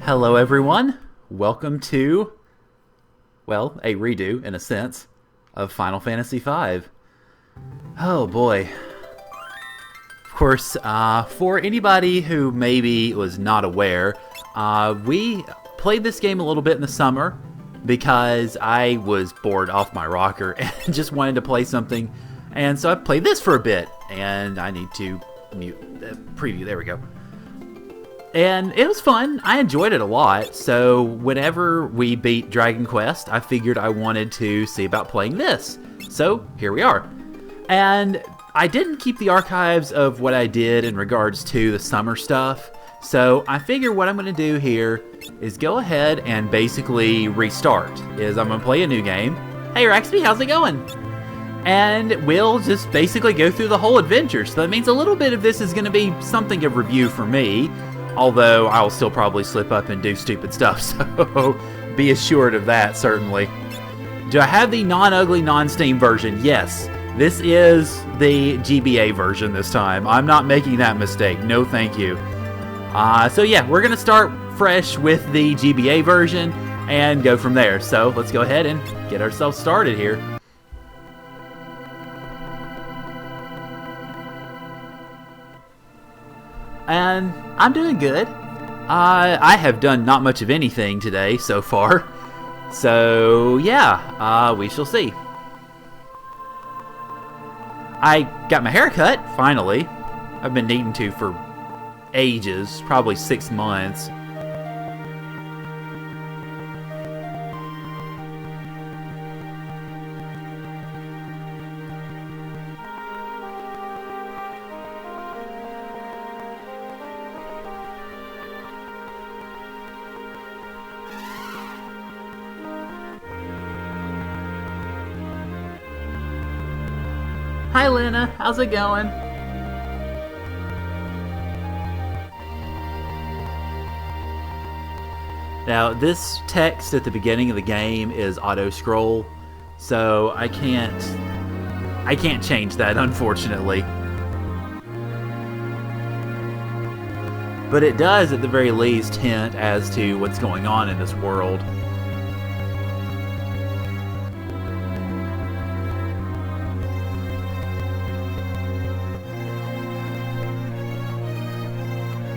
Hello everyone, welcome to, well, a redo, in a sense, of Final Fantasy V. Oh boy. Of course, for anybody who maybe was not aware, we played this game a little bit in the summer because I was bored off my rocker and just wanted to play something, and so I played this for a bit, and I need to mute the preview, there we go. And it was fun. I enjoyed it a lot. So whenever we beat Dragon Quest, I figured I wanted to see about playing this. So here we are. And I didn't keep the archives of what I did in regards to the summer stuff. So I figure what I'm going to do here is go ahead and basically restart. I'm going to play a new game. Hey Raxby, how's it going? And we'll just basically go through the whole adventure. So that means a little bit of this is going to be something of review for me. Although I'll still probably slip up and do stupid stuff, so be assured of that, certainly. Do I have the non-ugly, non-Steam version? Yes. This is the GBA version this time. I'm not making that mistake. No thank you. So yeah, we're going to start fresh with the GBA version and go from there. So let's go ahead and get ourselves started here. And I'm doing good. I have done not much of anything today so far. So yeah, we shall see. I got my hair cut, finally. I've been needing to for ages, probably 6 months. Hi Lena, how's it going? Now this text at the beginning of the game is auto scroll, so I can't change that, unfortunately. But it does at the very least hint as to what's going on in this world.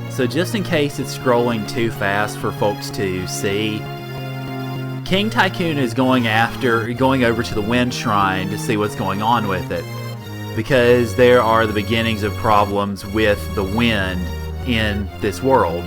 So just in case it's scrolling too fast for folks to see, King Tycoon is going over to the Wind Shrine to see what's going on with it, because there are the beginnings of problems with the wind in this world.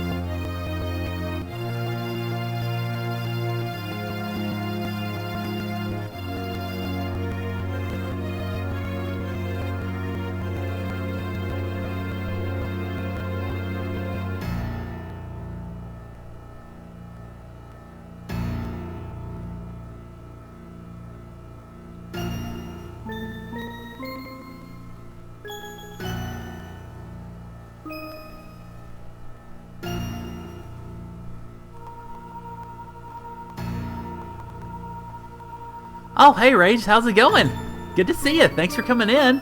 Oh, hey Rage, how's it going? Good to see you. Thanks for coming in.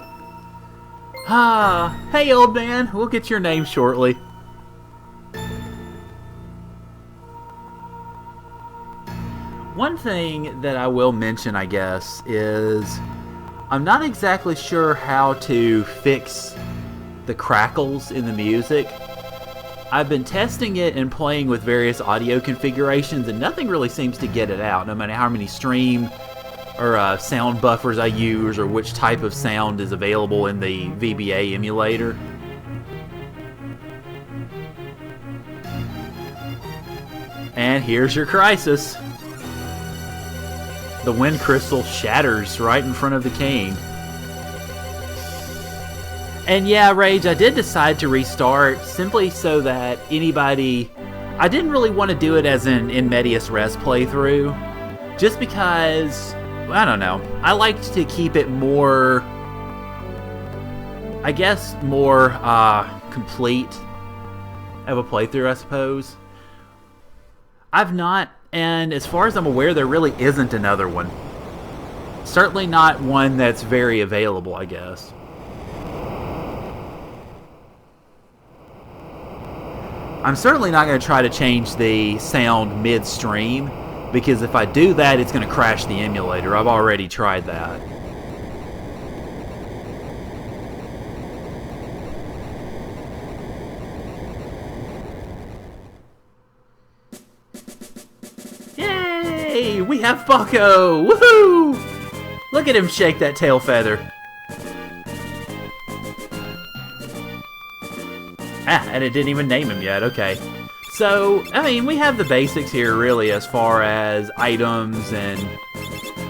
Hey old man, we'll get your name shortly. One thing that I will mention, I guess, is I'm not exactly sure how to fix the crackles in the music. I've been testing it and playing with various audio configurations, and nothing really seems to get it out, no matter how many stream or sound buffers I use, or which type of sound is available in the VBA emulator. And here's your crisis. The wind crystal shatters right in front of the king. And yeah, Rage, I did decide to restart simply so that anybody... I didn't really want to do it as an in medias res playthrough, just because... I don't know. I liked to keep it more, I guess, more complete of a playthrough, I suppose. I've not, and as far as I'm aware, there really isn't another one. Certainly not one that's very available, I guess. I'm certainly not going to try to change the sound midstream, because if I do that, it's going to crash the emulator. I've already tried that. Yay! We have Bucko! Woohoo! Look at him shake that tail feather. Ah, and it didn't even name him yet. Okay. So, I mean, we have the basics here, really, as far as items and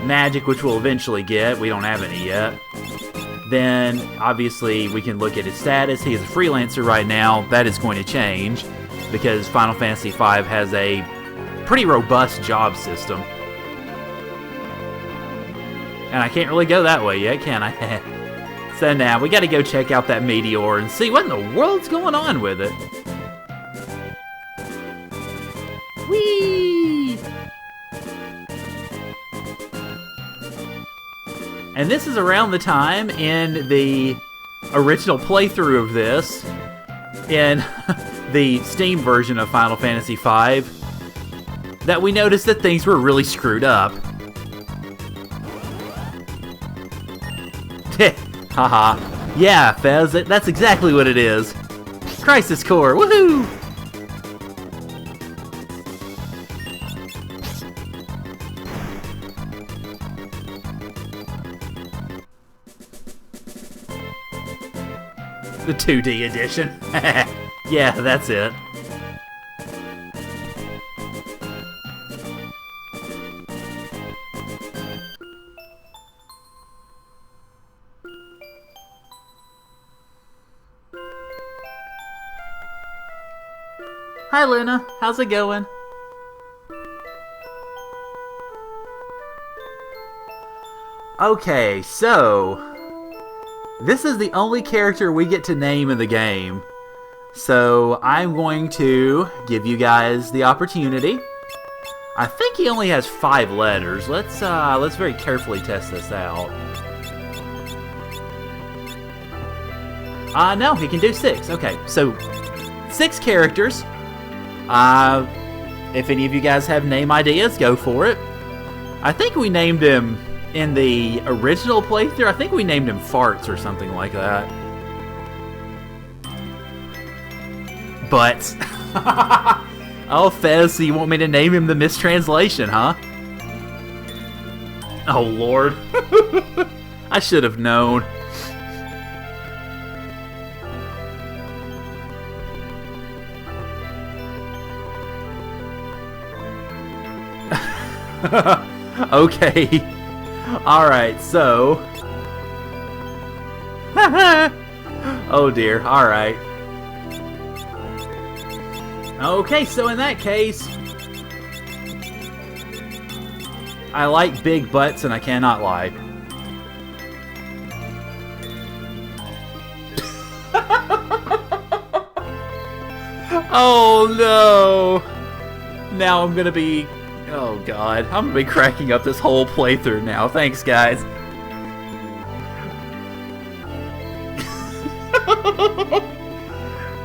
magic, which we'll eventually get. We don't have any yet. Then, obviously, we can look at his status. He is a freelancer right now. That is going to change, because Final Fantasy V has a pretty robust job system. And I can't really go that way yet, can I? So now, we gotta go check out that meteor and see what in the world's going on with it. Whee! And this is around the time in the original playthrough of this, in the Steam version of Final Fantasy V, that we noticed that things were really screwed up. Haha. Yeah, Fez, that's exactly what it is. Crisis Core, woohoo! The 2D edition. Yeah, that's it. Hi, Luna. How's it going? Okay, so this is the only character we get to name in the game. So I'm going to give you guys the opportunity. I think he only has 5 letters. Let's very carefully test this out. No, he can do 6. Okay, so 6 characters. If any of you guys have name ideas, go for it. I think we named him in the original playthrough. I think we named him Farts or something like that. But oh, Fez, so you want me to name him the mistranslation, huh? Oh, Lord. I should have known. Okay. Alright, so... oh dear, alright. Okay, so in that case... I like big butts and I cannot lie. Oh no! Now I'm gonna be... oh god, I'm gonna be cracking up this whole playthrough now. Thanks, guys.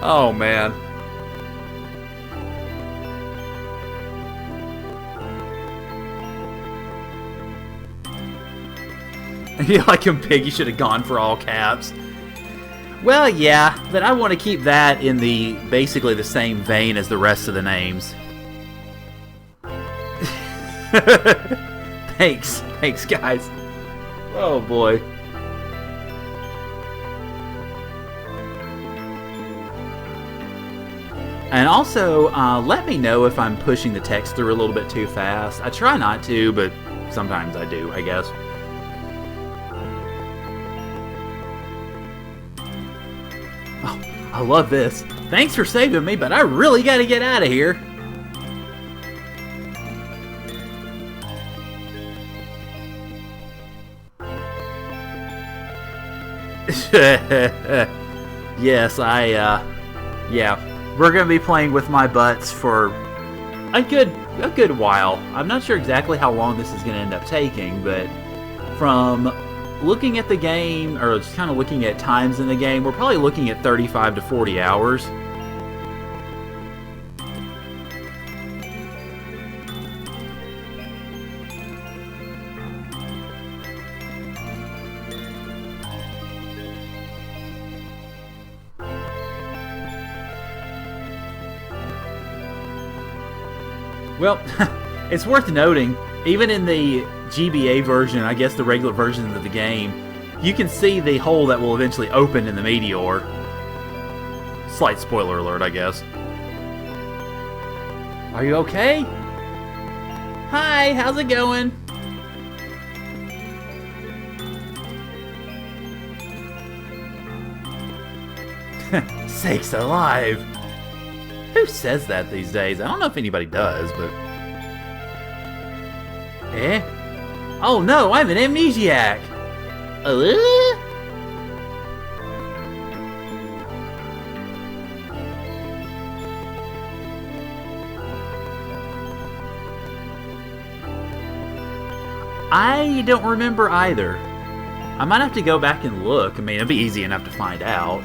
Oh man. You like him big, you should have gone for all caps. Well, yeah, but I want to keep that in the basically the same vein as the rest of the names. Thanks guys. Oh boy. And also, let me know if I'm pushing the text through a little bit too fast. I try not to, but sometimes I do, I guess. Oh, I love this. Thanks for saving me, but I really gotta get out of here. Yes, yeah, we're gonna be playing with my butts for a good while. I'm not sure exactly how long this is gonna end up taking, but from looking at the game, or just kind of looking at times in the game, we're probably looking at 35 to 40 hours. Well, it's worth noting, even in the GBA version, I guess the regular version of the game, you can see the hole that will eventually open in the meteor. Slight spoiler alert, I guess. Are you okay? Hi, how's it going? Sakes alive! Who says that these days? I don't know if anybody does, but... Eh? Oh no, I'm an amnesiac! I don't remember either. I might have to go back and look. I mean, it'll be easy enough to find out.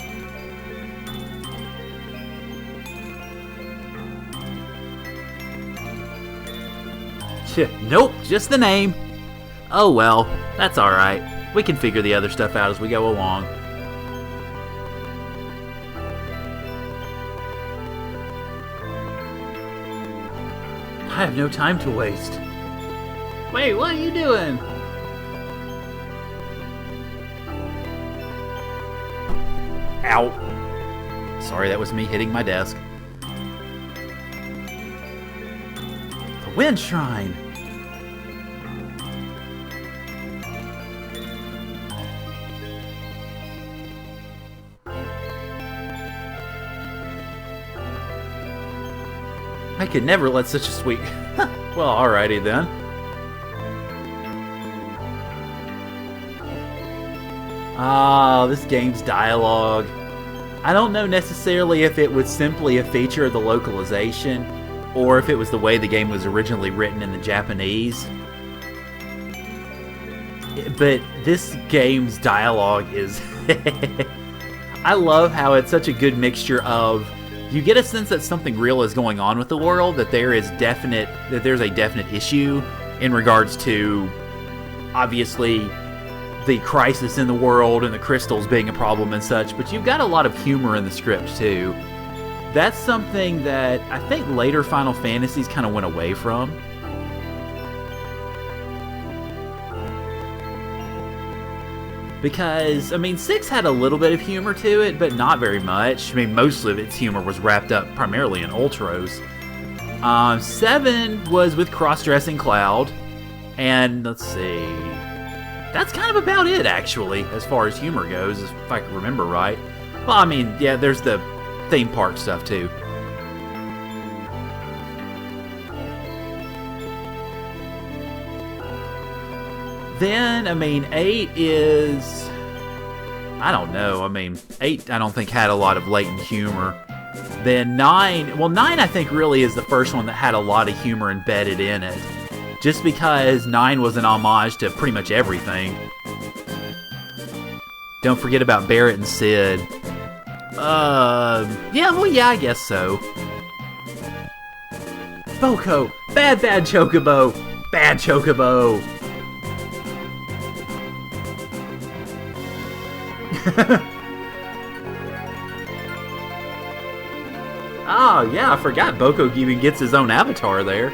Nope, just the name. Oh well, that's alright. We can figure the other stuff out as we go along. I have no time to waste. Wait, what are you doing? Ow. Sorry, that was me hitting my desk. The Wind Shrine. I could never let such a sweet... Well, alrighty then. Ah, this game's dialogue. I don't know necessarily if it was simply a feature of the localization, or if it was the way the game was originally written in the Japanese. But this game's dialogue is... I love how it's such a good mixture of... You get a sense that something real is going on with the world, that there's a definite issue in regards to, obviously, the crisis in the world and the crystals being a problem and such, but you've got a lot of humor in the script too. That's something that I think later Final Fantasies kind of went away from. Because, I mean, 6 had a little bit of humor to it, but not very much. I mean, most of its humor was wrapped up primarily in Ultros. 7 was with Cross-Dressing Cloud, and let's see... That's kind of about it, actually, as far as humor goes, if I can remember right. Well, I mean, yeah, there's the theme park stuff, too. Then, I mean, 8 is... I don't know. I mean, 8 I don't think had a lot of latent humor. Then 9... Well, 9 I think really is the first one that had a lot of humor embedded in it. Just because 9 was an homage to pretty much everything. Don't forget about Barrett and Sid. Yeah, well, yeah, I guess so. Boko! Bad Chocobo! Bad Chocobo! Oh, yeah, I forgot Boko even gets his own avatar there.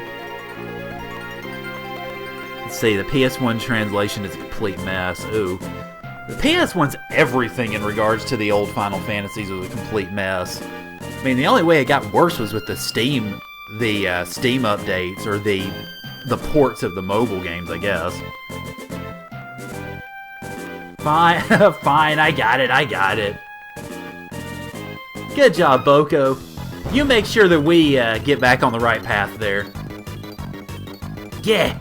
Let's see, the PS1 translation is a complete mess. Ooh. The PS1's everything in regards to the old Final Fantasies was a complete mess. I mean, the only way it got worse was with the Steam updates, or the ports of the mobile games, I guess. Fine, fine, I got it. Good job, Boko. You make sure that we get back on the right path there. Yeah.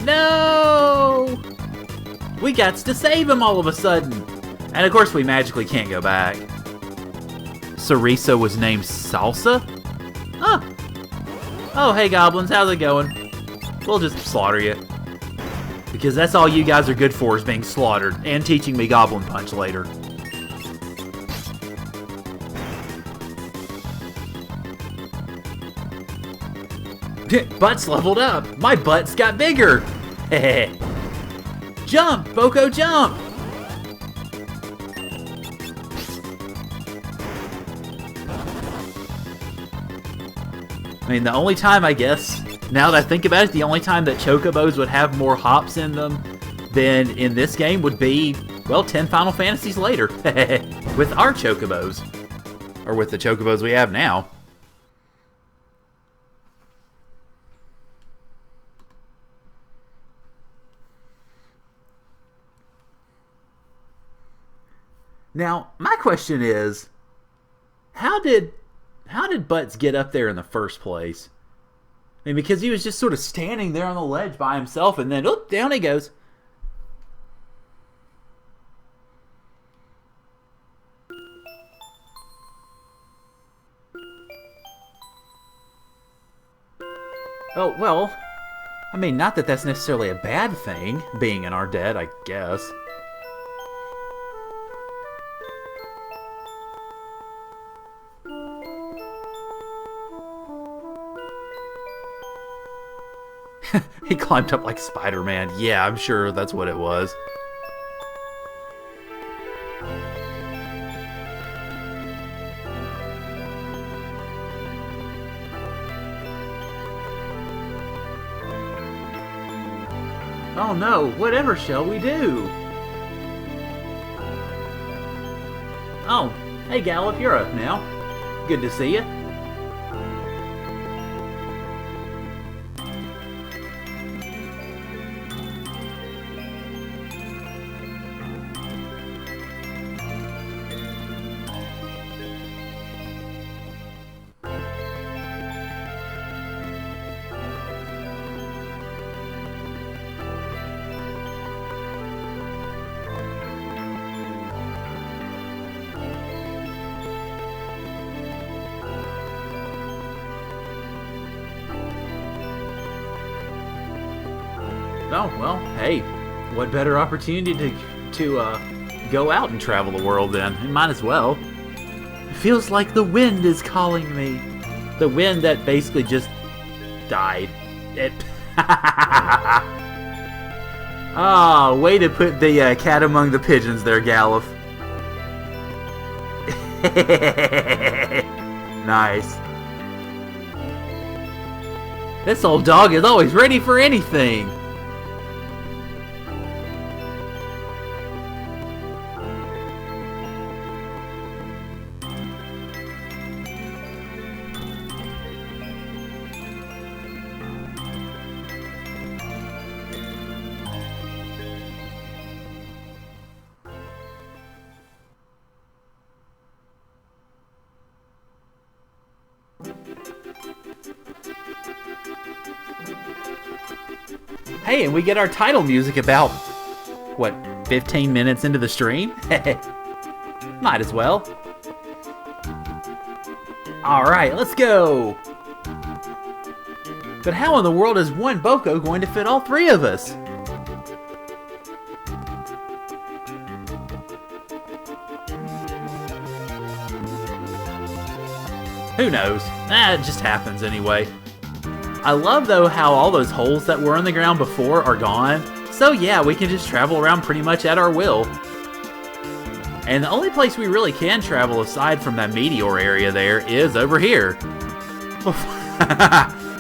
No! We got to save him all of a sudden. And of course we magically can't go back. Sarisa was named Salsa? Huh. Oh, hey goblins, how's it going? We'll just slaughter you. Because that's all you guys are good for, is being slaughtered, and teaching me Goblin Punch later. Butt's leveled up! My butt's got bigger! Heh. Jump! Boko, jump! I mean, the only time, I guess, now that I think about it, the only time that Chocobos would have more hops in them than in this game would be, well, 10 Final Fantasies later. With our Chocobos. Or with the Chocobos we have now. Now, my question is, how did Butts get up there in the first place? I mean, because he was just sort of standing there on the ledge by himself, and then, oop, down he goes. Oh, well, I mean, not that that's necessarily a bad thing, being in our debt, I guess. He climbed up like Spider-Man. Yeah, I'm sure that's what it was. Oh no, whatever shall we do? Oh, hey Gallop, you're up now. Good to see you. Oh, well, hey, what better opportunity to go out and travel the world then? It might as well. It feels like the wind is calling me. The wind that basically just died. It. Ah, way to put the cat among the pigeons there, Gallop. Nice. This old dog is always ready for anything. Hey, and we get our title music about, what, 15 minutes into the stream? Might as well. Alright, let's go! But how in the world is one Boko going to fit all three of us? Who knows? It just happens anyway. I love, though, how all those holes that were in the ground before are gone. So yeah, we can just travel around pretty much at our will. And the only place we really can travel aside from that meteor area there is over here.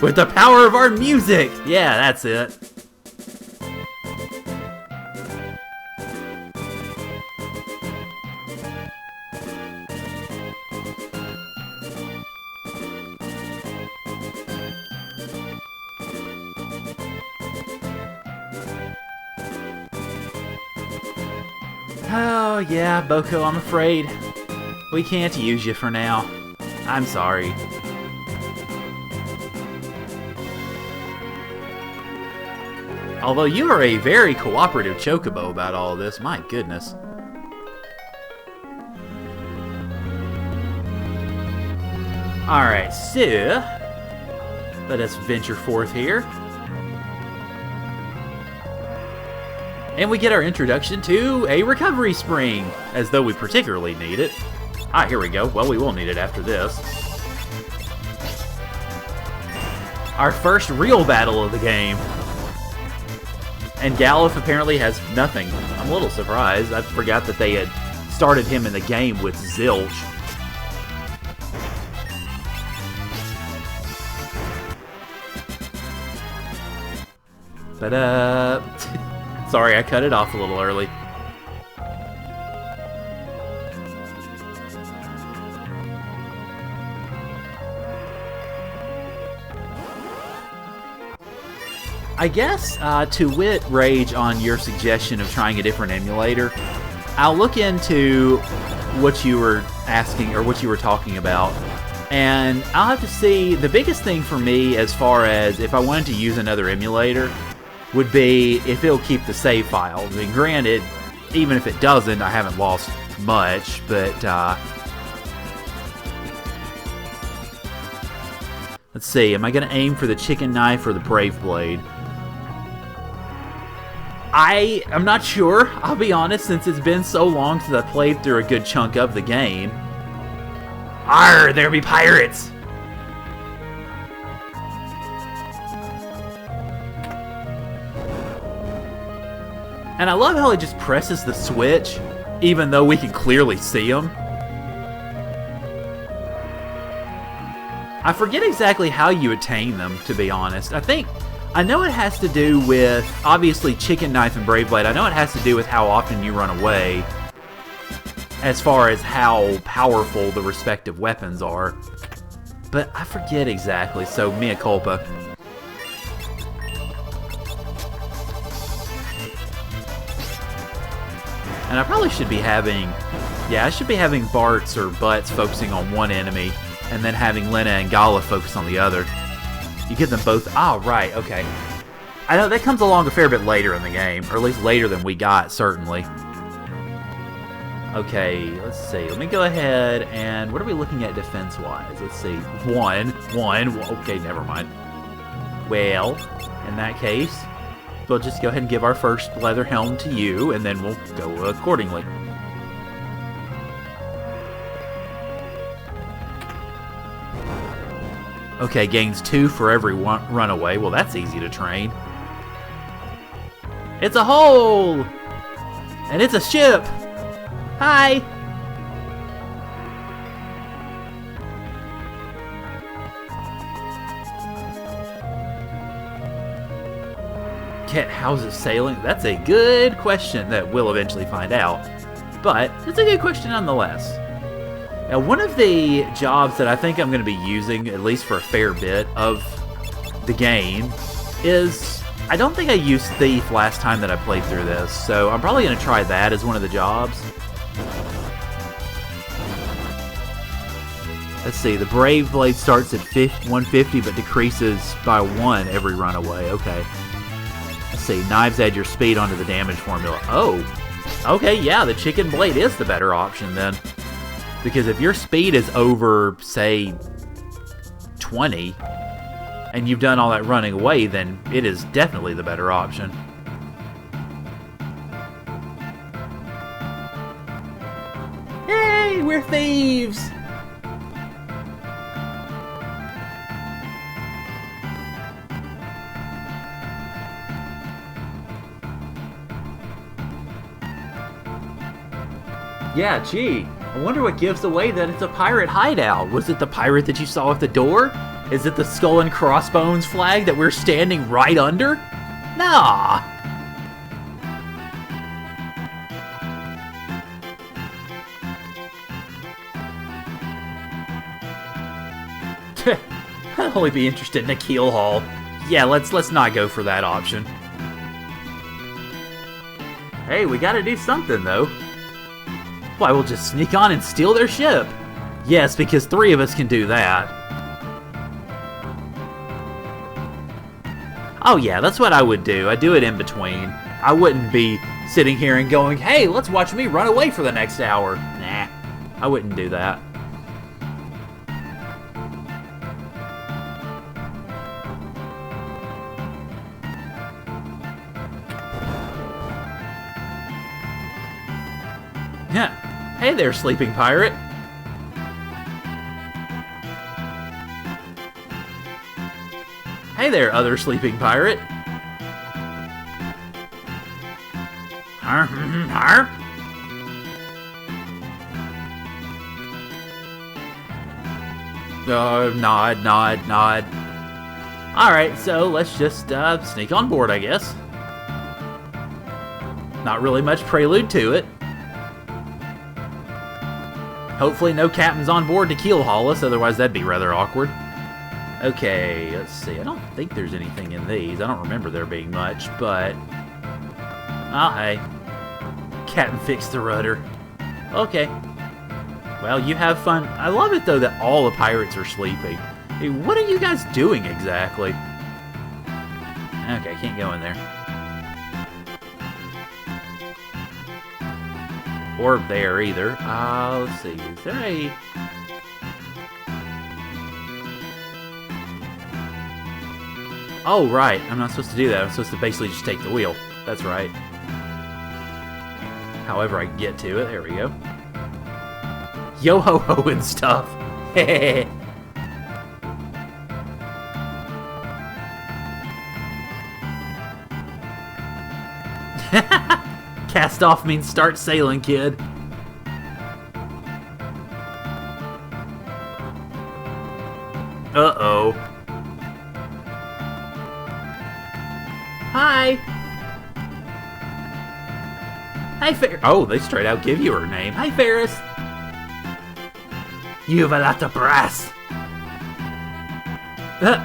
With the power of our music! Yeah, that's it. Oh, yeah, Boko, I'm afraid we can't use you for now. I'm sorry. Although you are a very cooperative Chocobo about all this, my goodness. Alright, so let us venture forth here. And we get our introduction to a recovery spring, as though we particularly need it. Ah, here we go. Well, we will need it after this. Our first real battle of the game. And Gallop apparently has nothing. I'm a little surprised. I forgot that they had started him in the game with Zilch. Sorry, I cut it off a little early. I guess, to wit Rage on your suggestion of trying a different emulator, I'll look into what you were asking, or what you were talking about, and I'll have to see. The biggest thing for me, as far as if I wanted to use another emulator, would be if it'll keep the save file. I mean, granted, even if it doesn't, I haven't lost much, but, let's see, am I going to aim for the chicken knife or the brave blade? I'm not sure, I'll be honest, since it's been so long since I played through a good chunk of the game. Arr, there be pirates! And I love how it just presses the switch, even though we can clearly see them. I forget exactly how you attain them, to be honest. I know it has to do with, obviously, Chicken Knife and Brave Blade. I know it has to do with how often you run away, as far as how powerful the respective weapons are. But I forget exactly, so mea culpa. And I probably should be having, I should be having Bart's or Butts focusing on one enemy, and then having Lena and Gala focus on the other. You get them both. Oh, right, okay. I know that comes along a fair bit later in the game, or at least later than we got, certainly. Okay, let's see. Let me go ahead and what are we looking at defense-wise? Let's see. One. Okay, never mind. Well, in that case, we'll just go ahead and give our first leather helm to you, and then we'll go accordingly. Okay, gains 2 for every runaway. Well, that's easy to train. It's a hole! And it's a ship! Hi! How's it sailing? That's a good question that we'll eventually find out. But it's a good question nonetheless. Now, one of the jobs that I think I'm going to be using, at least for a fair bit of the game, is... I don't think I used Thief last time that I played through this, so I'm probably going to try that as one of the jobs. Let's see, the Brave Blade starts at 150 but decreases by 1 every runaway. Okay. Let's see, knives add your speed onto the damage formula. Oh! Okay, yeah, the Chicken Blade is the better option then. Because if your speed is over, say, 20, and you've done all that running away, then it is definitely the better option. Hey, we're thieves! Yeah, gee. I wonder what gives away that it's a pirate hideout. Was it the pirate that you saw at the door? Is it the skull and crossbones flag that we're standing right under? Nah. I'd only be interested in a keel haul. Yeah, let's not go for that option. Hey, we gotta do something though. Why, we'll just sneak on and steal their ship. Yes, because 3 of us can do that. Oh yeah, that's what I would do. I'd do it in between. I wouldn't be sitting here and going, hey, let's watch me run away for the next hour. Nah, I wouldn't do that. Yeah. Hey there, sleeping pirate. Hey there, other sleeping pirate. Har, har. Nod. Alright, so let's just sneak on board, I guess. Not really much prelude to it. Hopefully no captain's on board to keel haul us, otherwise that'd be rather awkward. Okay, let's see. I don't think there's anything in these. I don't remember there being much, but... oh, hey. Captain fixed the rudder. Okay. Well, you have fun. I love it, though, that all the pirates are sleeping. Hey, what are you guys doing exactly? Okay, can't go in there. Or there, either. Let's see. Is there a... oh, right. I'm not supposed to do that. I'm supposed to basically just take the wheel. That's right. However I can get to it. There we go. Yo-ho-ho and stuff. Hehehe. Cast off means start sailing, kid. Uh-oh. Hi. Hi, Ferris. Oh, they straight out give you her name. Hi, Ferris. You have a lot of brass.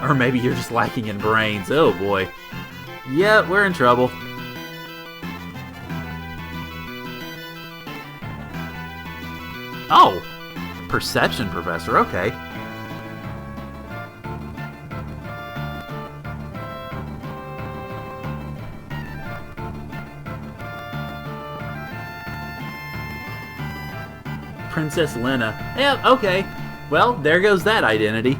Or maybe you're just lacking in brains. Oh, boy. Yeah, we're in trouble. Oh, perception, Professor. Okay. Princess Lena. Yeah, okay. Well, there goes that identity.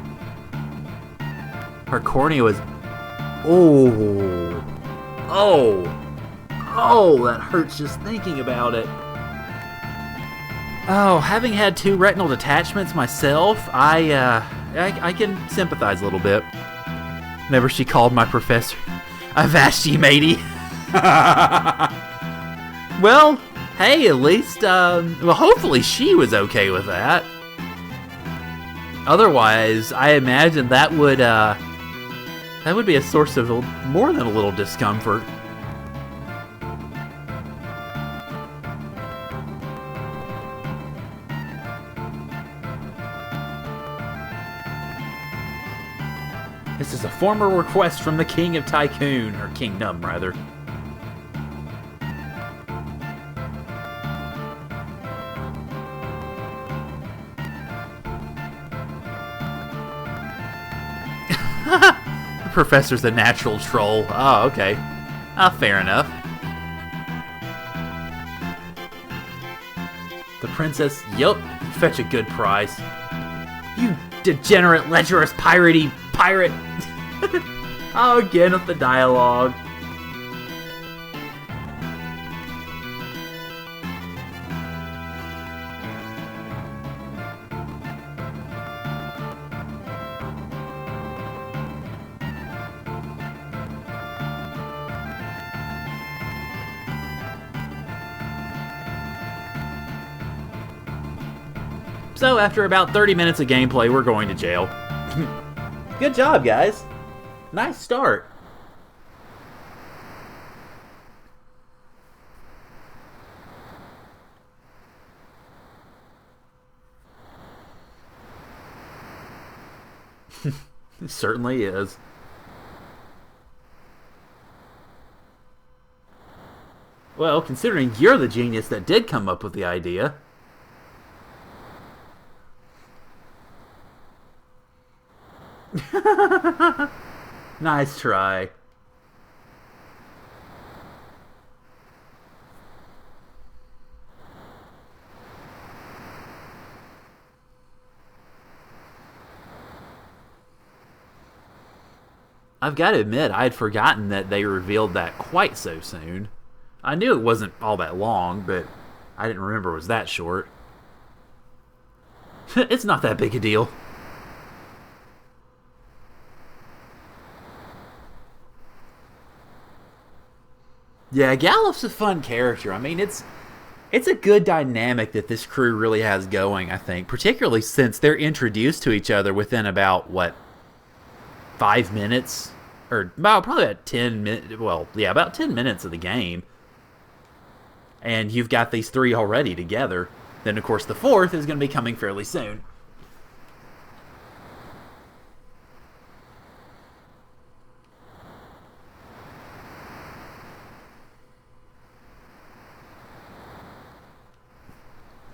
Her cornea was... oh. Oh. Oh, that hurts just thinking about it. Oh, having had 2 retinal detachments myself, I can sympathize a little bit. Whenever she called my professor a Vashti matey. Well, hey, at least, well, hopefully she was okay with that. Otherwise, I imagine that would be a source of more than a little discomfort. This is a formal request from the King of Tycoon, or Kingdom, rather. The professor's a natural troll. Oh, okay. Fair enough. The princess, yup, fetch a good price. You degenerate, lecherous, piratey pirate. Oh, again with the dialogue. So after about 30 minutes of gameplay, we're going to jail. Good job, guys. Nice start. It certainly is. Well, considering you're the genius that did come up with the idea. Nice try. I've got to admit, I had forgotten that they revealed that quite so soon. I knew it wasn't all that long, but I didn't remember it was that short. It's not that big a deal. Yeah, Gallup's a fun character. I mean, it's a good dynamic that this crew really has going, I think. Particularly since they're introduced to each other within about, what, 5 minutes, or about probably about 10 minutes. Well, yeah, about 10 minutes of the game, and you've got these 3 already together. Then, of course, the 4th is going to be coming fairly soon.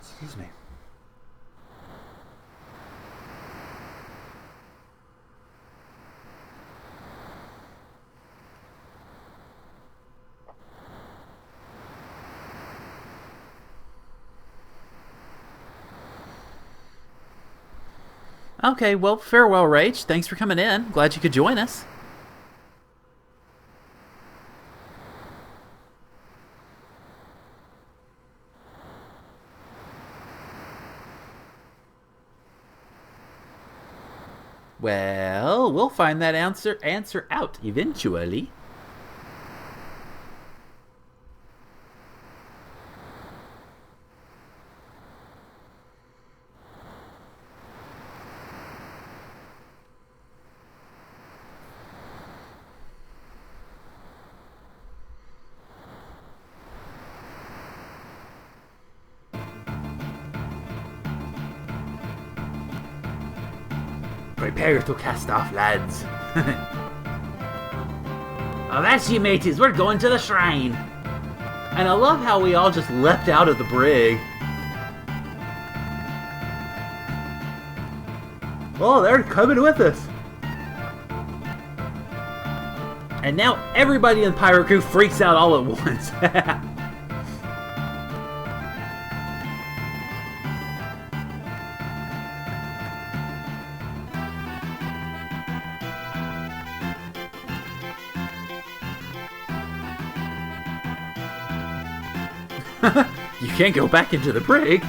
Excuse me. Okay, well, farewell, Rach. Thanks for coming in. Glad you could join us. Well, we'll find that answer out eventually. Prepare to cast off, lads. Avast ye, mateys, we're going to the shrine. And I love how we all just leapt out of the brig. Oh, they're coming with us. And now everybody in the pirate crew freaks out all at once. You can't go back into the brig.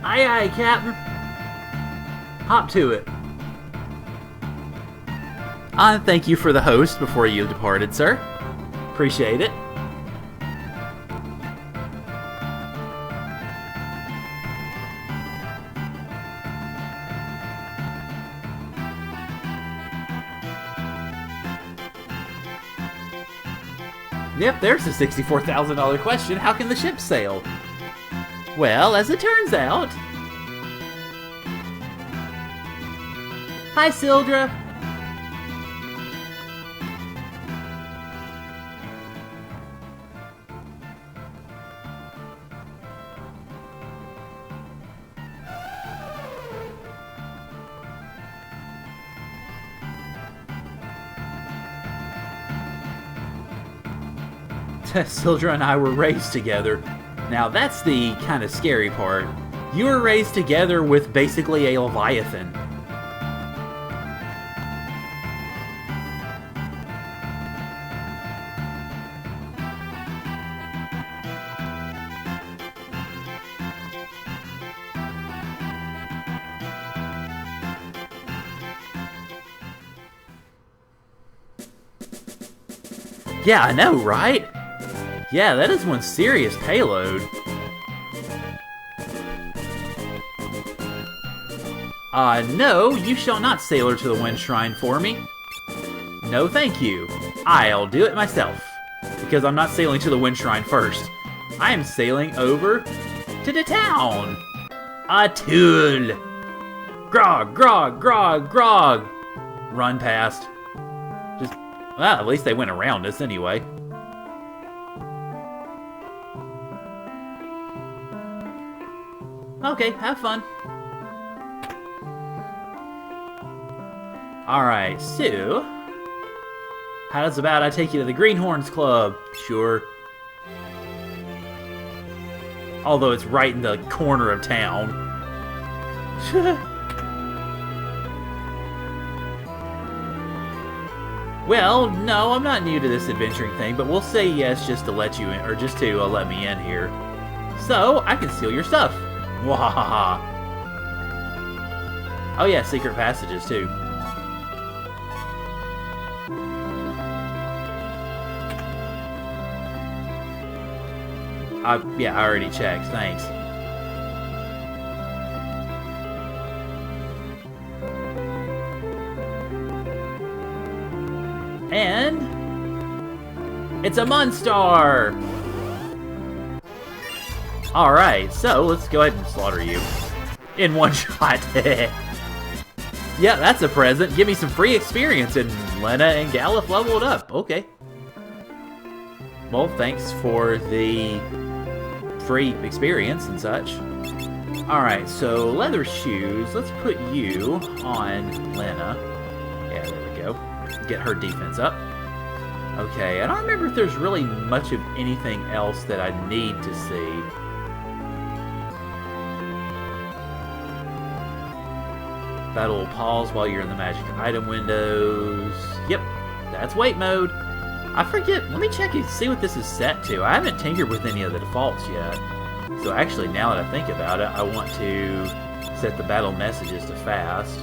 Aye, aye, Captain. Hop to it. Thank you for the host before you departed, sir. Appreciate it. Yep, there's a $64,000 question. How can the ship sail? Well, as it turns out... Hi, Sildra. Sildra and I were raised together. Now that's the kind of scary part. You were raised together with basically a Leviathan. Yeah, I know, right? Yeah, that is one serious payload. No, you shall not sail her to the Wind Shrine for me. No, thank you. I'll do it myself. Because I'm not sailing to the Wind Shrine first. I am sailing over to the town. Atul. Grog, grog, grog, grog. Run past. Just, well, at least they went around us anyway. Okay, have fun. Alright, so... how's about I take you to the Greenhorns Club? Sure. Although it's right in the corner of town. Well, no, I'm not new to this adventuring thing, but we'll say yes just to let you in, or just to let me in here. So, I can steal your stuff. Wahaha. Oh yeah, secret passages too. Yeah, I already checked. Thanks. And it's a Munstar! Alright, so let's go ahead and slaughter you. In one shot. Yeah, that's a present. Give me some free experience, and Lena and Galuf leveled up. Okay. Well, thanks for the free experience and such. Alright, so leather shoes. Let's put you on Lena. Yeah, there we go. Get her defense up. Okay, I don't remember if there's really much of anything else that I need to see. Battle will pause while you're in the magic item windows. Yep, that's wait mode. I forget, let me check and see what this is set to. I haven't tinkered with any of the defaults yet. So actually, now that I think about it, I want to set the battle messages to fast.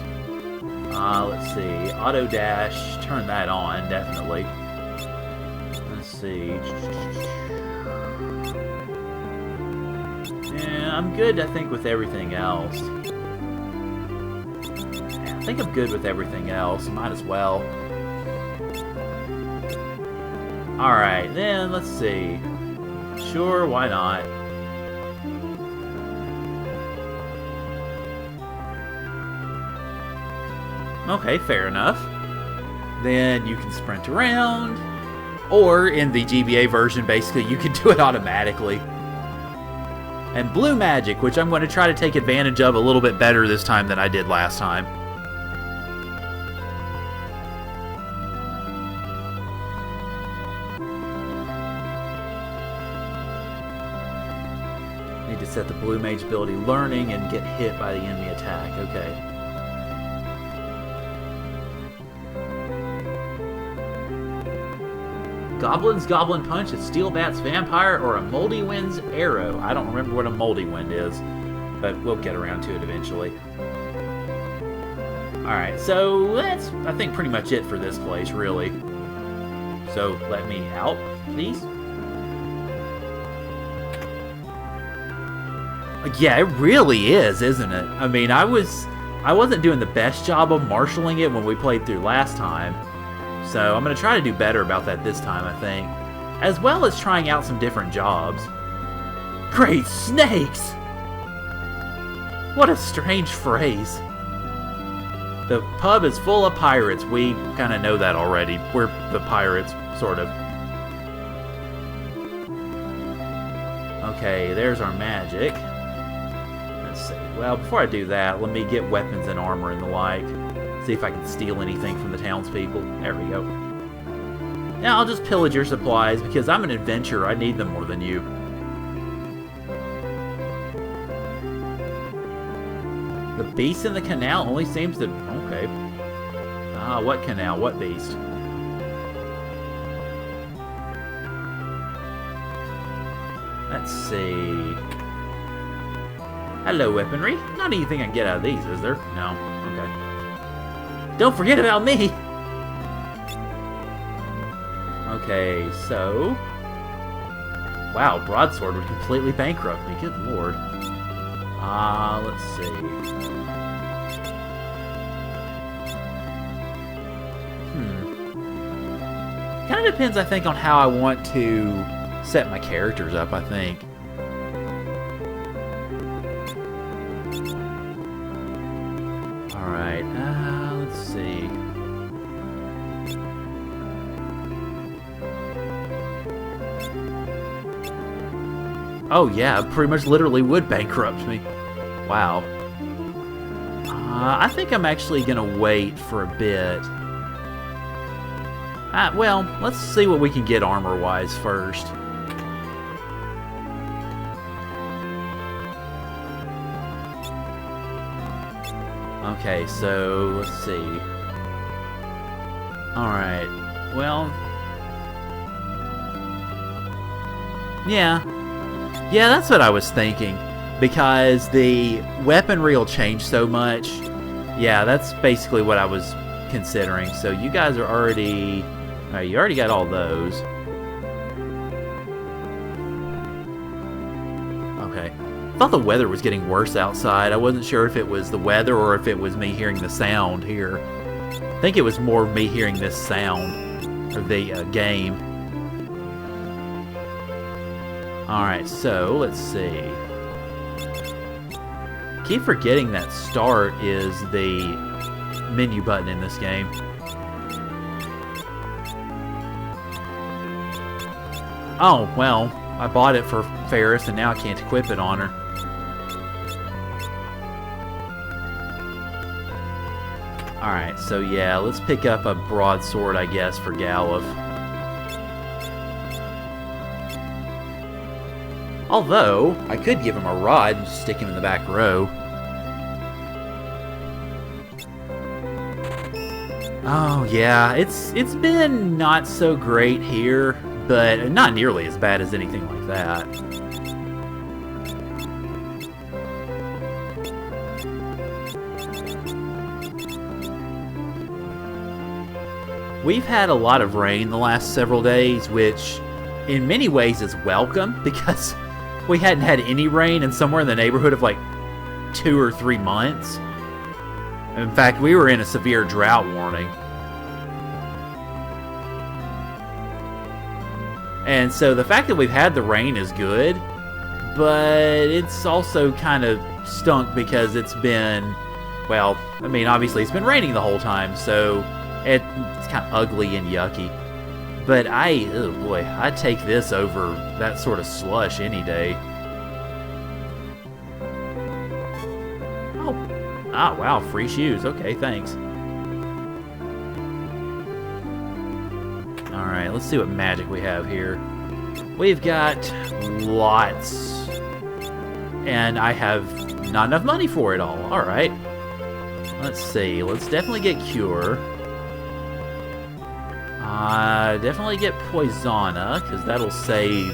Let's see, auto dash, turn that on, definitely. Let's see. Yeah, I'm good, I think, with everything else. Yeah, I think I'm good with everything else, might as well. Alright, then, let's see. Sure, why not? Okay, fair enough. Then you can sprint around. Or, in the GBA version, basically, you can do it automatically. And blue magic, which I'm going to try to take advantage of a little bit better this time than I did last time. Need to set the blue mage ability learning and get hit by the enemy attack. Okay. Goblin's Goblin Punch, a Steel Bat's Vampire, or a Moldy Wind's Arrow. I don't remember what a Moldy Wind is, but we'll get around to it eventually. Alright, so that's, I think, pretty much it for this place, really. So, let me out, please. Yeah, it really is, isn't it? I mean, I wasn't doing the best job of marshalling it when we played through last time. So I'm going to try to do better about that this time, I think. As well as trying out some different jobs. Great snakes! What a strange phrase. The pub is full of pirates. We kind of know that already. We're the pirates, sort of. Okay, there's our magic. Let's see. Well, before I do that, let me get weapons and armor and the like. See if I can steal anything from the townspeople. There we go. Now I'll just pillage your supplies because I'm an adventurer. I need them more than you. The beast in the canal only seems to... Okay. Ah, what canal? What beast? Let's see. Hello, weaponry. Not anything I can get out of these, is there? No. Okay. Don't forget about me! Okay, so... Wow, broadsword would completely bankrupt me. Good lord. Let's see. Kind of depends, I think, on how I want to set my characters up, I think. Alright, let's see. Oh yeah, pretty much literally would bankrupt me. Wow. I think I'm actually gonna wait for a bit. Well, let's see what we can get armor-wise first. Okay, so let's see. Alright, well... Yeah, that's what I was thinking. because the weaponry will change so much. Yeah, that's basically what I was considering. So you guys are already... Alright, you already got all those. Okay. I thought the weather was getting worse outside. I wasn't sure if it was the weather or if it was me hearing the sound here. I think it was more me hearing this sound, or the game. Alright, so let's see. Keep forgetting that start is the menu button in this game. Oh, well, I bought it for Ferris and now I can't equip it on her. Alright, so yeah, let's pick up a broadsword, I guess, for Galuf. Although, I could give him a rod and just stick him in the back row. Oh, yeah, it's been not so great here, but not nearly as bad as anything like that. We've had a lot of rain the last several days, which in many ways is welcome, because we hadn't had any rain in somewhere in the neighborhood of like 2 or 3 months. In fact, we were in a severe drought warning. And so the fact that we've had the rain is good, but it's also kind of stunk because it's been, well, I mean, obviously it's been raining the whole time, so it's kind of ugly and yucky. But oh boy, I'd take this over that sort of slush any day. Oh, ah, wow, free shoes. Okay, thanks. Alright, let's see what magic we have here. We've got lots. And I have not enough money for it all. Alright. Let's see, let's definitely get Cure. Definitely get Poisona, because that'll save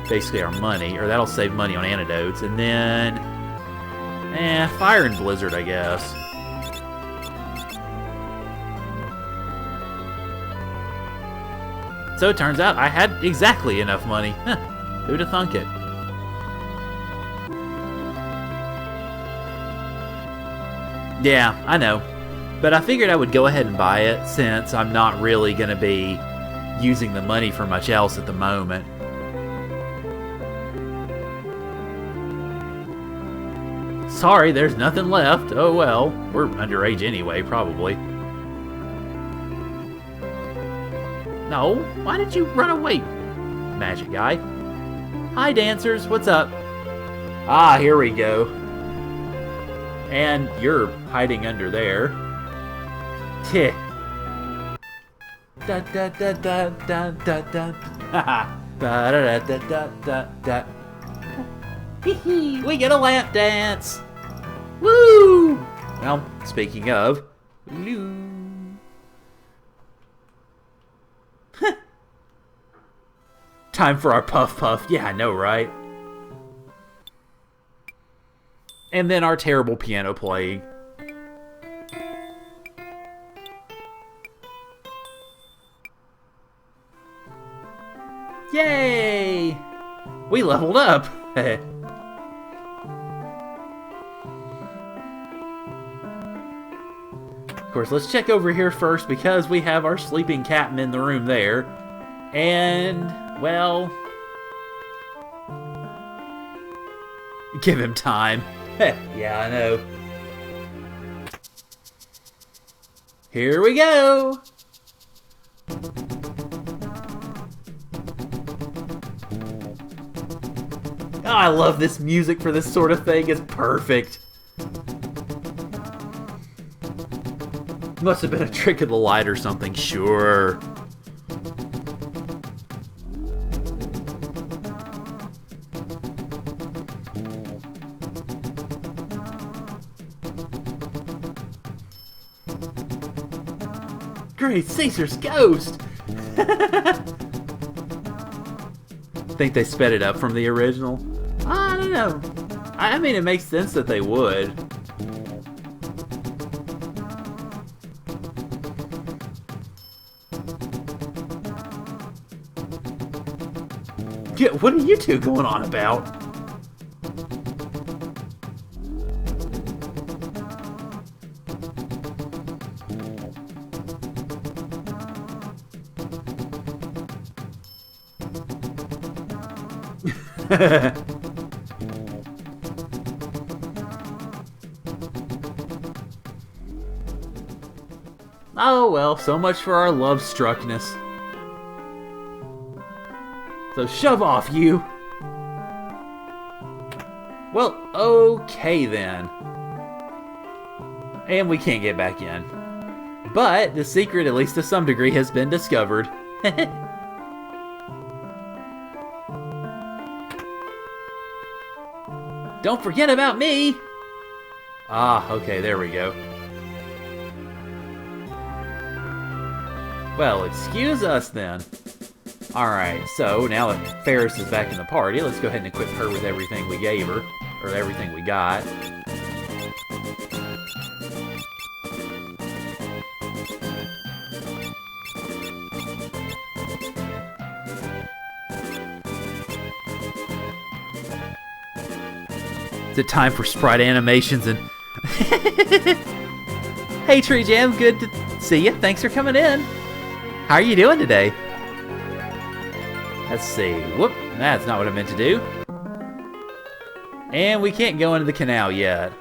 basically our money, or that'll save money on antidotes. And then, Fire and Blizzard, I guess. So it turns out I had exactly enough money. Huh, who'd have thunk it? Yeah, I know. But I figured I would go ahead and buy it, since I'm not really going to be using the money for much else at the moment. Sorry, there's nothing left. Oh well, we're underage anyway, probably. No, why did you run away, magic guy? Hi, dancers, what's up? Ah, here we go. And you're hiding under there. Tch. Da da da da da da da. Haha. Da da da da da da. Hee hee. We get a lap dance. Woo! Well, speaking of, time for our puff puff. Yeah, I know, right? And then our terrible piano playing. Yay! We leveled up! Of course, let's check over here first because we have our sleeping captain in the room there. And, well, give him time. Yeah, I know. Here we go! Oh, I love this music for this sort of thing. It's perfect. Must have been a trick of the light or something, sure. Great Caesar's ghost! Think they sped it up from the original? I don't know. I mean, it makes sense that they would. Yeah, what are you two going on about? Oh well, so much for our love-struckness. So shove off, you! Well, okay then. And we can't get back in. But the secret, at least to some degree, has been discovered. Don't forget about me! Ah, okay, there we go. Well, excuse us then. Alright, so now that Ferris is back in the party, let's go ahead and equip her with everything we gave her. Or everything we got. Is it time for sprite animations and... Hey Tree Jam, good to see you. Thanks for coming in. How are you doing today? Let's see. Whoop, that's not what I meant to do. And we can't go into the canal yet.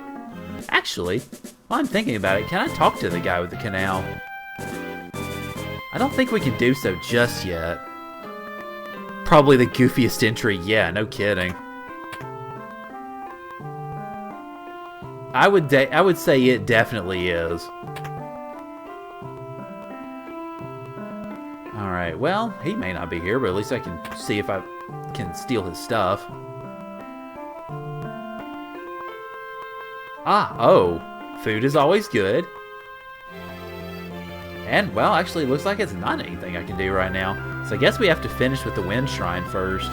Actually, while I'm thinking about it, can I talk to the guy with the canal? I don't think we can do so just yet. Probably the goofiest entry, yeah, no kidding. I would say it definitely is. Alright, well, he may not be here, but at least I can see if I can steal his stuff. Ah, oh, food is always good. And, well, actually, it looks like it's not anything I can do right now. So I guess we have to finish with the Wind Shrine first.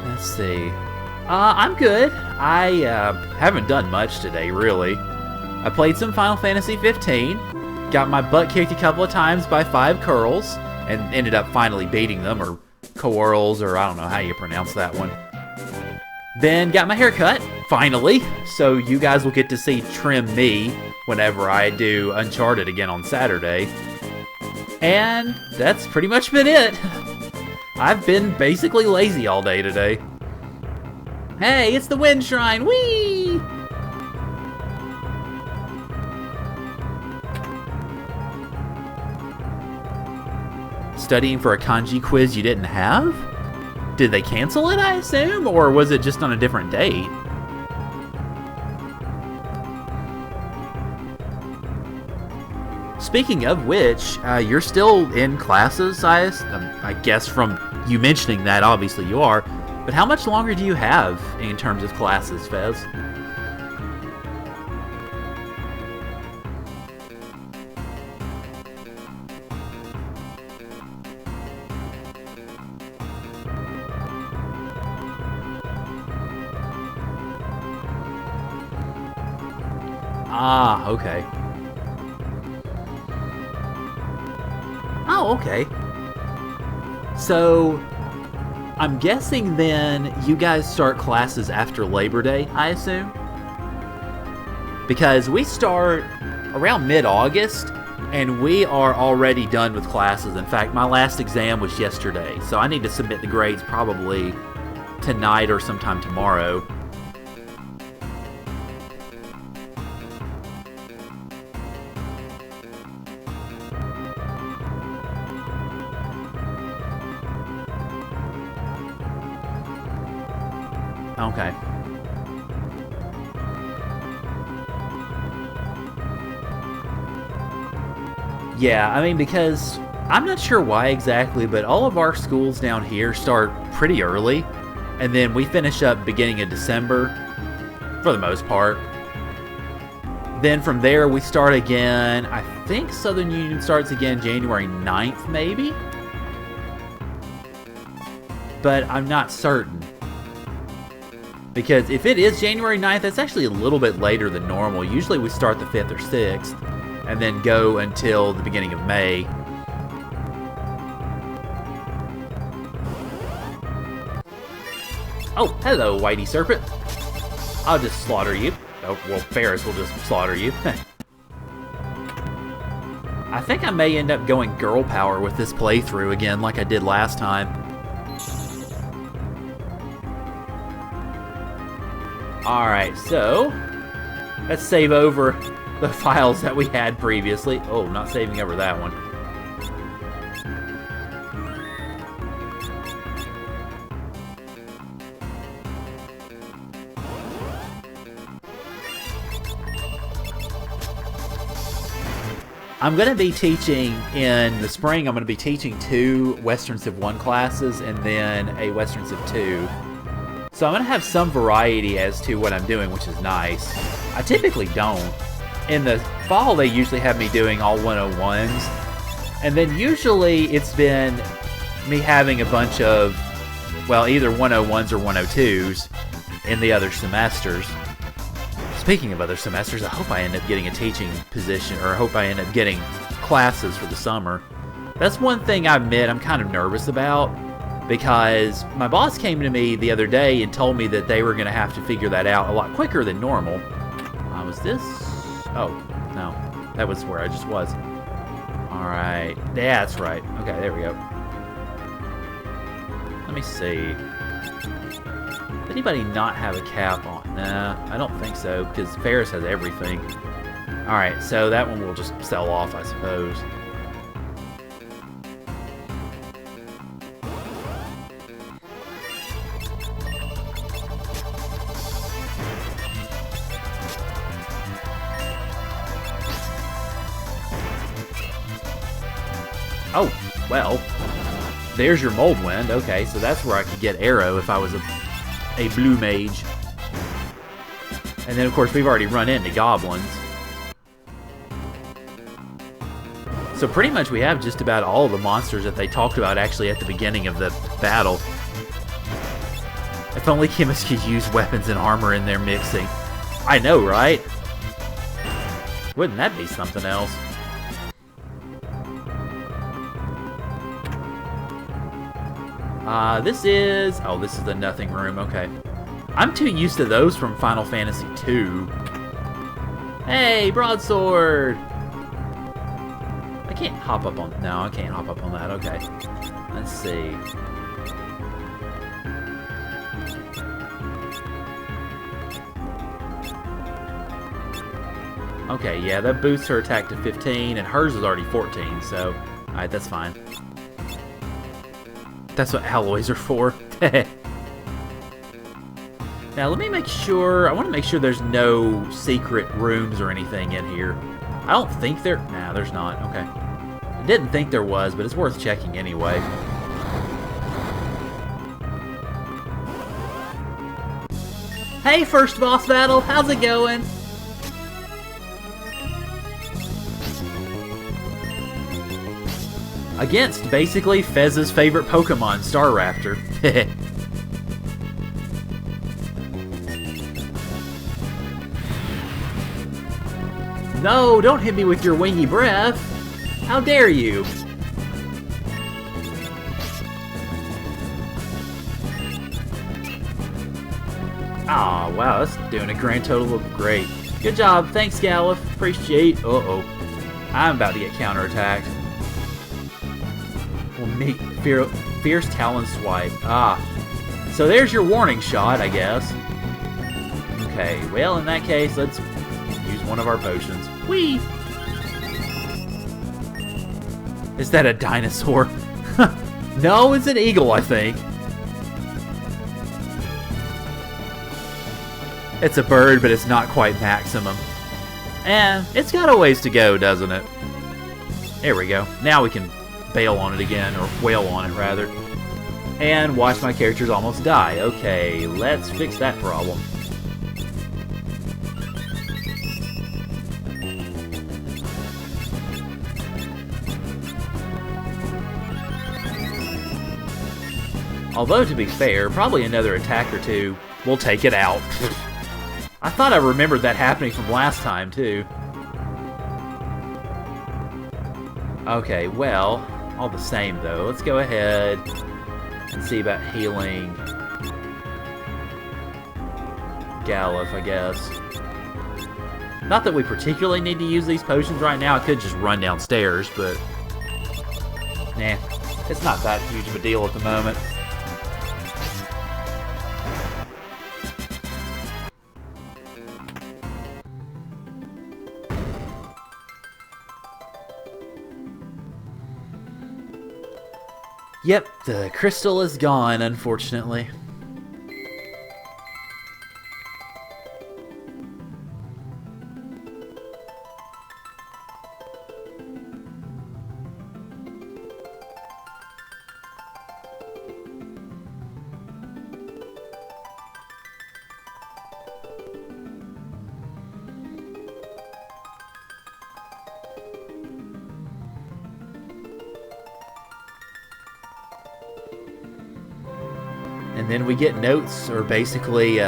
Let's see. I'm good. I haven't done much today, really. I played some Final Fantasy 15, got my butt kicked a couple of times by 5 Curls, and ended up finally beating them, or Coerls, or I don't know how you pronounce that one. Then got my hair cut, finally, so you guys will get to see Trim me whenever I do Uncharted again on Saturday. And that's pretty much been it. I've been basically lazy all day today. Hey, it's the Wind Shrine! Whee! Studying for a kanji quiz you didn't have? Did they cancel it, I assume? Or was it just on a different date? Speaking of which, you're still in classes, I guess from you mentioning that, obviously you are. But how much longer do you have in terms of classes, Fez? Ah, okay. Oh, okay. So, I'm guessing then you guys start classes after Labor Day, I assume? Because we start around mid-August, and we are already done with classes. In fact, my last exam was yesterday, so I need to submit the grades probably tonight or sometime tomorrow. Okay. Yeah, I mean, because I'm not sure why exactly, but all of our schools down here start pretty early, and then we finish up beginning of December, for the most part. Then from there, we start again. I think Southern Union starts again January 9th, maybe? But I'm not certain. Because if it is January 9th, that's actually a little bit later than normal. Usually we start the 5th or 6th, and then go until the beginning of May. Oh, hello, Whitey Serpent. I'll just slaughter you. Oh, well, Ferris will just slaughter you. I think I may end up going girl power with this playthrough again, like I did last time. Alright, so let's save over the files that we had previously. Oh, not saving over that one. I'm going to be teaching in the spring. I'm going to be teaching 2 Western Civ 1 classes and then a Western Civ 2. So I'm going to have some variety as to what I'm doing, which is nice. I typically don't. In the fall, they usually have me doing all 101s. And then usually it's been me having a bunch of, well, either 101s or 102s in the other semesters. Speaking of other semesters, I hope I end up getting a teaching position, or I hope I end up getting classes for the summer. That's one thing I admit I'm kind of nervous about, because my boss came to me the other day and told me that they were going to have to figure that out a lot quicker than normal. Was this? Oh, no. That was where I just was. Alright. Yeah, that's right. Okay, there we go. Let me see. Does anybody not have a cap on? Nah, I don't think so, because Ferris has everything. Alright, so that one will just sell off, I suppose. Oh, well, there's your Mold Wind. Okay, so that's where I could get Arrow if I was a blue mage. And then, of course, we've already run into Goblins. So pretty much we have just about all the monsters that they talked about actually at the beginning of the battle. If only chemists could use weapons and armor in their mixing. I know, right? Wouldn't that be something else? This is the nothing room, okay. I'm too used to those from Final Fantasy II. Hey, broadsword! I can't hop up on, no, I can't hop up on that, okay. Let's see. Okay, yeah, that boosts her attack to 15, and hers is already 14, so, alright, that's fine. That's what alloys are for. Now, let me make sure... I want to make sure there's no secret rooms or anything in here. I don't think there... Nah, there's not. Okay. I didn't think there was, but it's worth checking anyway. Hey, first boss battle! How's it going? Against, basically, Fez's favorite Pokemon, Staraptor. No, don't hit me with your wingy breath! How dare you! Aw, wow, that's doing a grand total of great. Good job, thanks, Galif. Appreciate. Uh-oh. I'm about to get counterattacked. We'll meet Fierce Talon Swipe. Ah. So there's your warning shot, I guess. Okay, well, in that case, let's use one of our potions. Whee! Is that a dinosaur? No, it's an eagle, I think. It's a bird, but it's not quite maximum. It's got a ways to go, doesn't it? There we go. Now we can bail on it again, or wail on it, rather. And watch my characters almost die. Okay, let's fix that problem. Although, to be fair, probably another attack or two will take it out. I thought I remembered that happening from last time, too. Okay, well, all the same, though. Let's go ahead and see about healing Galuf, I guess. Not that we particularly need to use these potions right now. I could just run downstairs, but nah, it's not that huge of a deal at the moment. Yep, the crystal is gone, unfortunately. And then we get notes, or basically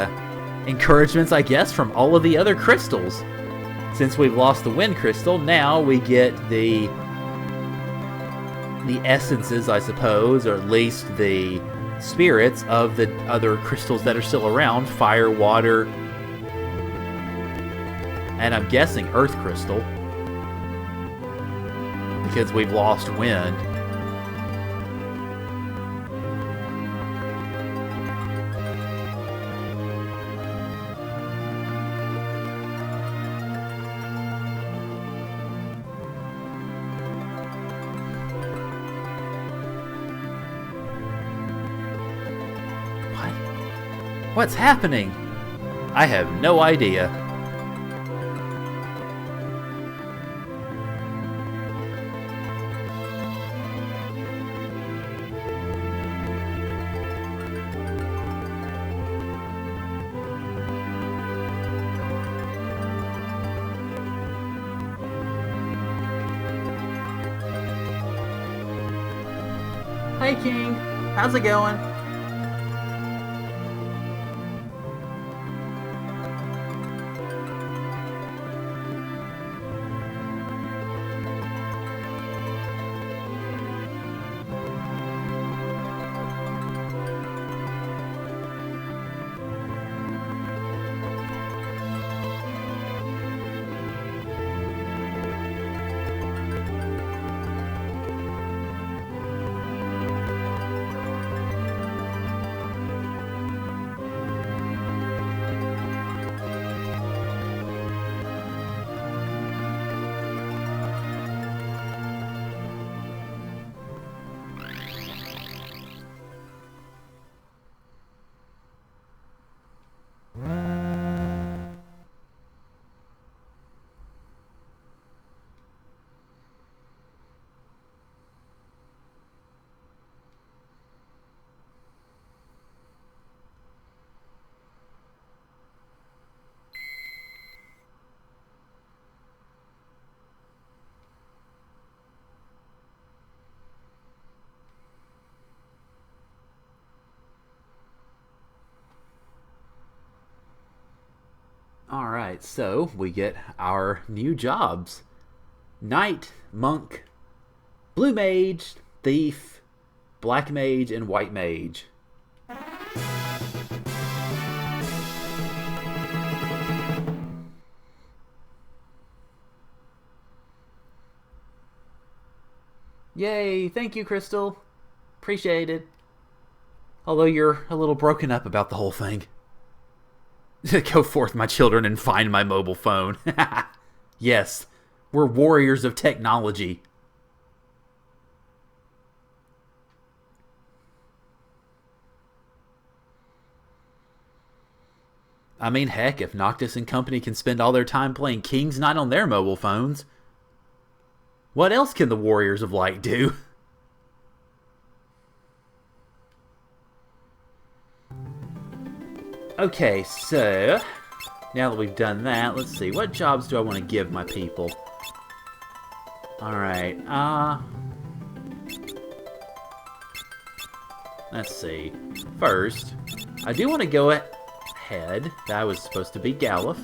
encouragements, I guess, from all of the other crystals. Since we've lost the wind crystal, now we get the essences, I suppose, or at least the spirits of the other crystals that are still around. Fire, water, and I'm guessing earth crystal. Because we've lost wind. What's happening? I have no idea. Hey King, how's it going? Alright, so we get our new jobs. Knight, Monk, Blue Mage, Thief, Black Mage, and White Mage. Yay, thank you, Crystal. Appreciate it. Although you're a little broken up about the whole thing. Go forth, my children, and find my mobile phone. Yes, we're warriors of technology. I mean, heck, if Noctis and company can spend all their time playing King's Knight on their mobile phones, what else can the Warriors of Light do? Okay, so now that we've done that, let's see. What jobs do I want to give my people? Alright, Let's see. First, I do want to go ahead. That was supposed to be Galuf.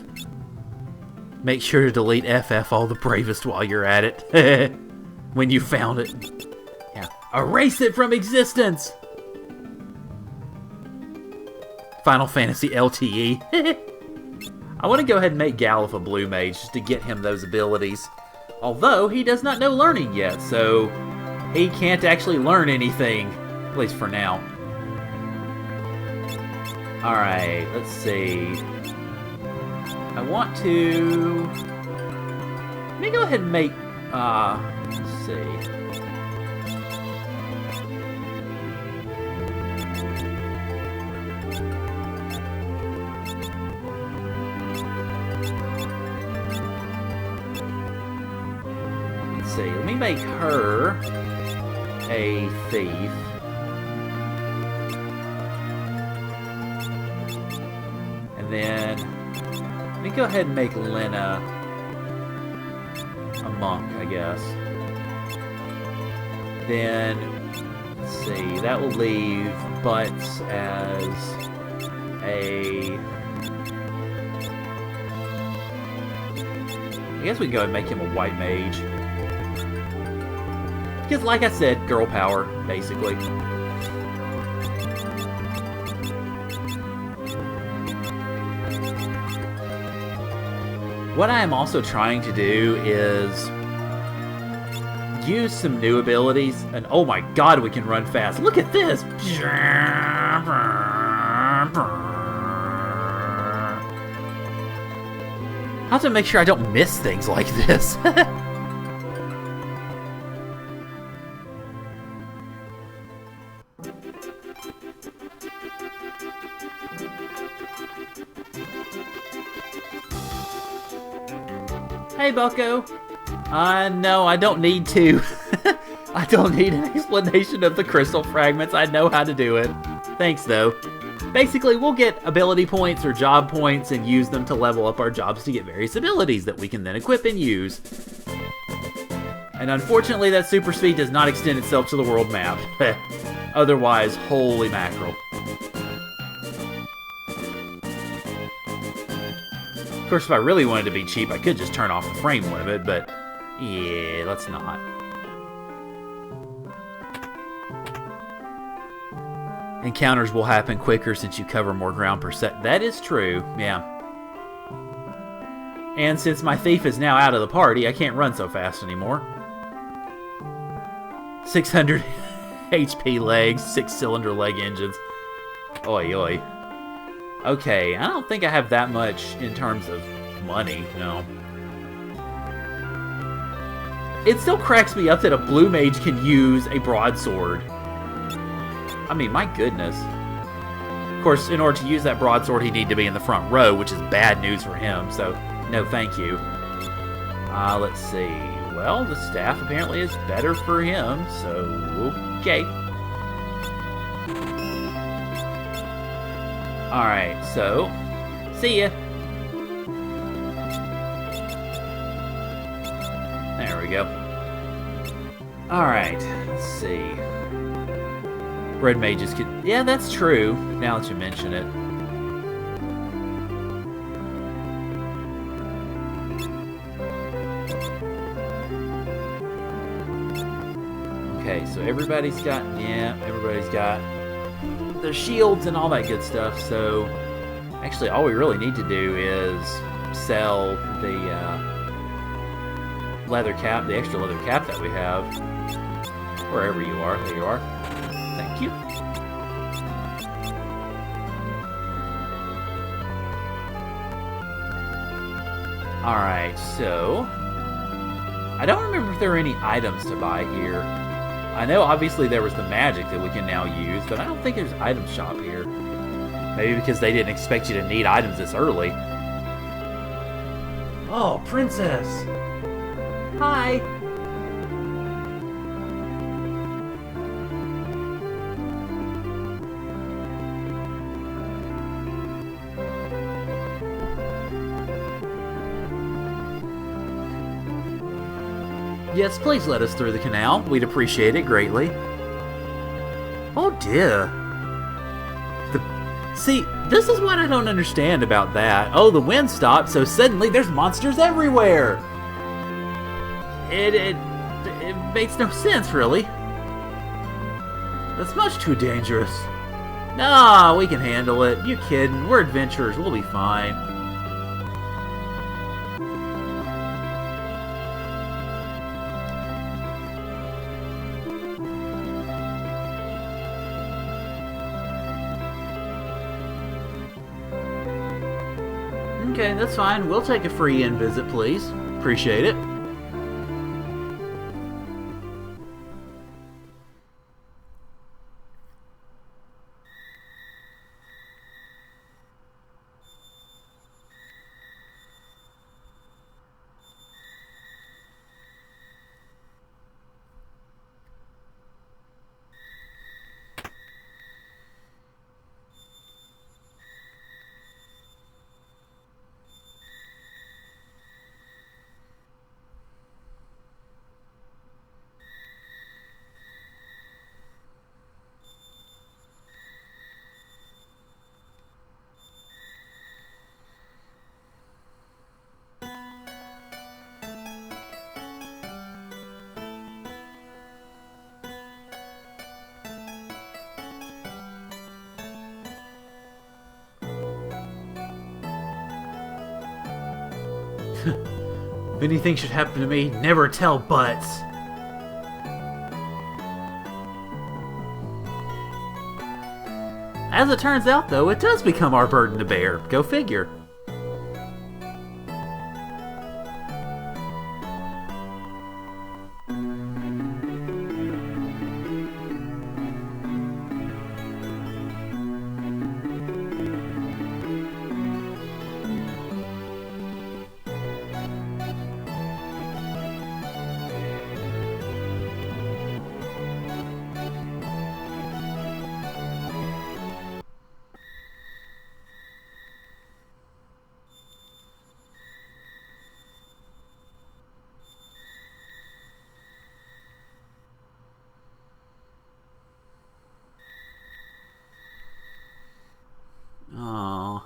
Make sure to delete FF all the bravest while you're at it. When you found it. Yeah. Erase it from existence! Final Fantasy LTE. I want to go ahead and make Galuf a blue mage just to get him those abilities. Although, he does not know learning yet, so he can't actually learn anything. At least for now. Alright, let's see. I want to... Let me go ahead and make... let's see. Let me make her a thief. And then let me go ahead and make Lena a monk, I guess. Then let's see, that will leave Butts as a... I guess we can go ahead and make him a white mage. Because, like I said, girl power, basically. What I am also trying to do is use some new abilities. And oh my god, we can run fast. Look at this! I have to make sure I don't miss things like this. Hey, Bucko. No, I don't need to. I don't need an explanation of the crystal fragments. I know how to do it. Thanks, though. Basically, we'll get ability points or job points and use them to level up our jobs to get various abilities that we can then equip and use. And unfortunately, that super speed does not extend itself to the world map. Otherwise, holy mackerel. Of course, if I really wanted to be cheap, I could just turn off the frame limit, but yeah, let's not. Encounters will happen quicker since you cover more ground per set. That is true, yeah. And since my thief is now out of the party, I can't run so fast anymore. 600 HP legs, 6-cylinder leg engines. Oi, oi. Okay, I don't think I have that much in terms of money, no. It still cracks me up that a blue mage can use a broadsword. I mean, my goodness. Of course, in order to use that broadsword, he'd need to be in the front row, which is bad news for him, so no thank you. Let's see. Well, the staff apparently is better for him, so okay. Alright, so, see ya. There we go. Alright, let's see. Red mages could... Yeah, that's true, now that you mention it. Okay, so everybody's got... Yeah, everybody's got... their shields and all that good stuff, so actually all we really need to do is sell the leather cap, the extra leather cap that we have, wherever you are. There you are. Thank you. Alright, so I don't remember if there are any items to buy here. I know obviously there was the magic that we can now use, but I don't think there's an item shop here. Maybe because they didn't expect you to need items this early. Oh, Princess! Hi! Yes, please let us through the canal. We'd appreciate it greatly. Oh dear. See, this is what I don't understand about that. Oh, the wind stopped, so suddenly there's monsters everywhere. It makes no sense, really. That's much too dangerous. Nah, we can handle it. You kidding? We're adventurers. We'll be fine. Okay, that's fine. We'll take a free in visit, please. Appreciate it. If anything should happen to me, never tell Butts. As it turns out, though, it does become our burden to bear. Go figure. Aww.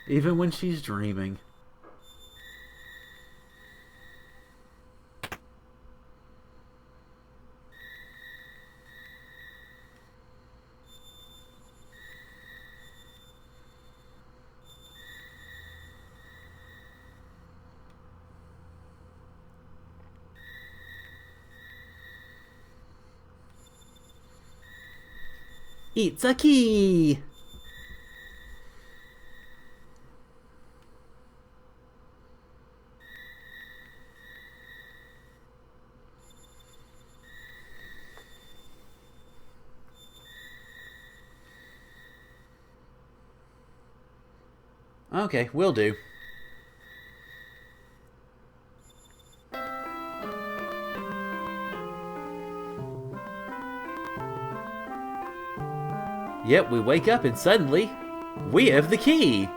Even when she's dreaming. It's a key! Okay, will do. Yep, we wake up and suddenly, we have the key!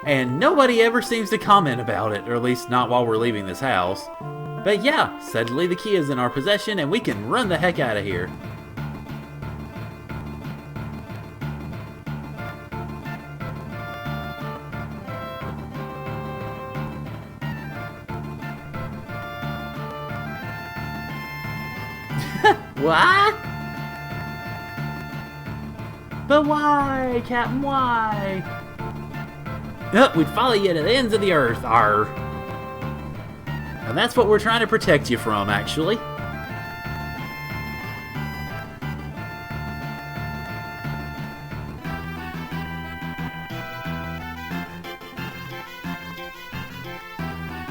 And nobody ever seems to comment about it, or at least not while we're leaving this house. But yeah, suddenly the key is in our possession and we can run the heck out of here. What? But why, Captain, why? We'd follow you to the ends of the earth, arr. And that's what we're trying to protect you from, actually.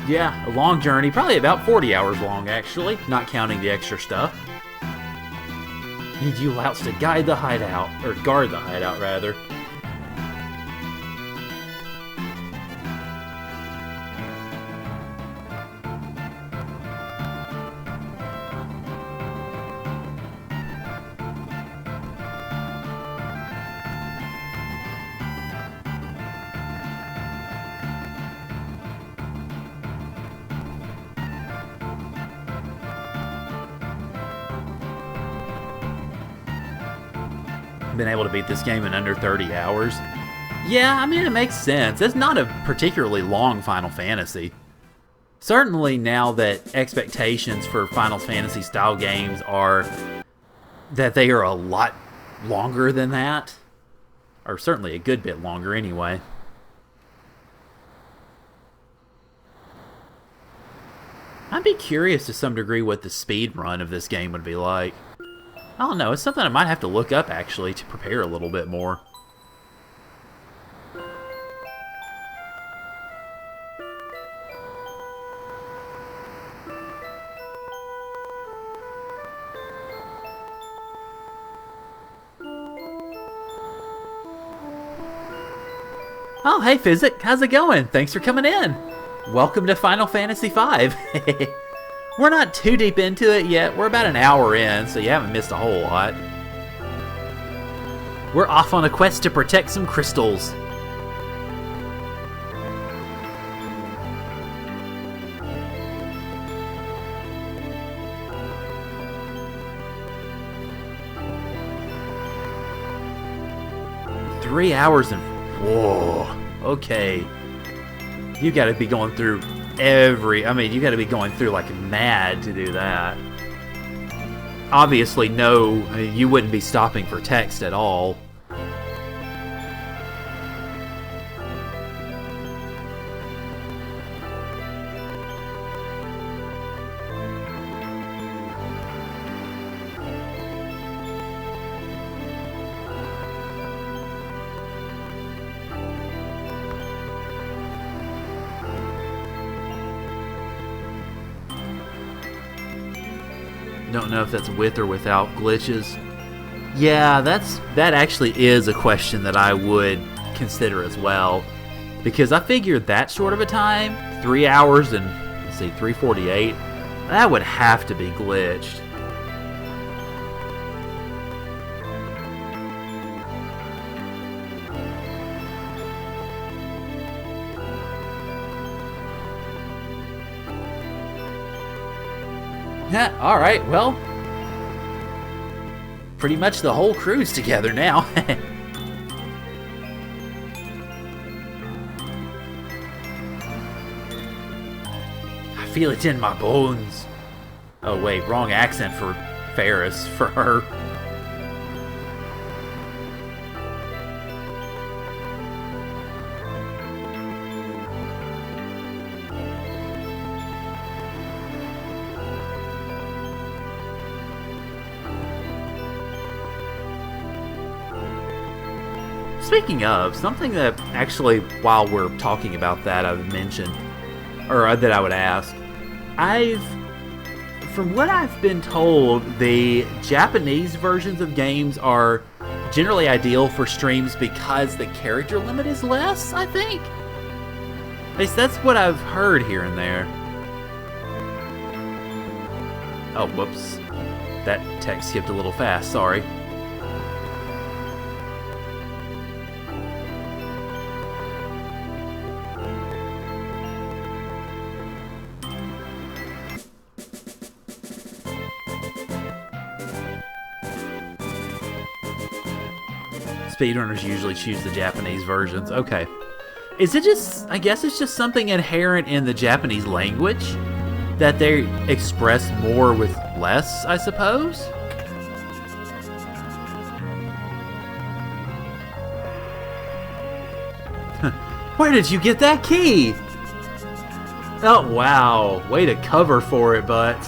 Yeah, a long journey, probably about 40 hours long, actually, not counting the extra stuff. Need you louts to guide the hideout, or guard the hideout, rather. been able to beat this game in under 30 hours. Yeah, I mean, it makes sense. It's not a particularly long Final Fantasy. Certainly now that expectations for Final Fantasy style games are that they are a lot longer than that. Or certainly a good bit longer anyway. I'd be curious to some degree what the speed run of this game would be like. I don't know, it's something I might have to look up actually to prepare a little bit more. Oh, hey Physic, how's it going? Thanks for coming in. Welcome to Final Fantasy V. We're not too deep into it yet. We're about an hour in, so you haven't missed a whole lot. We're off on a quest to protect some crystals. Three hours and... Whoa. Okay. You gotta be going through you gotta be going through like mad to do that. Obviously, no, you wouldn't be stopping for text at all. Don't know if that's with or without glitches. Yeah, that actually is a question that I would consider as well, because I figured that short of a time, 3 hours and let's see, 3:48, that would have to be glitched. Yeah, alright, well, pretty much the whole crew's together now. I feel it in my bones. Oh wait, wrong accent for Ferris, for her. Speaking of, something that actually, while we're talking about that, I've mentioned, or that I would ask, from what I've been told, the Japanese versions of games are generally ideal for streams because the character limit is less, I think. At least that's what I've heard here and there. Oh, whoops. That text skipped a little fast, sorry. Speedrunners usually choose the Japanese versions. Okay. Is it just... I guess it's just something inherent in the Japanese language? That they express more with less, I suppose? Where did you get that key? Oh, wow. Way to cover for it, but...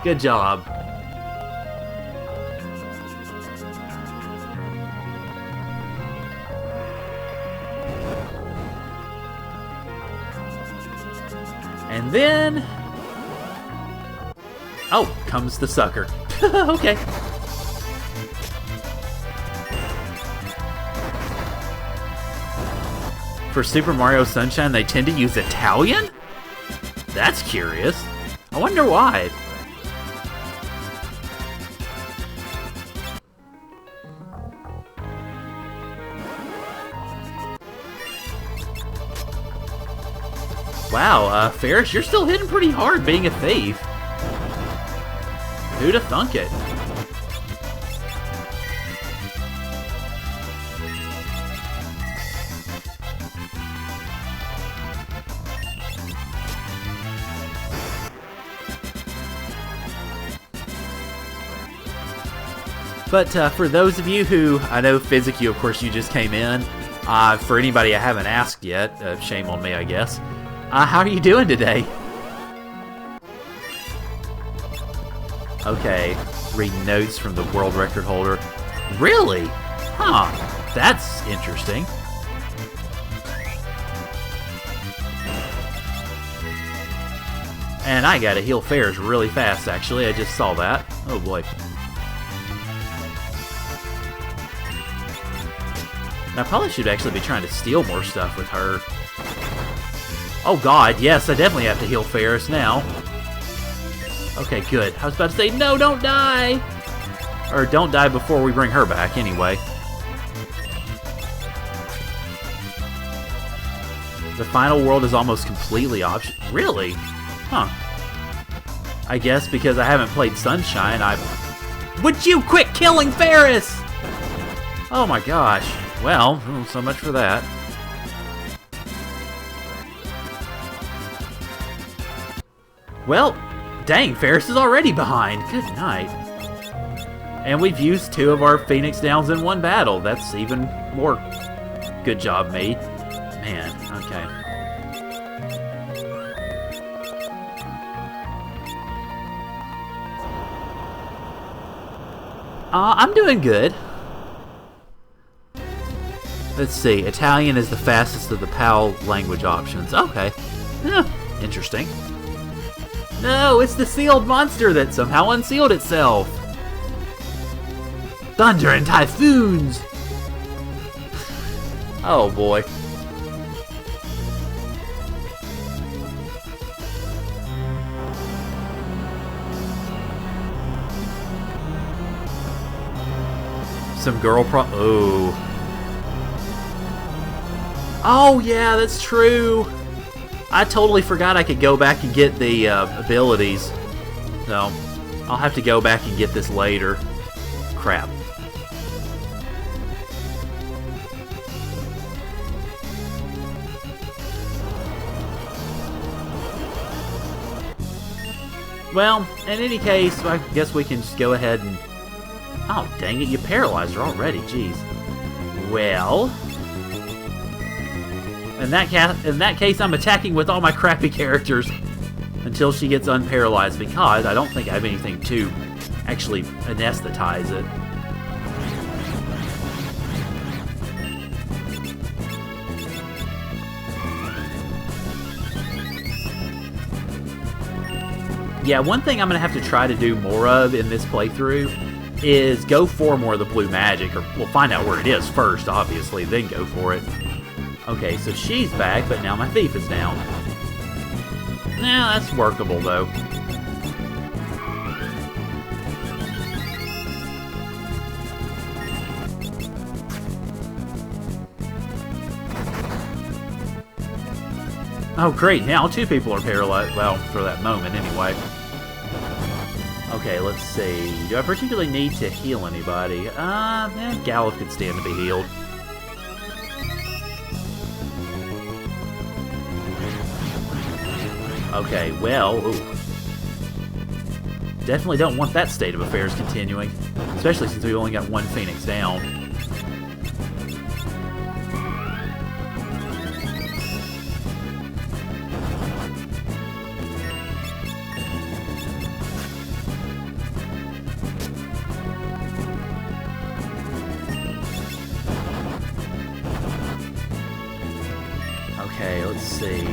Good job. And then... Oh, comes the sucker. Okay. For Super Mario Sunshine, they tend to use Italian? That's curious. I wonder why. Wow, Ferris, you're still hitting pretty hard being a thief. Who'da thunk it? But for those of you who, I know Physicu, of course, you just came in. For anybody I haven't asked yet, shame on me, I guess. How are you doing today? Okay, read notes from the world record holder. Really? Huh, that's interesting. And I gotta heal Fares really fast, actually. I just saw that. Oh boy. And I probably should actually be trying to steal more stuff with her. Oh god, yes, I definitely have to heal Ferris now. Okay, good. I was about to say, no, don't die! Or don't die before we bring her back, anyway. The final world is almost completely optional. Really? Huh. I guess because I haven't played Sunshine, Would you quit killing Ferris? Oh my gosh. Well, so much for that. Well, dang, Ferris is already behind. Good night. And we've used 2 of our Phoenix Downs in 1 battle. That's even more good job, me. Man, okay. I'm doing good. Let's see. Italian is the fastest of the PAL language options. Okay. Interesting. No, it's the sealed monster that somehow unsealed itself. Thunder and typhoons! Oh boy. Some girl Oh. Oh yeah, that's true. I totally forgot I could go back and get the abilities. So, I'll have to go back and get this later. Crap. Well, in any case, I guess we can just go ahead and... Oh, dang it, you paralyzed her already, jeez. Well... In that case, I'm attacking with all my crappy characters until she gets unparalyzed, because I don't think I have anything to actually anesthetize it. Yeah, one thing I'm going to have to try to do more of in this playthrough is go for more of the blue magic, or we'll find out where it is first, obviously, then go for it. Okay, so she's back, but now my thief is down. Nah, that's workable, though. Oh, great, now 2 people are paralyzed. Well, for that moment, anyway. Okay, let's see. Do I particularly need to heal anybody? Gallup could stand to be healed. Okay, well, ooh. Definitely don't want that state of affairs continuing, especially since we've only got 1 Phoenix down. Okay, let's see.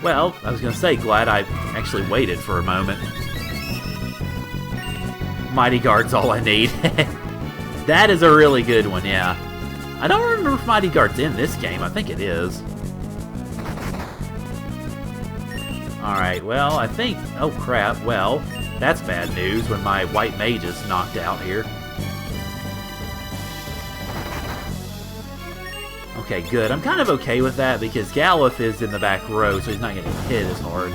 Well, I was going to say, glad I actually waited for a moment. Mighty Guard's all I need. That is a really good one, yeah. I don't remember if Mighty Guard's in this game. I think it is. Alright, well, I think... Oh, crap. Well, that's bad news when my white mage is knocked out here. Okay, good. I'm kind of okay with that because Gallup is in the back row, so he's not getting hit as hard.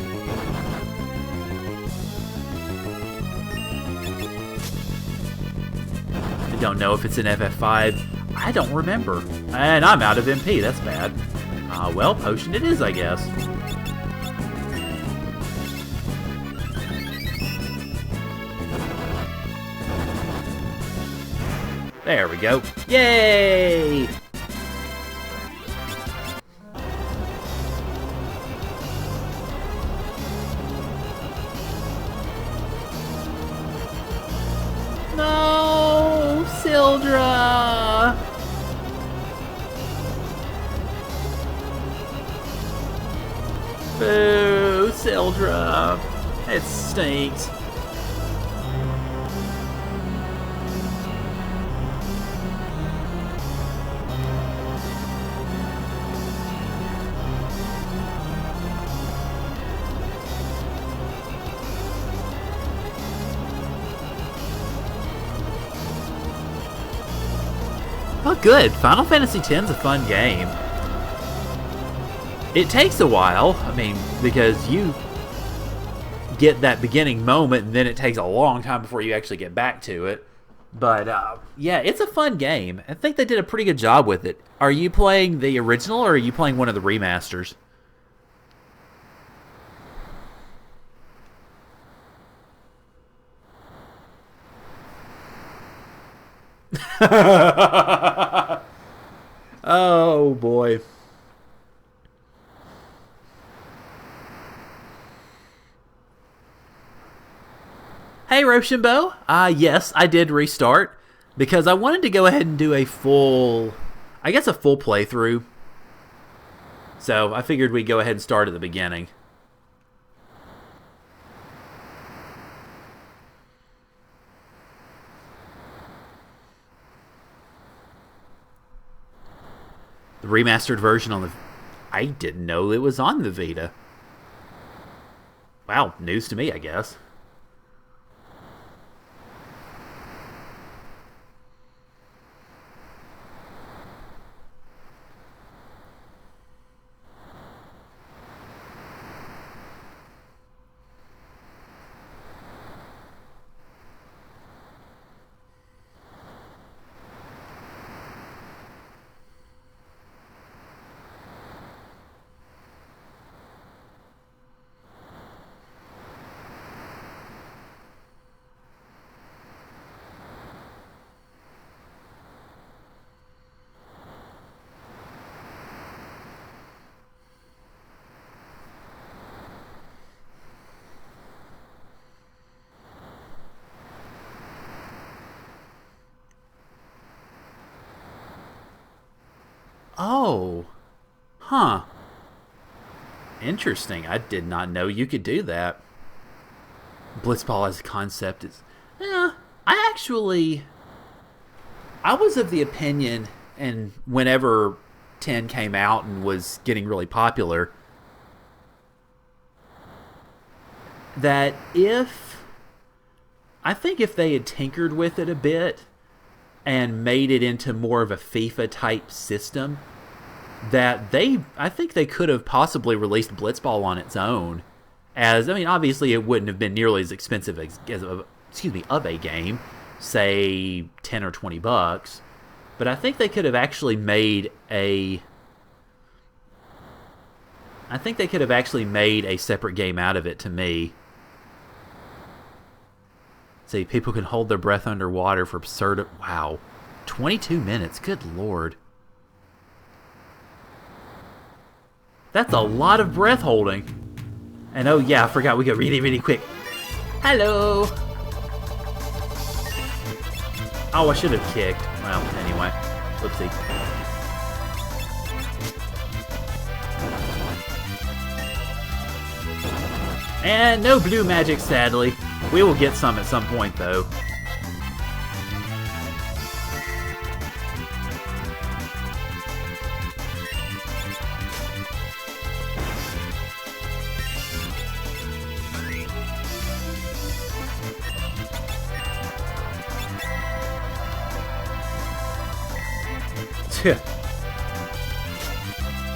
I don't know if it's an FF5. I don't remember. And I'm out of MP. That's bad. Well, potion it is, I guess. There we go. Yay! No, Sildra! Boo, Sildra. It stinks. Oh, good. Final Fantasy X's a fun game. It takes a while, I mean, because you get that beginning moment and then it takes a long time before you actually get back to it. But, yeah, it's a fun game. I think they did a pretty good job with it. Are you playing the original or are you playing one of the remasters? Oh, boy. Hey, Roshambo. Yes, I did restart because I wanted to go ahead and do a full playthrough. So I figured we'd go ahead and start at the beginning. The remastered version on the... I didn't know it was on the Vita. Wow, news to me, I guess. Oh. Huh. Interesting. I did not know you could do that. Blitzball as a concept is... Yeah, I was of the opinion, and whenever 10 came out and was getting really popular, that I think if they had tinkered with it a bit and made it into more of a FIFA type system, that I think they could have possibly released Blitzball on its own. Obviously it wouldn't have been nearly as expensive of a game, say $10 or $20, but I think they could have actually made a separate game out of it, to me. See, people can hold their breath underwater for absurd... Wow. 22 minutes. Good lord. That's a lot of breath holding. And oh yeah, I forgot we go really, really quick. Hello! Oh, I should have kicked. Well, anyway. Whoopsie. And no blue magic, sadly. We will get some at some point, though.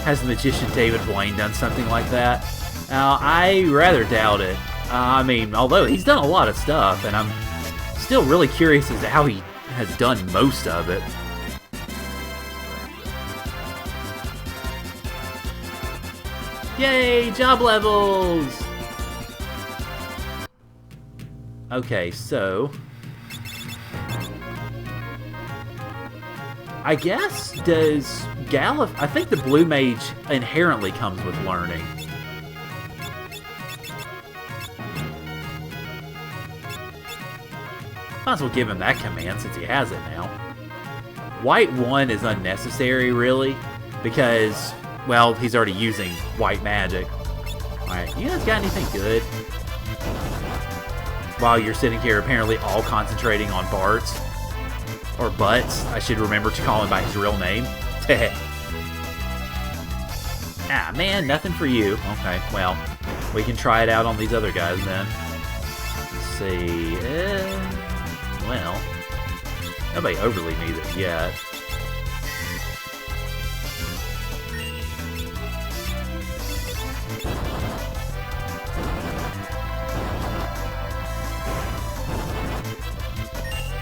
Has the magician David Blaine done something like that? Now, I rather doubt it. Although he's done a lot of stuff, and I'm still really curious as to how he has done most of it. Yay, job levels! Okay, so... I guess, does Galif... I think the Blue Mage inherently comes with learning. Might as well give him that command since he has it now. White 1 is unnecessary, really, because, well, he's already using white magic. Alright, you guys got anything good? While you're sitting here apparently all concentrating on Bart's. Or Butts. I should remember to call him by his real name. Ah, man, nothing for you. Okay, well, we can try it out on these other guys then. Let's see. Well, nobody overly needs it yet.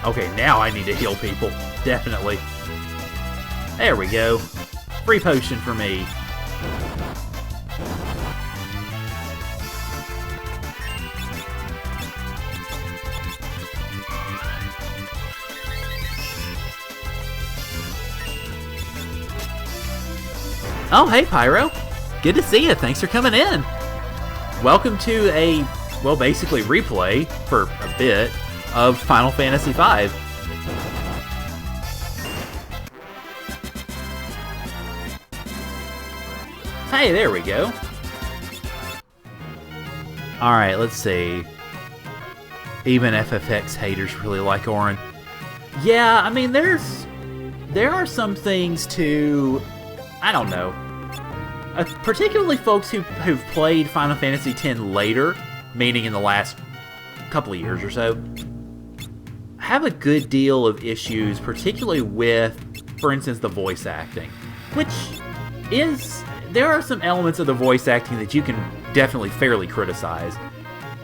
Okay, now I need to heal people. Definitely. There we go. Free potion for me. Oh, hey, Pyro. Good to see you. Thanks for coming in. Welcome to a, well, basically replay for a bit of Final Fantasy V. Hey, there we go. Alright, let's see. Even FFX haters really like Auron. Yeah, I mean, there are some things to... I don't know. Particularly folks who've played Final Fantasy X later, meaning in the last couple of years or so, have a good deal of issues, particularly with, for instance, the voice acting. Which is... There are some elements of the voice acting that you can definitely fairly criticize.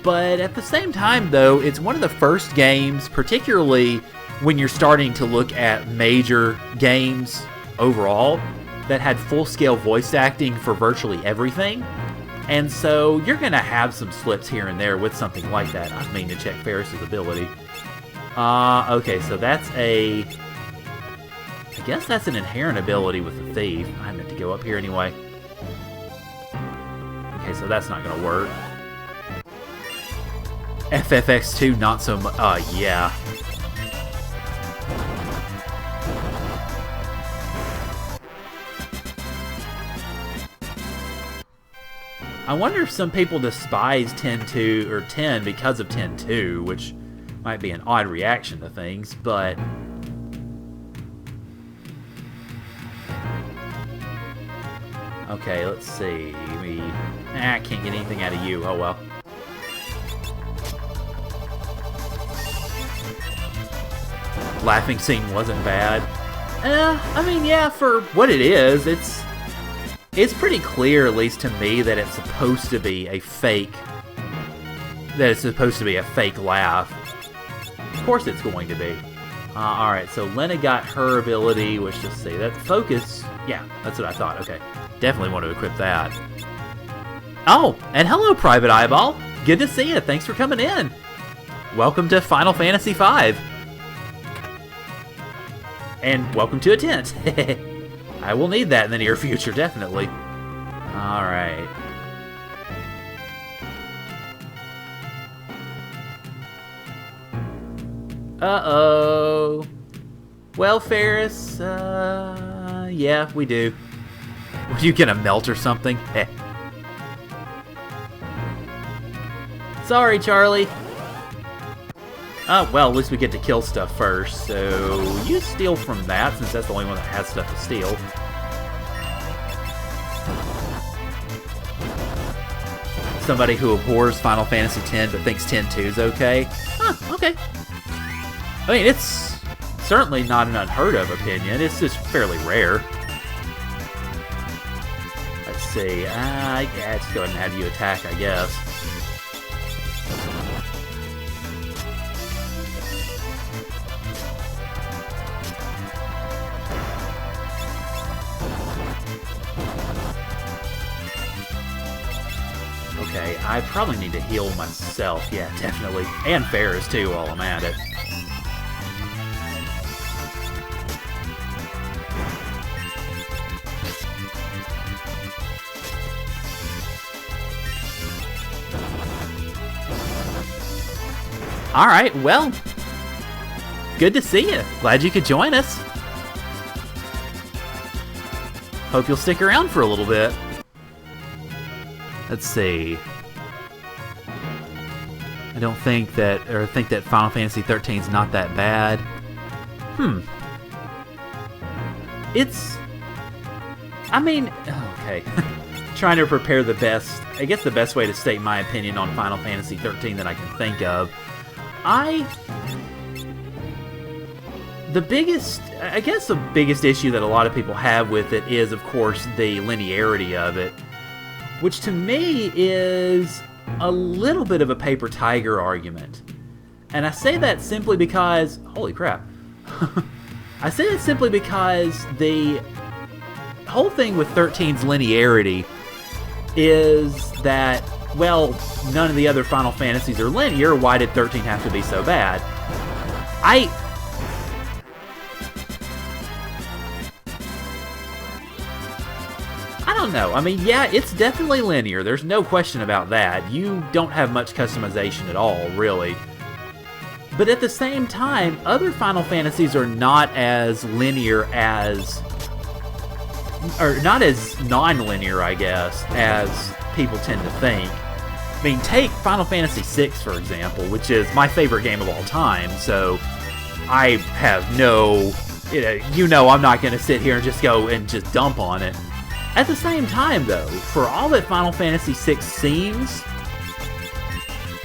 But at the same time, though, it's one of the first games, particularly when you're starting to look at major games overall, that had full-scale voice acting for virtually everything. And so you're going to have some slips here and there with something like that. I mean, to check Ferris's ability. Okay, so that's a... I guess that's an inherent ability with the Thief. I meant to go up here anyway. Okay, so that's not going to work. FFX2, not so much. Yeah. I wonder if some people despise 10.2 or 10 because of 10.2, which might be an odd reaction to things, but... Okay, let's see. I can't get anything out of you. Oh well. Laughing scene wasn't bad. I mean, yeah, for what it is, it's pretty clear, at least to me, that it's supposed to be a fake. That it's supposed to be a fake laugh. Of course, it's going to be. All right, so Lena got her ability, which, just see, that focus. Yeah, that's what I thought. Okay, definitely want to equip that. Oh, and hello, Private Eyeball. Good to see you. Thanks for coming in. Welcome to Final Fantasy V. And welcome to a tent. I will need that in the near future, definitely. Alright. Uh-oh. Well, Ferris, yeah, we do. Were you gonna melt or something? Sorry, Charlie. Well, at least we get to kill stuff first, so you steal from that, since that's the only one that has stuff to steal. Somebody who abhors Final Fantasy X but thinks 10.2 is okay? Huh, okay. I mean, it's certainly not an unheard of opinion, it's just fairly rare. Let's see, yeah, let's go ahead and have you attack, I guess. Okay, I probably need to heal myself. Yeah, definitely. And Ferris, too, while I'm at it. Alright, well, good to see you. Glad you could join us. Hope you'll stick around for a little bit. Let's see. I don't think that, or think that Final Fantasy 13 is not that bad. It's, I mean, okay. Trying to prepare the best, I guess the best way to state my opinion on Final Fantasy 13 that I can think of. The biggest issue that a lot of people have with it is, of course, the linearity of it, which to me is a little bit of a paper tiger argument. And I say that simply because, holy crap, I say that simply because the whole thing with 13's linearity is that, well, none of the other Final Fantasies are linear. Why did 13 have to be so bad? I don't know. I mean, yeah, it's definitely linear. There's no question about that. You don't have much customization at all, really. But at the same time, other Final Fantasies are not as linear as, or not as non-linear, I guess, as people tend to think. I mean, take Final Fantasy VI, for example, which is my favorite game of all time, so I have no, I'm not going to sit here and just go and just dump on it. At the same time, though, for all that Final Fantasy VI seems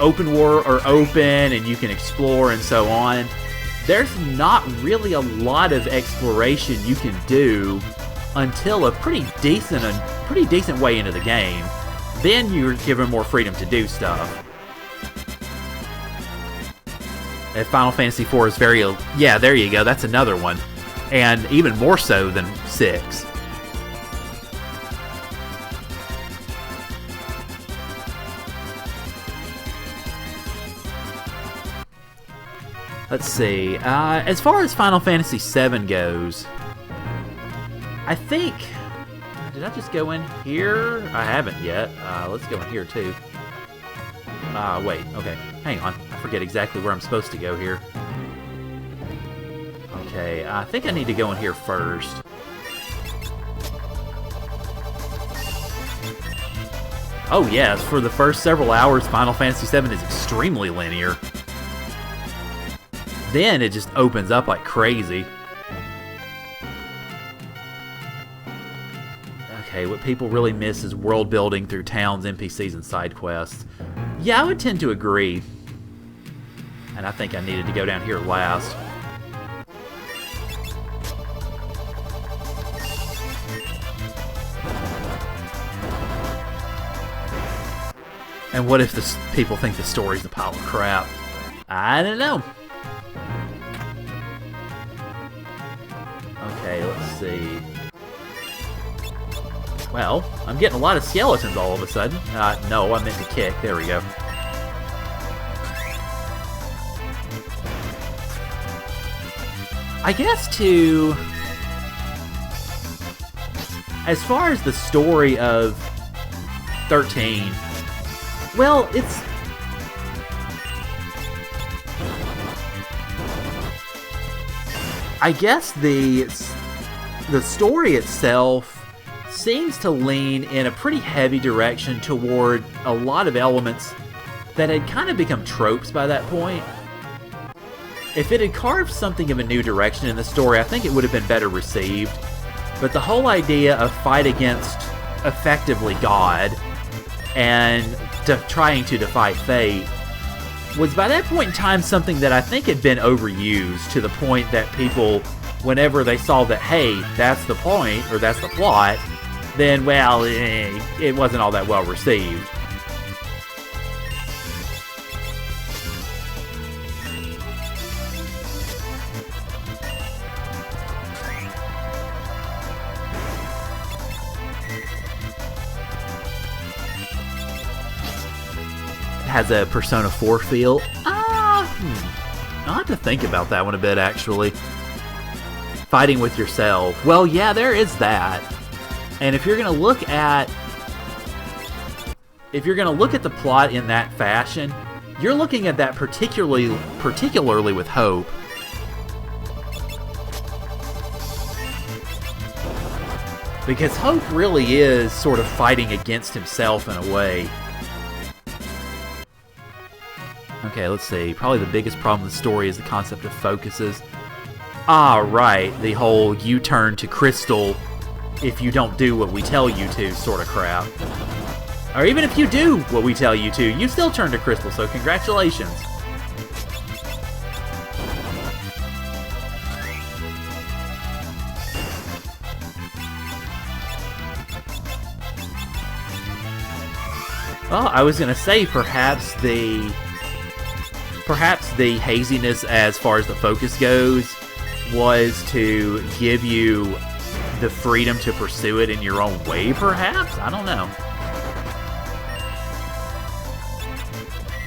open world or open and you can explore and so on, there's not really a lot of exploration you can do until a pretty decent way into the game. Then you're given more freedom to do stuff. And Final Fantasy IV is very, yeah, there you go, that's another one. And even more so than 6. Let's see, as far as Final Fantasy VII goes, I think, did I just go in here? I haven't yet. Let's go in here too. Wait, okay, hang on, I forget exactly where I'm supposed to go here. Okay, I think I need to go in here first. Oh yes, for the first several hours, Final Fantasy VII is extremely linear. Then it just opens up like crazy. Okay, what people really miss is world building through towns, NPCs, and side quests. Yeah, I would tend to agree. And I think I needed to go down here last. And what if the people think the story's a pile of crap? I don't know. Okay, let's see. Well, I'm getting a lot of skeletons all of a sudden. No, I meant to kick. There we go. I guess as far as the story of 13, well, it's... I guess the story itself seems to lean in a pretty heavy direction toward a lot of elements that had kind of become tropes by that point. If it had carved something of a new direction in the story, I think it would have been better received. But the whole idea of fight against, effectively, God, and trying to defy fate, was by that point in time something that I think had been overused to the point that people, whenever they saw that, hey, that's the point, or that's the plot, then, well, it wasn't all that well received. Has a Persona 4 feel. I'll have to think about that one a bit, actually. Fighting with yourself. Well, yeah, there is that. And if you're gonna look at the plot in that fashion, You're looking at that particularly with Hope. Because Hope really is sort of fighting against himself in a way. Okay, let's see. Probably the biggest problem with the story is the concept of focuses. Ah, right. The whole you turn to Crystal if you don't do what we tell you to sort of crap. Or even if you do what we tell you to, you still turn to Crystal, so congratulations. Well, I was gonna say perhaps the haziness as far as the focus goes was to give you the freedom to pursue it in your own way, perhaps? I don't know.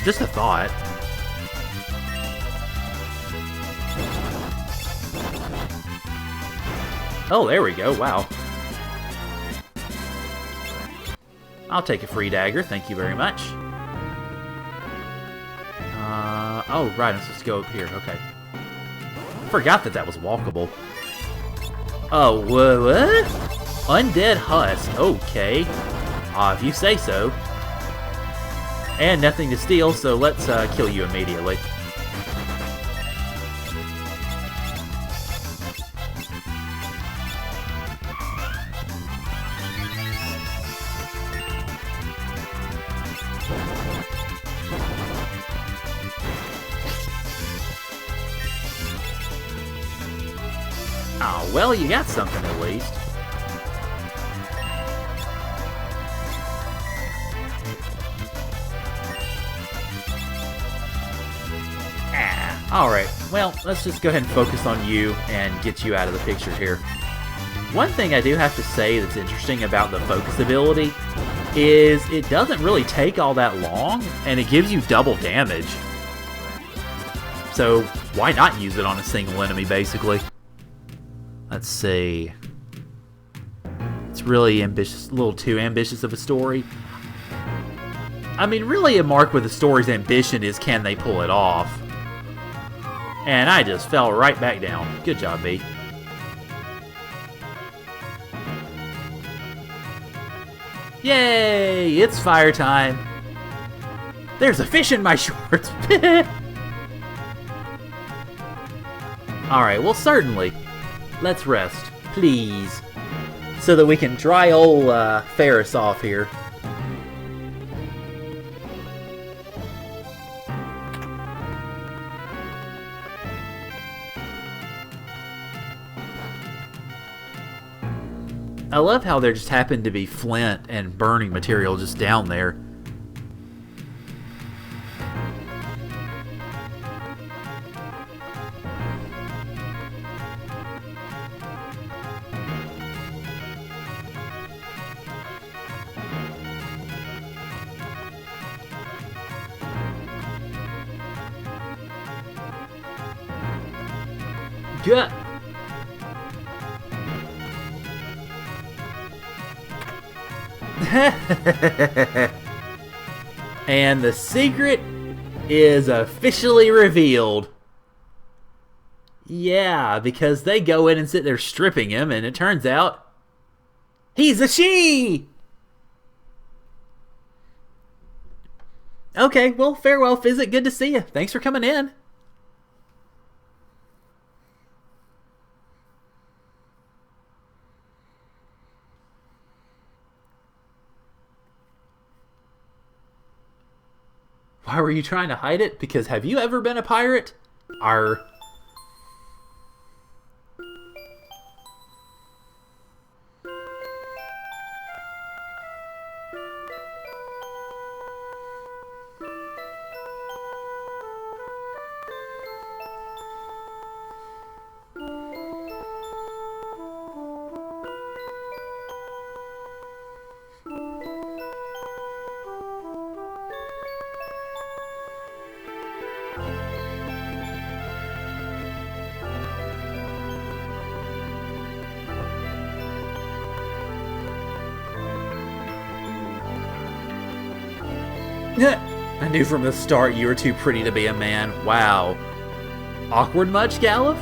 Just a thought. Oh, there we go. Wow. I'll take a free dagger. Thank you very much. Oh, right. I'm supposed to go up here. Okay. Forgot that was walkable. Oh, what? Undead husk. Okay. If you say so. And nothing to steal, so let's kill you immediately. Oh, well, you got something at least. Alright, well, let's just go ahead and focus on you and get you out of the picture here. One thing I do have to say that's interesting about the focus ability is it doesn't really take all that long, and it gives you double damage. So, why not use it on a single enemy, basically? Let's see. It's really ambitious, a little too ambitious of a story. I mean, really a mark with a story's ambition is can they pull it off? And I just fell right back down. Good job, B. Yay! It's fire time. There's a fish in my shorts. Alright, well, certainly. Let's rest, please. So that we can dry old Ferris off here. I love how there just happened to be flint and burning material just down there. Good. And the secret is officially revealed. Yeah, because they go in and sit there stripping him, and it turns out he's a she! Okay, well, farewell, Physic. Good to see you. Thanks for coming in. Why were you trying to hide it? Because have you ever been a pirate? Arr. I knew from the start you were too pretty to be a man. Wow. Awkward much, Galuf?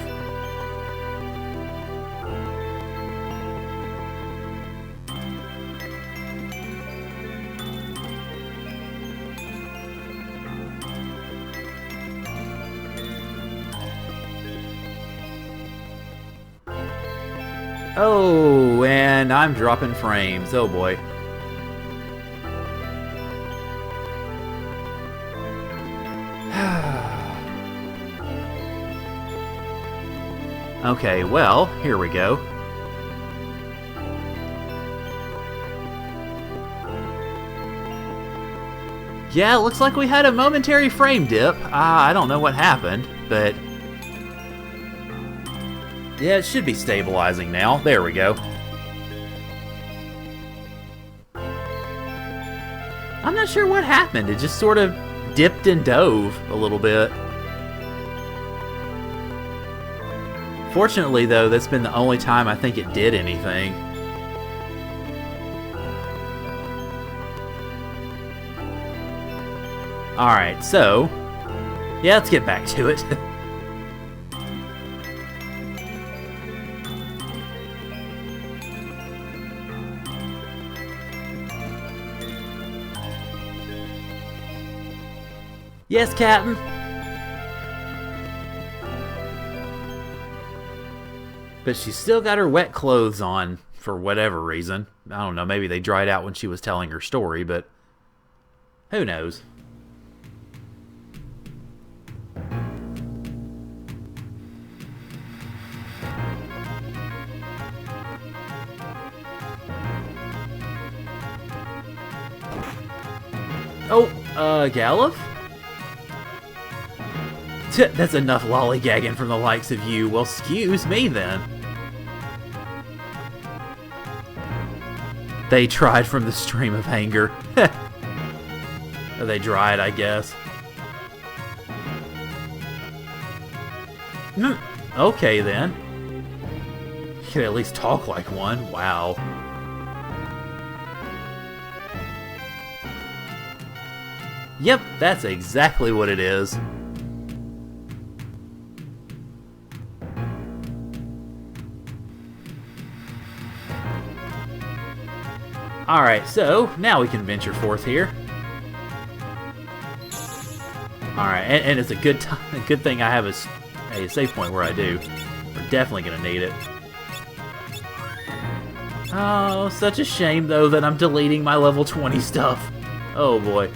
Oh, and I'm dropping frames. Oh boy. Okay, well, here we go. Yeah, looks like we had a momentary frame dip. I don't know what happened, but yeah, it should be stabilizing now. There we go. I'm not sure what happened. It just sort of dipped and dove a little bit. Fortunately, though, that's been the only time I think it did anything. Alright, so yeah, let's get back to it. Yes, Captain. But she's still got her wet clothes on for whatever reason. I don't know, maybe they dried out when she was telling her story, but who knows? Oh, Galuf? That's enough lollygagging from the likes of you. Well, excuse me then. They tried from the stream of anger. Or they dried, I guess. Okay then. You could at least talk like one. Wow. Yep, that's exactly what it is. Alright, so now we can venture forth here. Alright, and it's a good thing I have a save point where I do. We're definitely going to need it. Oh, such a shame though that I'm deleting my level 20 stuff. Oh boy.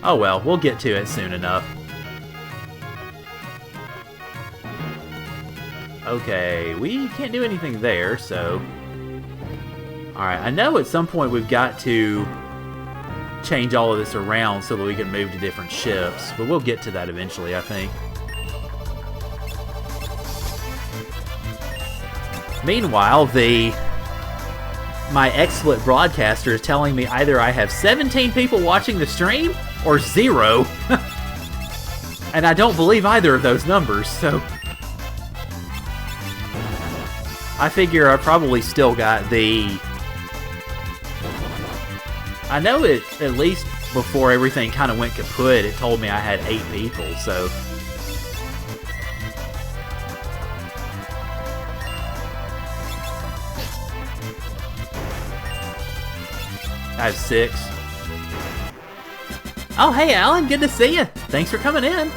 Oh well, we'll get to it soon enough. Okay, we can't do anything there, so... Alright, I know at some point we've got to change all of this around so that we can move to different ships, but we'll get to that eventually, I think. Meanwhile, my XSplit broadcaster is telling me either I have 17 people watching the stream or 0. And I don't believe either of those numbers, so... I figure I probably still got the... I know it, at least before everything kind of went kaput, it told me I had 8 people, so... I have 6. Oh, hey, Alan, good to see you. Thanks for coming in.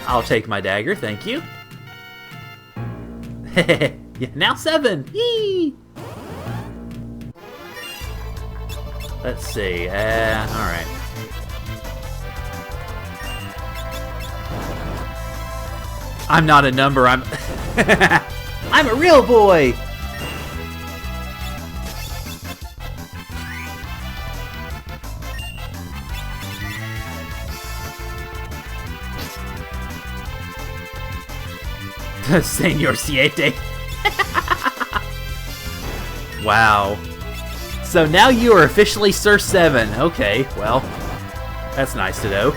I'll take my dagger, thank you. Yeah, now 7. Yee! Let's see. Alright. I'm not a number, I'm... I'm a real boy! Senor Siete. Wow. So now you are officially Sir 7. Okay, well, that's nice to know.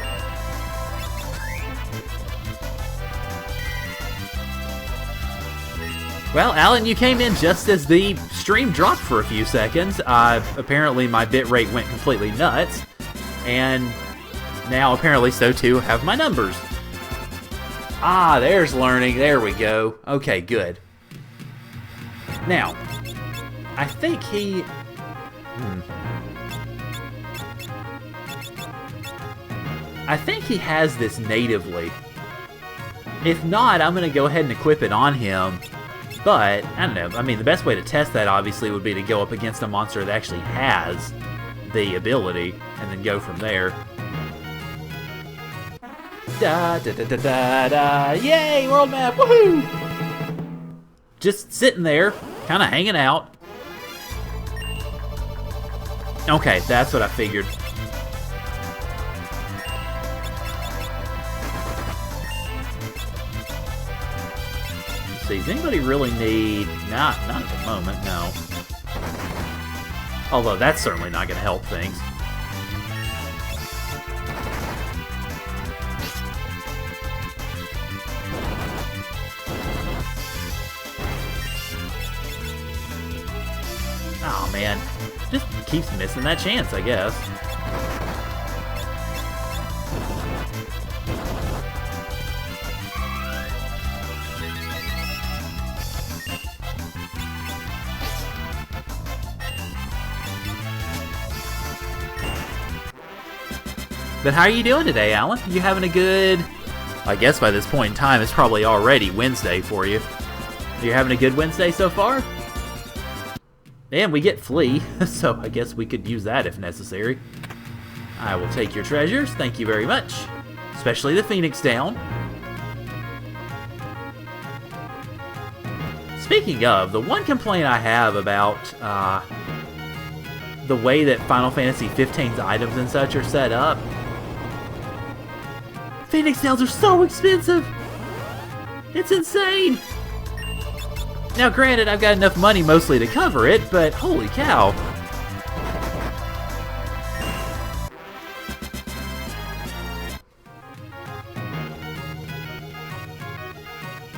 Well, Alan, you came in just as the stream dropped for a few seconds. Apparently my bitrate went completely nuts. And now apparently so too have my numbers. Ah, there's learning. There we go. Okay, good. Now, I think he... I think he has this natively. If not, I'm going to go ahead and equip it on him. But, I don't know. I mean, the best way to test that, obviously, would be to go up against a monster that actually has the ability, and then go from there. Da da da da da da! Yay, world map! Woohoo! Just sitting there, kind of hanging out. Okay, that's what I figured. Let's see, does anybody really need... Not at the moment, no. Although that's certainly not going to help things. Oh man, just keeps missing that chance, I guess. But how are you doing today, Alan? You having a good... I guess by this point in time, it's probably already Wednesday for you. You're having a good Wednesday so far? And we get Flea, so I guess we could use that if necessary. I will take your treasures, thank you very much. Especially the Phoenix down. Speaking of, the one complaint I have about the way that Final Fantasy XV's items and such are set up, Phoenix Downs are so expensive! It's insane! Now granted, I've got enough money mostly to cover it, but holy cow.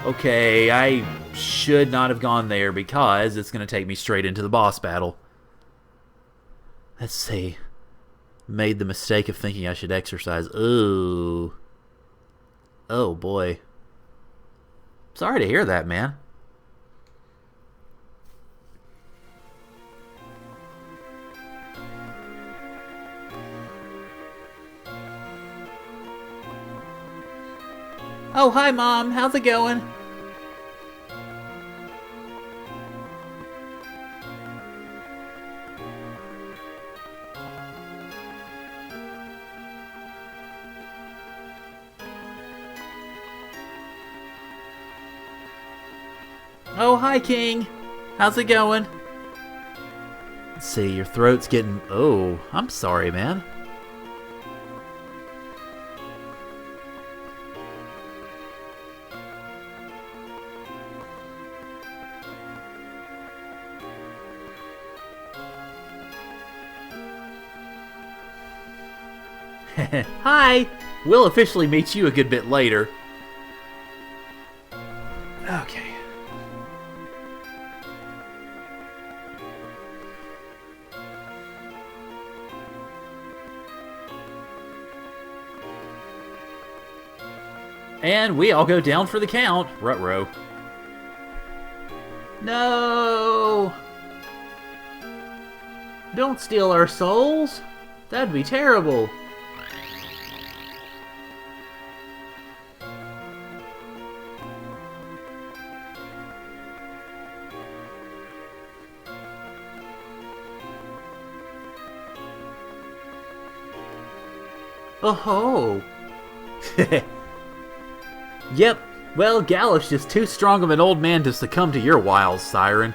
Okay, I should not have gone there because it's going to take me straight into the boss battle. Let's see. Made the mistake of thinking I should exercise. Ooh. Oh boy. Sorry to hear that, man. Oh, hi, Mom. How's it going? Oh, hi, King. How's it going? Let's see, your throat's getting... Oh, I'm sorry, man. Hi! We'll officially meet you a good bit later. Okay. And we all go down for the count. Ruh-roh. No! Don't steal our souls. That'd be terrible. Oh-ho! Yep, well, Gallus just too strong of an old man to succumb to your wiles, Siren.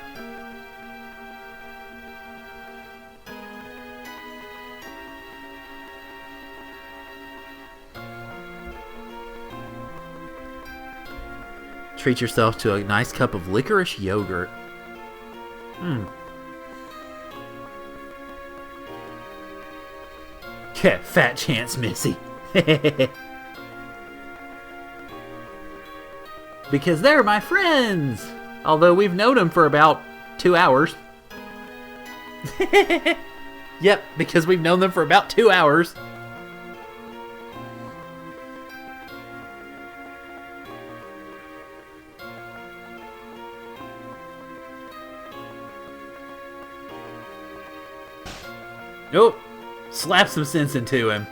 Treat yourself to a nice cup of licorice yogurt. Fat chance, Missy. Because they're my friends! Although we've known them for about 2 hours. Yep, because we've known them for about 2 hours. Oh, slap some sense into him.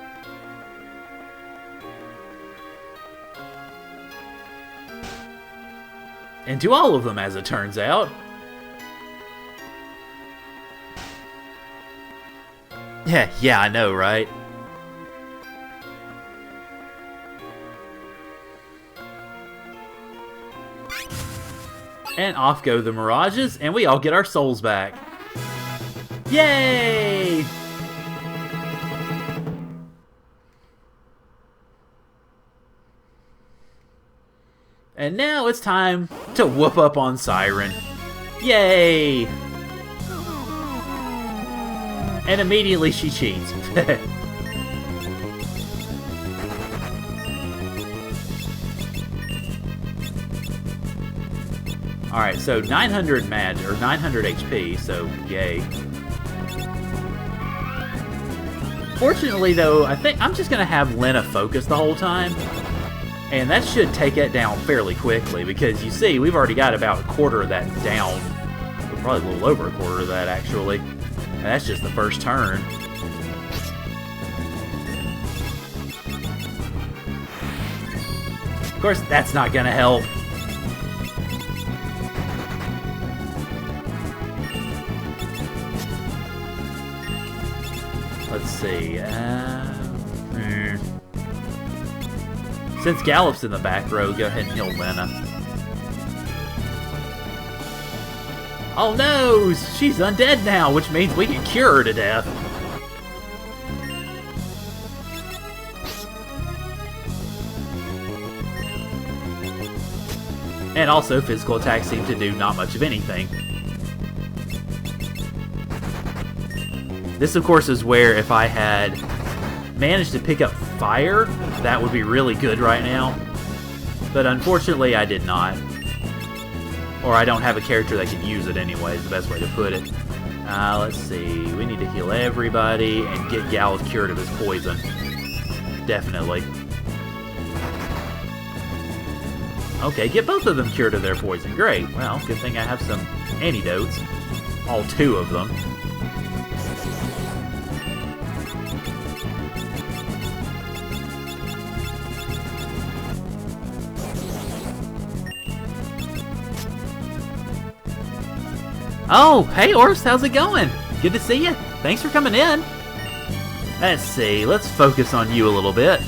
Into all of them, as it turns out. Yeah, I know, right? And off go the Mirages, and we all get our souls back. Yay! And now it's time to whoop up on Siren. Yay! And immediately she cheats. Alright, so 900 mag, or 900 HP, so yay. Fortunately though, I think I'm just gonna have Lena focus the whole time. And that should take it down fairly quickly, because you see, we've already got about a quarter of that down. We're probably a little over a quarter of that, actually. And that's just the first turn. Of course, that's not gonna help. Let's see. Since Gallop's in the back row, go ahead and heal Lena. Oh no! She's undead now, which means we can cure her to death. And also, physical attacks seem to do not much of anything. This, of course, is where if I had managed to pick up fire, that would be really good right now. But unfortunately, I did not. Or I don't have a character that can use it anyway, is the best way to put it. Let's see. We need to heal everybody and get Gallus cured of his poison. Definitely. Okay, get both of them cured of their poison. Great. Well, good thing I have some antidotes. All 2 of them. Oh, hey Ors, how's it going? Good to see you. Thanks for coming in. Let's see, let's focus on you a little bit.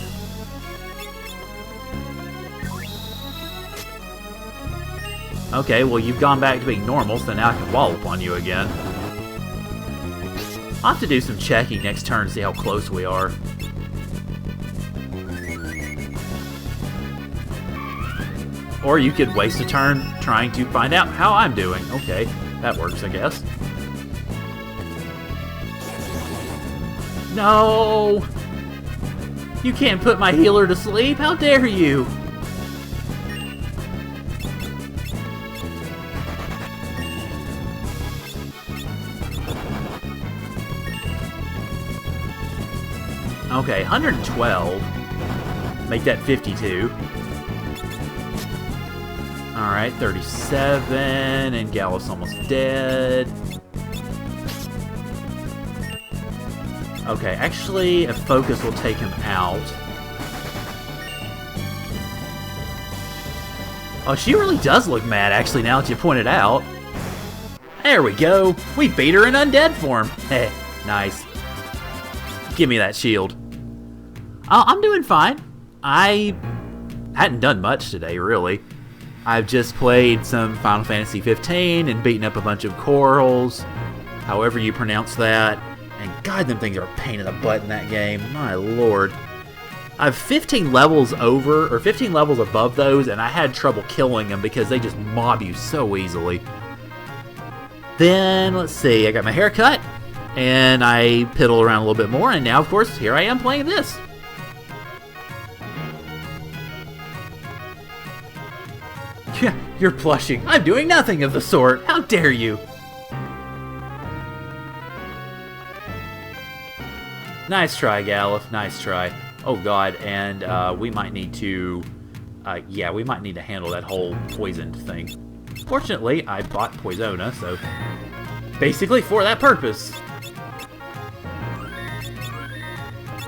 Okay, well you've gone back to being normal, so now I can wallop on you again. I'll have to do some checking next turn to see how close we are. Or you could waste a turn trying to find out how I'm doing. Okay, that works, I guess. No! You can't put my healer to sleep! How dare you! Okay, 112. Make that 52. Alright, 37, and Gallus almost dead. Okay, actually, a focus will take him out. Oh, she really does look mad, actually, now that you point it out. There we go! We beat her in undead form! Heh, nice. Give me that shield. I'm doing fine. I hadn't done much today, really. I've just played some Final Fantasy 15 and beaten up a bunch of corals, however you pronounce that. And God, them things are a pain in the butt in that game. My lord. I've 15 levels over, or 15 levels above those, and I had trouble killing them because they just mob you so easily. Then, let's see, I got my hair cut, and I piddle around a little bit more, and now, of course, here I am playing this. You're blushing. I'm doing nothing of the sort. How dare you? Nice try, Galuf. Nice try. Oh god, and we might need to... yeah, we might need to handle that whole poisoned thing. Fortunately, I bought Poisona, so... basically for that purpose.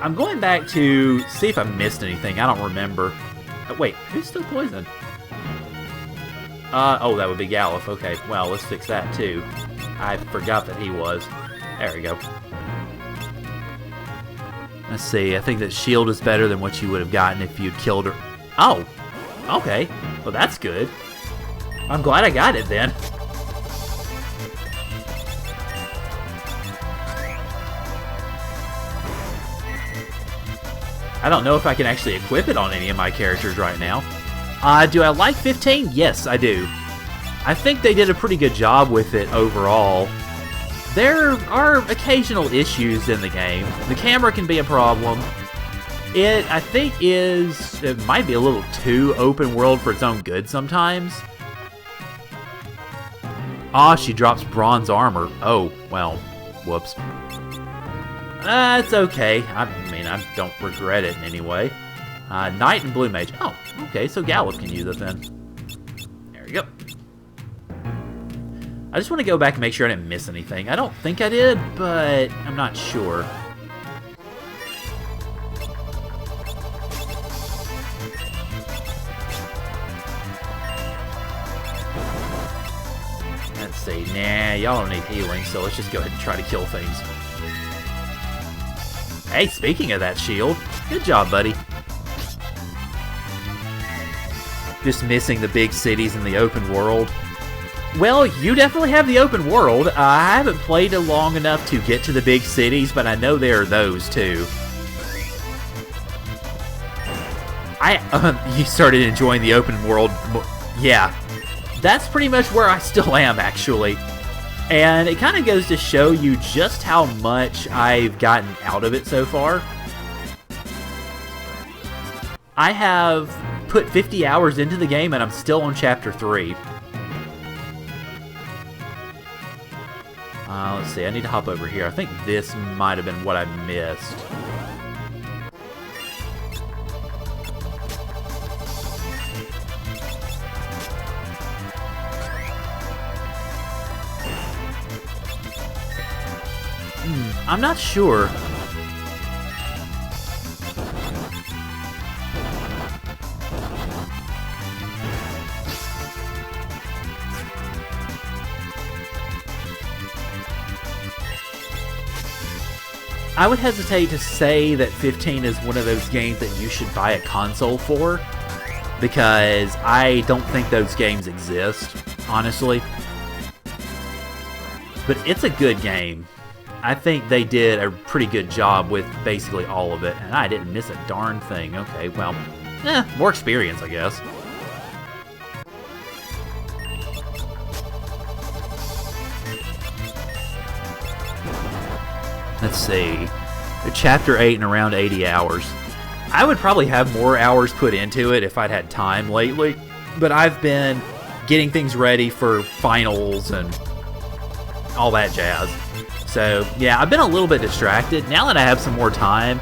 I'm going back to see if I missed anything. I don't remember. Wait, who's still poisoned? Oh, that would be Galuf. Okay, well, let's fix that too. I forgot that he was. There we go. Let's see, I think that shield is better than what you would have gotten if you'd killed her. Oh, okay. Well, that's good. I'm glad I got it then. I don't know if I can actually equip it on any of my characters right now. Do I like 15? Yes, I do. I think they did a pretty good job with it overall. There are occasional issues in the game. The camera can be a problem. It, I think, it might be a little too open world for its own good sometimes. Ah, she drops bronze armor. Oh, well, whoops. It's okay. I mean, I don't regret it in any way. Knight and Blue Mage. Oh, okay, so Galuf can use it then. There we go. I just want to go back and make sure I didn't miss anything. I don't think I did, but I'm not sure. Let's see. Nah, y'all don't need healing, so let's just go ahead and try to kill things. Hey, speaking of that shield, good job, buddy. Just missing the big cities in the open world. Well, you definitely have the open world. I haven't played it long enough to get to the big cities, but I know there are those too. You started enjoying the open world. Yeah, that's pretty much where I still am, actually. And it kind of goes to show you just how much I've gotten out of it so far. I have put 50 hours into the game and I'm still on Chapter 3. Let's see, I need to hop over here. I think this might have been what I missed. I'm not sure. I would hesitate to say that 15 is one of those games that you should buy a console for, because I don't think those games exist, honestly. But it's a good game. I think they did a pretty good job with basically all of it, and I didn't miss a darn thing. Okay, well, more experience, I guess. Let's see. Chapter 8 in around 80 hours. I would probably have more hours put into it if I'd had time lately, but I've been getting things ready for finals and all that jazz. So, yeah, I've been a little bit distracted. Now that I have some more time,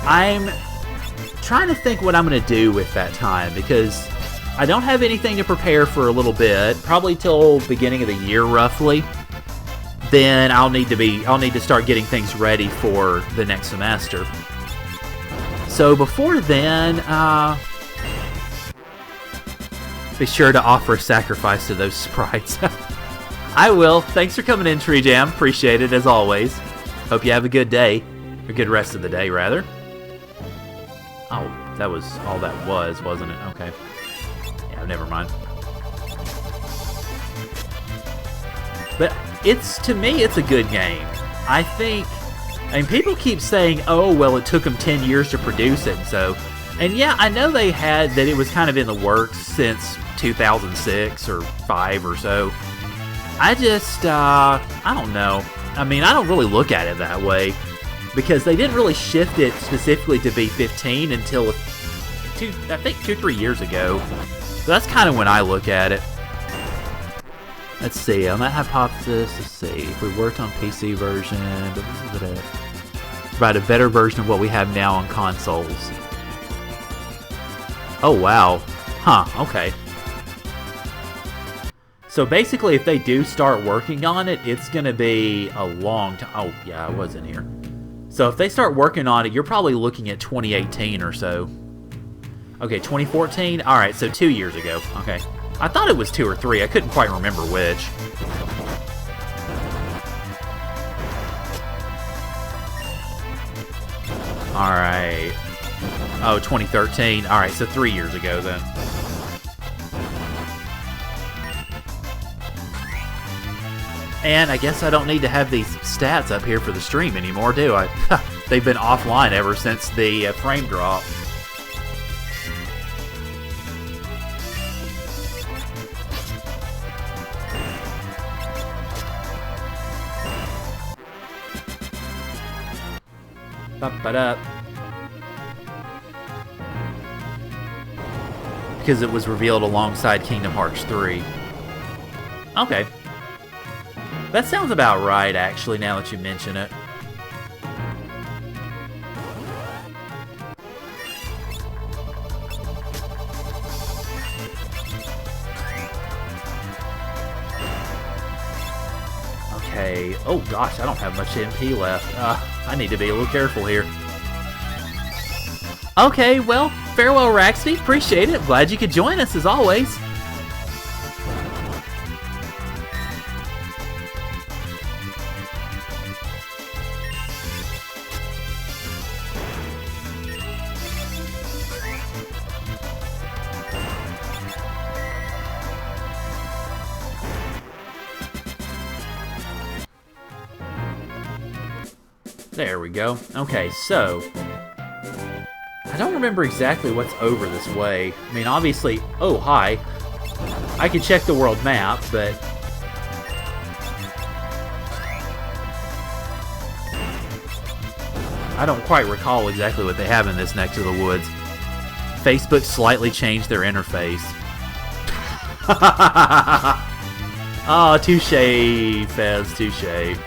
I'm trying to think what I'm going to do with that time, because I don't have anything to prepare for a little bit, probably till beginning of the year roughly. Then I'll need to start getting things ready for the next semester. So before then, be sure to offer a sacrifice to those sprites. I will. Thanks for coming in, Tree Jam. Appreciate it, as always. Hope you have a good day. Or good rest of the day, rather. Oh, that was all that was, wasn't it? Okay. Yeah, never mind. But to me, it's a good game. I mean, people keep saying, oh, well, it took them 10 years to produce it, and yeah, I know that it was kind of in the works since 2006 or 5 or so. I just, I don't know. I mean, I don't really look at it that way, because they didn't really shift it specifically to be 15 until, I think 2-3 years ago. So that's kind of when I look at it. Let's see, on that hypothesis, let's see, if we worked on PC version, provide a better version of what we have now on consoles. Oh, wow. Huh, okay. So basically, if they do start working on it, it's going to be a long time. Oh, yeah, I was in here. So if they start working on it, you're probably looking at 2018 or so. Okay, 2014? Alright, so 2 years ago. Okay. I thought it was 2 or 3. I couldn't quite remember which. Alright. Oh, 2013. Alright, so 3 years ago then. And I guess I don't need to have these stats up here for the stream anymore, do I? They've been offline ever since the frame drop. Because it was revealed alongside Kingdom Hearts 3. Okay. That sounds about right, actually, now that you mention it. Okay. Oh, gosh, I don't have much MP left. I need to be a little careful here. Okay, well, farewell, Raxty. Appreciate it. Glad you could join us, as always. There we go. Okay, so I don't remember exactly what's over this way. I mean, obviously... Oh, hi. I could check the world map, but... I don't quite recall exactly what they have in this neck to the woods. Facebook slightly changed their interface. Oh, touche, Fez, touche.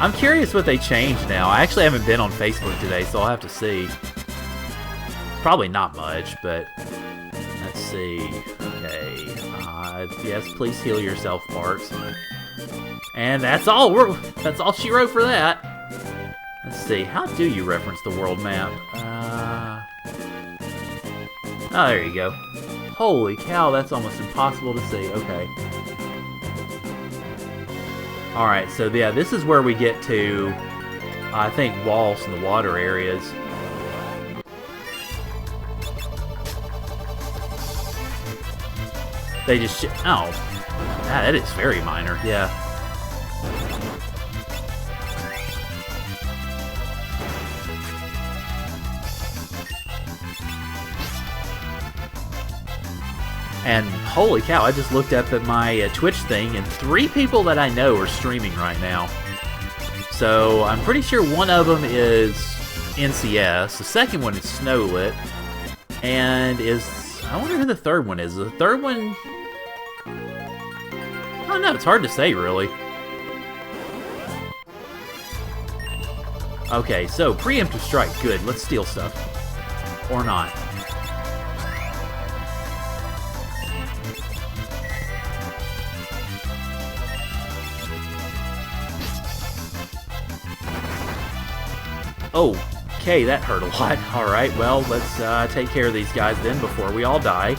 I'm curious what they changed now. I actually haven't been on Facebook today, so I'll have to see. Probably not much, but let's see. Okay. Yes, please heal yourself, parts. And that's all. That's all she wrote for that. Let's see. How do you reference the world map? Oh, there you go. Holy cow, that's almost impossible to see. Okay. Alright, so yeah, this is where we get to, I think, walls in the water areas. They just... Oh. That is very minor, yeah. And holy cow, I just looked up at my Twitch thing, and 3 people that I know are streaming right now. So I'm pretty sure one of them is NCS, the second one is Snowlit, and I wonder who the third one is. The third one... I don't know, it's hard to say, really. Okay, so preemptive strike, good, let's steal stuff. Or not. Okay, that hurt a lot. Alright, well, let's take care of these guys then before we all die.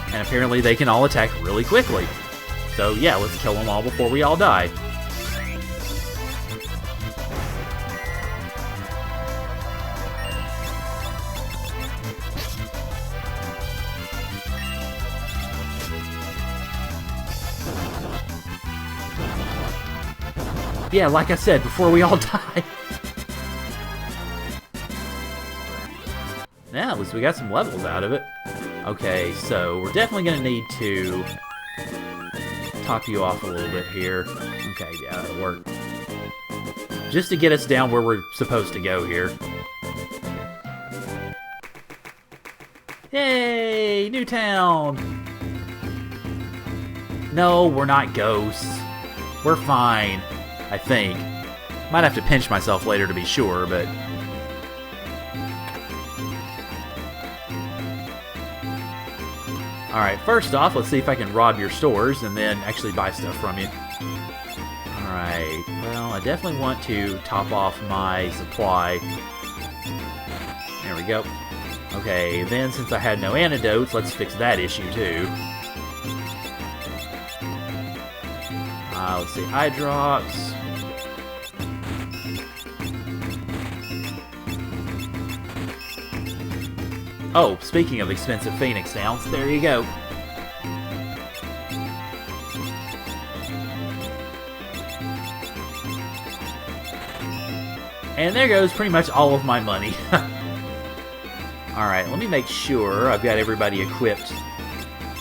And apparently they can all attack really quickly. So yeah, let's kill them all before we all die. Yeah, like I said, before we all die. Yeah, at least we got some levels out of it. Okay, so we're definitely going to need to top you off a little bit here. Okay, yeah, that'll work. Just to get us down where we're supposed to go here. Yay! New town! No, we're not ghosts. We're fine. I think. Might have to pinch myself later to be sure, but... Alright, first off, let's see if I can rob your stores and then actually buy stuff from you. Alright, well, I definitely want to top off my supply. There we go. Okay, then since I had no antidotes, let's fix that issue too. Let's see, eye drops. Oh, speaking of expensive Phoenix Downs, there you go. And there goes pretty much all of my money. Alright, let me make sure I've got everybody equipped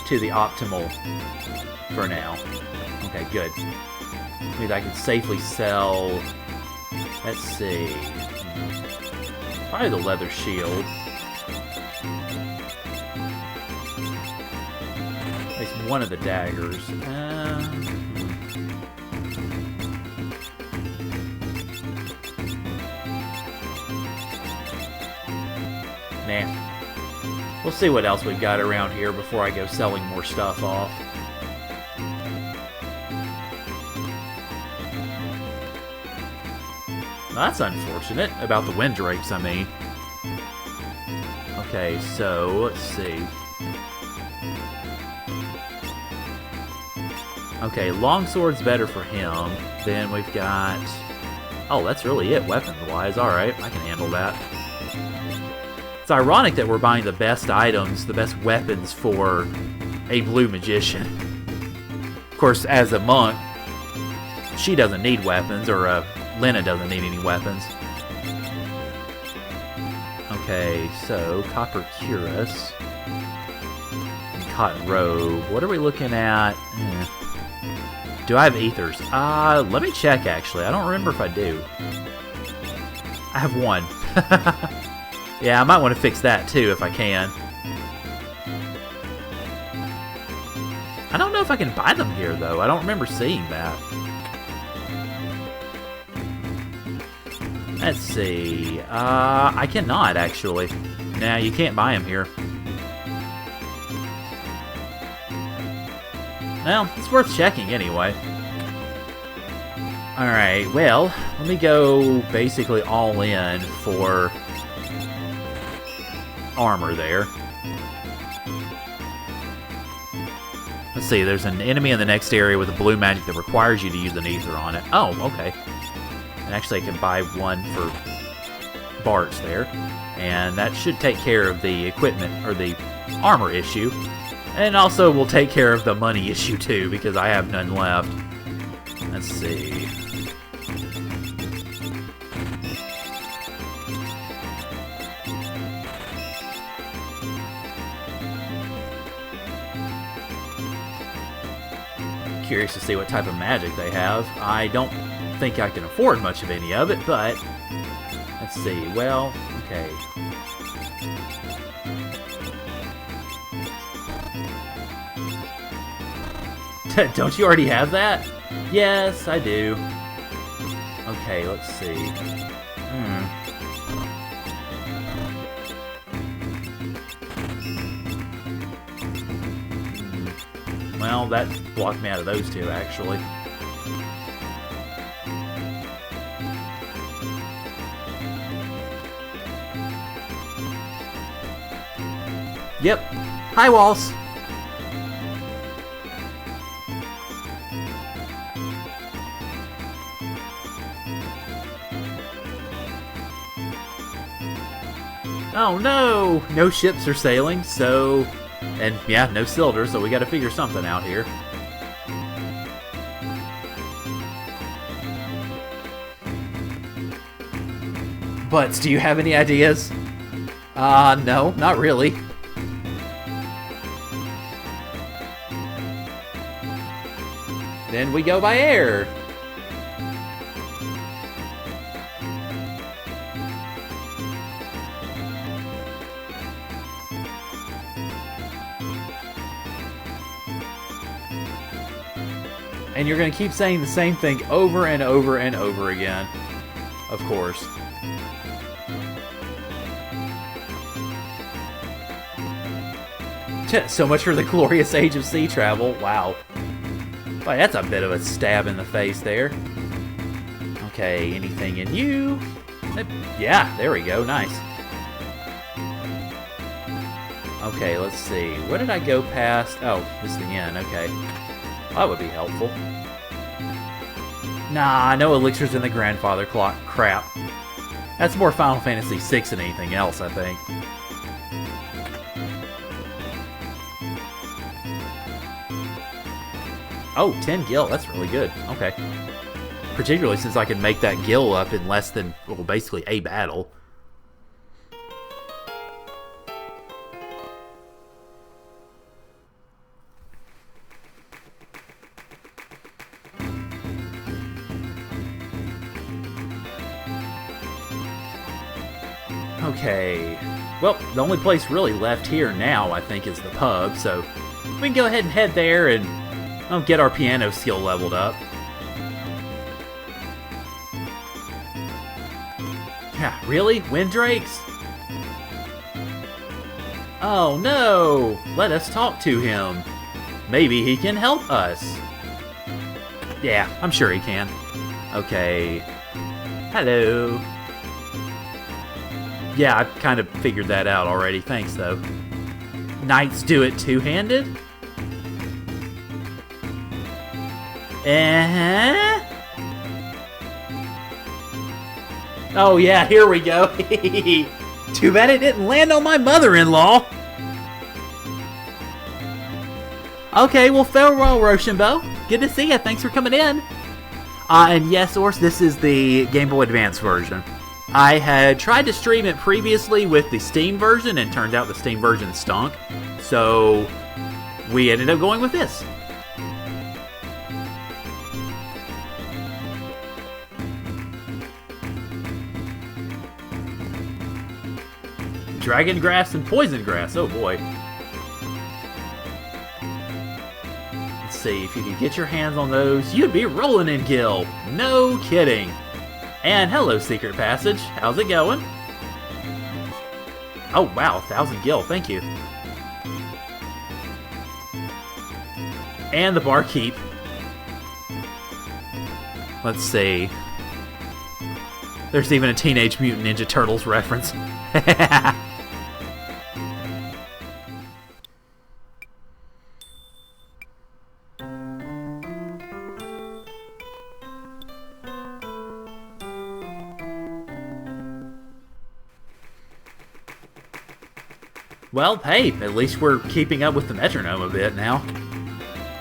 to the optimal for now. Okay, good. Maybe I can safely sell... Let's see... Probably the leather shield. At least one of the daggers. Nah. We'll see what else we've got around here before I go selling more stuff off. That's unfortunate. About the windrakes, I mean. Okay, so, let's see. Okay, longsword's better for him. Then we've got... Oh, that's really it, weapon-wise. Alright, I can handle that. It's ironic that we're buying the best items, the best weapons for a blue magician. Of course, as a monk, she doesn't need weapons, or Lena doesn't need any weapons. Okay, so copper cuirass and cotton robe. What are we looking at? Do I have ethers? Let me check, actually. I don't remember if I do. I have one. Yeah, I might want to fix that, too, if I can. I don't know if I can buy them here, though. I don't remember seeing that. Let's see. I cannot, actually. Nah, you can't buy them here. Well, it's worth checking anyway. Alright, well, let me go basically all in for armor there. Let's see, there's an enemy in the next area with a blue magic that requires you to use an ether on it. Oh, okay. And actually I can buy one for Bart's there. And that should take care of the equipment, or the armor issue. And also will take care of the money issue too, because I have none left. Let's see. Curious to see what type of magic they have. I don't think I can afford much of any of it, but let's see. Well, okay. Don't you already have that? Yes, I do. Okay, let's see. Well, that blocked me out of those two, actually. Yep. Hi, Walls. Oh no! No ships are sailing, so... And yeah, no silver, so we gotta figure something out here. Butts, do you have any ideas? No, not really. Then we go by air. And you're going to keep saying the same thing over and over and over again. Of course. So much for the glorious age of sea travel. Wow. Boy, that's a bit of a stab in the face there. Okay, anything in you? Yeah, there we go. Nice. Okay, let's see. What did I go past? Oh, this is the end. Okay. That would be helpful. Nah, no elixirs in the grandfather clock. Crap. That's more Final Fantasy VI than anything else, I think. Oh, 10 gil. That's really good. Okay. Particularly since I can make that gil up in less than, well, basically a battle. Okay. Well, the only place really left here now, I think, is the pub, so we can go ahead and head there and get our piano skill leveled up. Yeah, really? Windrakes? Oh no! Let us talk to him. Maybe he can help us. Yeah, I'm sure he can. Okay. Hello. Yeah, I kind of figured that out already. Thanks, though. Knights do it two-handed? Oh, yeah, here we go. Too bad it didn't land on my mother-in-law. Okay, well, farewell, Rochambeau. Good to see you. Thanks for coming in. And yes, Ors, this is the Game Boy Advance version. I had tried to stream it previously with the Steam version, and turned out the Steam version stunk. So we ended up going with this. Dragon grass and poison grass. Oh boy. Let's see if you could get your hands on those. You'd be rolling in gil. No kidding. And hello, Secret Passage. How's it going? Oh, wow. 1,000 gil. Thank you. And the barkeep. Let's see. There's even a Teenage Mutant Ninja Turtles reference. Well, hey, at least we're keeping up with the metronome a bit now.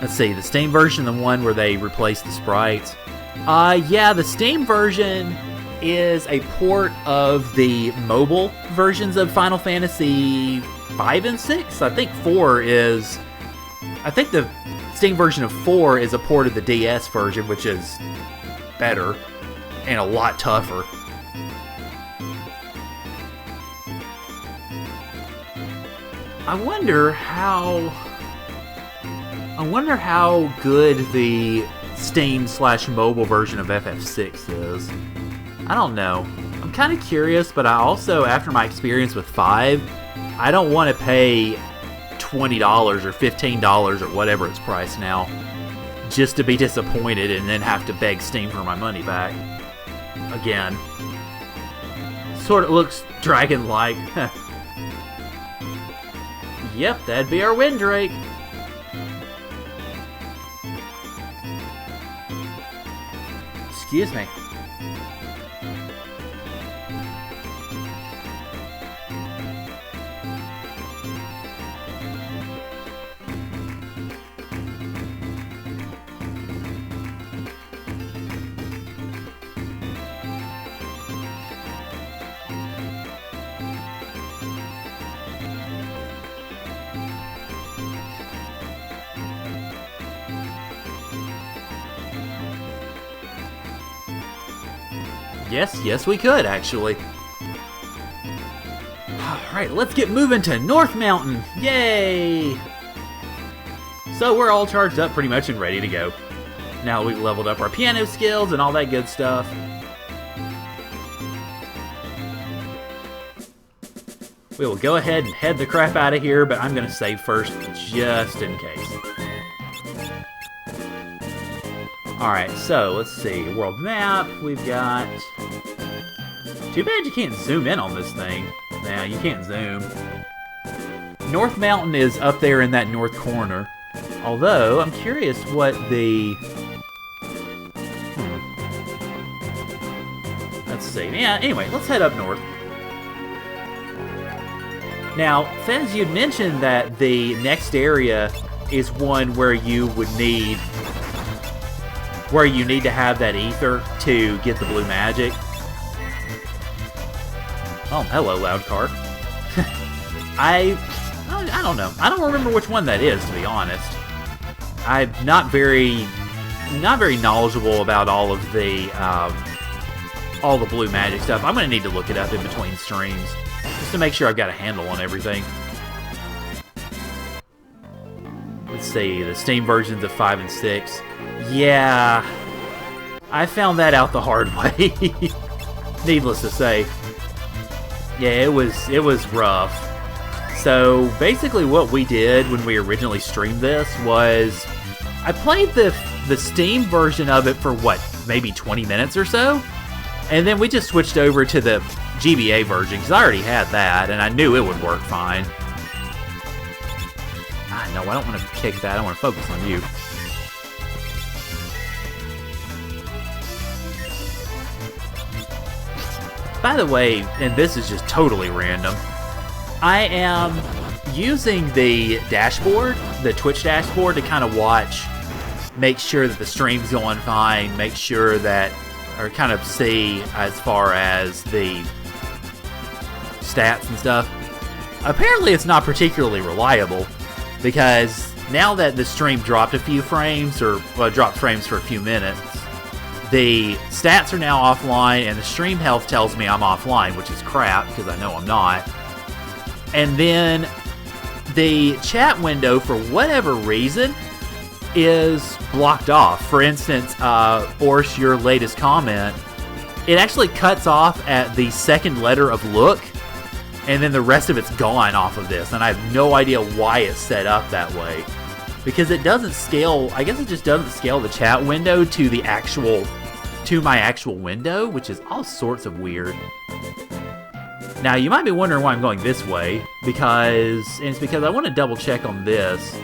Let's see, the Steam version, the one where they replaced the sprites. Yeah, the Steam version is a port of the mobile versions of Final Fantasy 5 and 6. I think 4 is... I think the Steam version of 4 is a port of the DS version, which is better and a lot tougher. I wonder how good the Steam/mobile version of FF6 is. I don't know. I'm kind of curious, but I also, after my experience with 5, I don't want to pay $20 or $15 or whatever it's priced now just to be disappointed and then have to beg Steam for my money back. Again. Sort of looks dragon-like. Yep, that'd be our Windrake. Excuse me. Yes, we could, actually. Alright, let's get moving to North Mountain. Yay! So we're all charged up pretty much and ready to go. Now we've leveled up our piano skills and all that good stuff. We will go ahead and head the crap out of here, but I'm going to save first just in case. Alright, so let's see. World map, we've got... Too bad you can't zoom in on this thing. Nah, you can't zoom. North Mountain is up there in that north corner. Although, I'm curious what the... Let's see. Yeah, anyway, let's head up north. Now, Fez, you'd mentioned that the next area is one where you would need... where you need to have that ether to get the blue magic. Oh, hello, loud car. I don't know. I don't remember which one that is, to be honest. I'm not very knowledgeable about all the blue magic stuff. I'm gonna need to look it up in between streams just to make sure I've got a handle on everything. Let's see, the Steam versions of 5 and 6. Yeah, I found that out the hard way. Needless to say. Yeah, it was rough. So basically what we did when we originally streamed this was I played the Steam version of it for what, maybe 20 minutes or so? And then we just switched over to the GBA version because I already had that and I knew it would work fine. No, I don't want to kick that. I want to focus on you. By the way, and this is just totally random, I am using the dashboard, the Twitch dashboard, to kind of watch, make sure that the stream's going fine, make sure that, or kind of see as far as the stats and stuff. Apparently it's not particularly reliable, because now that the stream dropped a few frames, or dropped frames for a few minutes, the stats are now offline, and the stream health tells me I'm offline, which is crap, because I know I'm not. And then the chat window, for whatever reason, is blocked off. For instance, Orsh, your latest comment, it actually cuts off at the second letter of look, and then the rest of it's gone off of this, and I have no idea why it's set up that way. Because it doesn't scale, I guess it just doesn't scale the chat window to my actual window, which is all sorts of weird. Now, you might be wondering why I'm going this way, because I want to double check on this.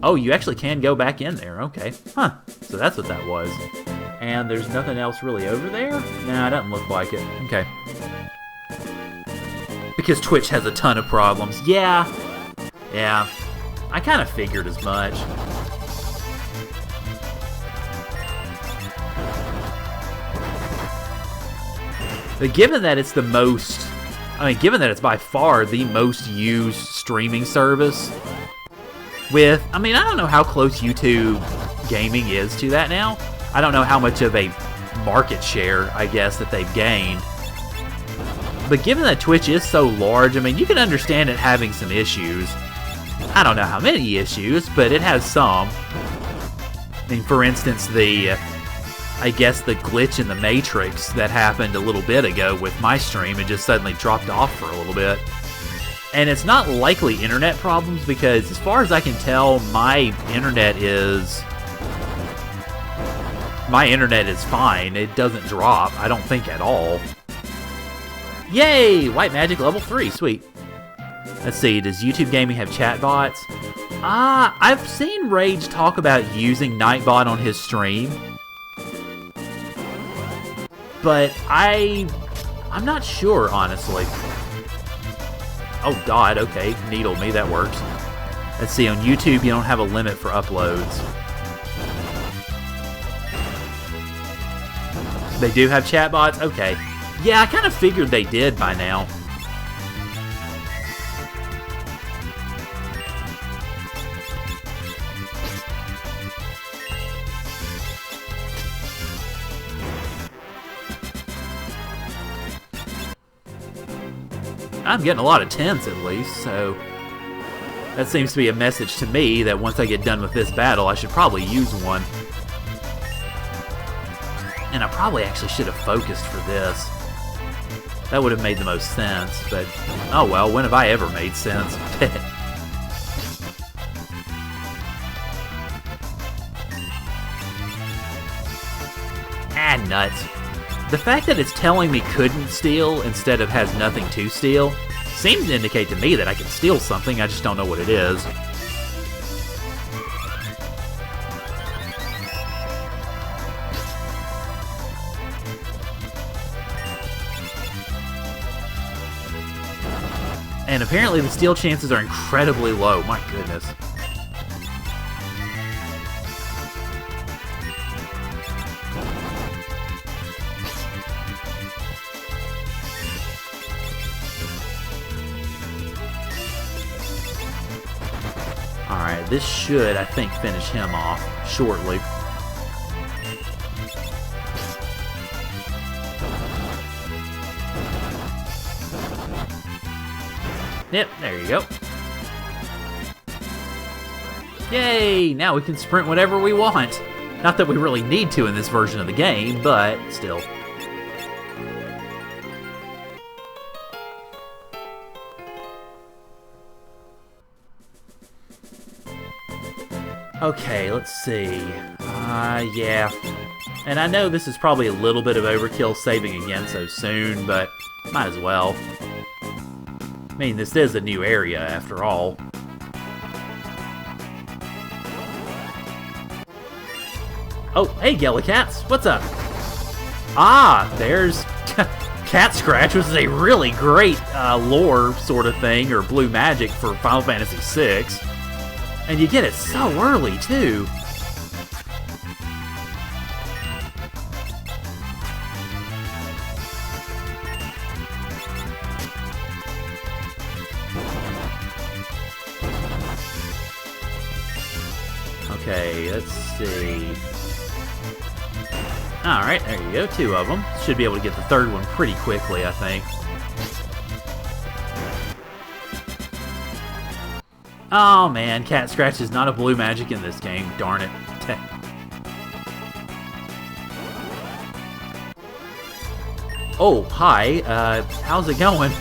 Oh, you actually can go back in there, okay. Huh, so that's what that was. And there's nothing else really over there? Nah, it doesn't look like it. Okay. Because Twitch has a ton of problems. Yeah, I kind of figured as much. But given that it's given that it's by far the most used streaming service, I don't know how close YouTube gaming is to that now. I don't know how much of a market share, I guess, that they've gained. But given that Twitch is so large, you can understand it having some issues. I don't know how many issues, but it has some. For instance, I guess the glitch in the Matrix that happened a little bit ago with my stream, it just suddenly dropped off for a little bit. And it's not likely internet problems, because as far as I can tell, my internet is fine. It doesn't drop, I don't think, at all. Yay! White Magic level 3, sweet. Let's see, does YouTube Gaming have chatbots? I've seen Rage talk about using Nightbot on his stream. But I'm not sure, honestly. Oh god, okay, needle me, that works. Let's see, on YouTube you don't have a limit for uploads. They do have chatbots? Okay. Yeah, I kind of figured they did by now. I'm getting a lot of 10s at least, so that seems to be a message to me that once I get done with this battle, I should probably use one. And I probably actually should have focused for this. That would have made the most sense, but oh well, when have I ever made sense? Ah, nuts. The fact that it's telling me couldn't steal instead of has nothing to steal seems to indicate to me that I can steal something, I just don't know what it is. And apparently the steal chances are incredibly low, my goodness. Alright, this should, I think, finish him off shortly. Yep, there you go. Yay! Now we can sprint whatever we want. Not that we really need to in this version of the game, but still. Okay, let's see. Yeah. And I know this is probably a little bit of overkill saving again so soon, but might as well. I mean, this is a new area, after all. Oh, hey, Gellicats, what's up? Ah, there's Cat Scratch, which is a really great lore sort of thing, or blue magic for Final Fantasy VI. And you get it so early, too. Okay, let's see. Alright, there you go, 2 of them. Should be able to get the 3rd one pretty quickly, I think. Oh man, Cat Scratch is not a blue magic in this game, darn it. Oh, hi, how's it going?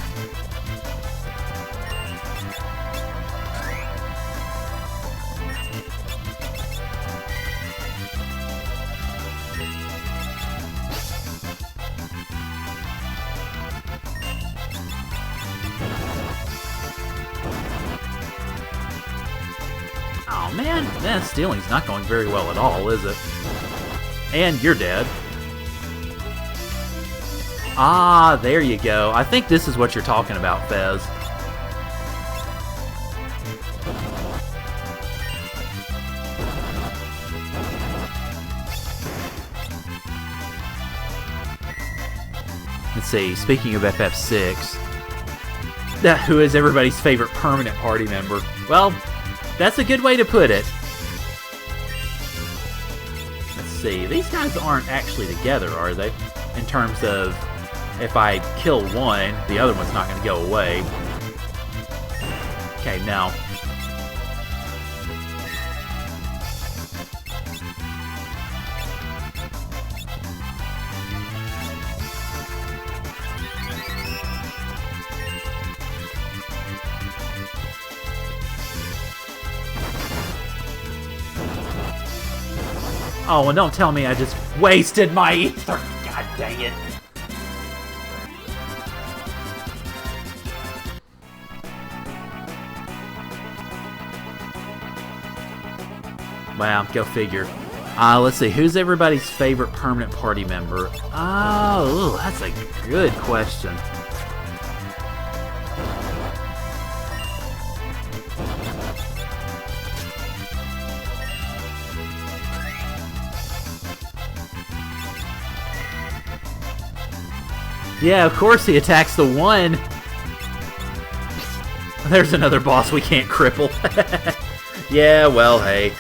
Oh man, that stealing's not going very well at all, is it? And you're dead. Ah, there you go. I think this is what you're talking about, Fez. Let's see, speaking of FF6, who is everybody's favorite permanent party member? Well, that's a good way to put it. Let's see, these guys aren't actually together, are they? In terms of, if I kill one, the other one's not going to go away. Okay, now. Oh, and don't tell me I just wasted my ether. God dang it. Wow, go figure. Let's see, who's everybody's favorite permanent party member? Oh, that's a good question. Yeah, of course he attacks the one. There's another boss we can't cripple. Yeah, well, hey.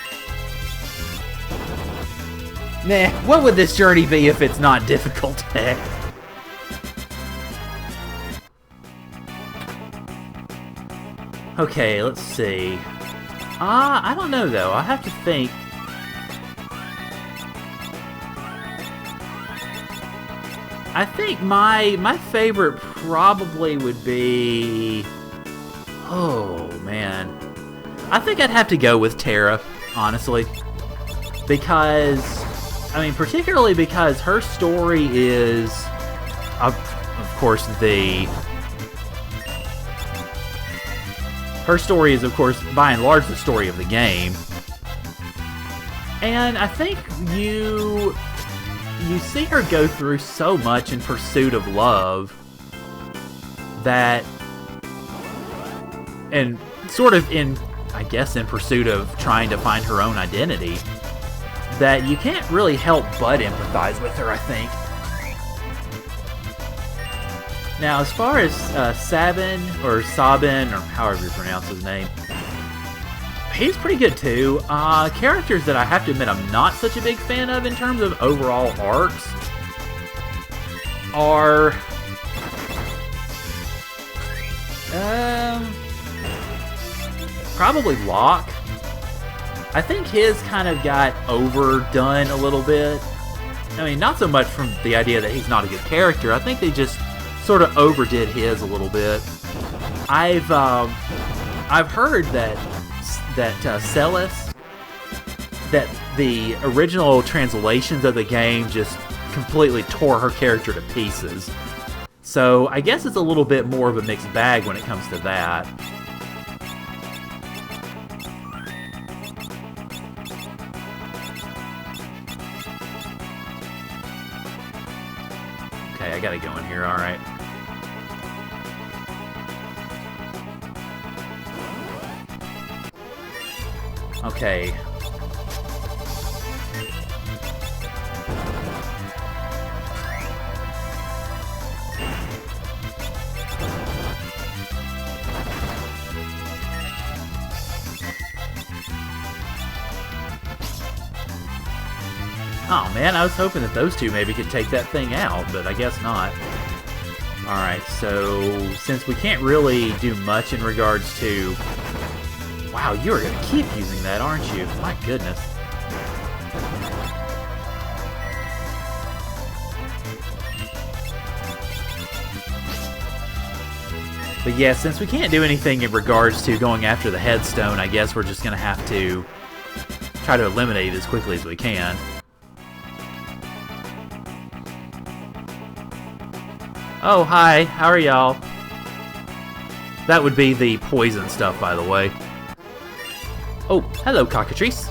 Nah, what would this journey be if it's not difficult? Okay, let's see. I don't know, though. I have to think. I think my favorite probably would be... Oh, man. I think I'd have to go with Terra, honestly. Because... I mean, particularly because her story is... Of course, Her story is, of course, by and large, the story of the game. And I think you see her go through so much in pursuit of love that... And sort of I guess, in pursuit of trying to find her own identity, that you can't really help but empathize with her, I think. Now, as far as Sabin, or however you pronounce his name, he's pretty good too. Characters that I have to admit I'm not such a big fan of in terms of overall arcs are... probably Locke. I think his kind of got overdone a little bit. I mean, not so much from the idea that he's not a good character. I think they just sort of overdid his a little bit. I've heard that Celis, that the original translations of the game just completely tore her character to pieces. So I guess it's a little bit more of a mixed bag when it comes to that. Okay, I gotta go in here, alright. Okay. Oh man, I was hoping that those two maybe could take that thing out, but I guess not. Alright, so since we can't really do much in regards to... Wow, you are going to keep using that, aren't you? My goodness. But yeah, since we can't do anything in regards to going after the headstone, I guess we're just going to have to try to eliminate it as quickly as we can. Oh, hi. How are y'all? That would be the poison stuff, by the way. Oh, hello, cockatrice.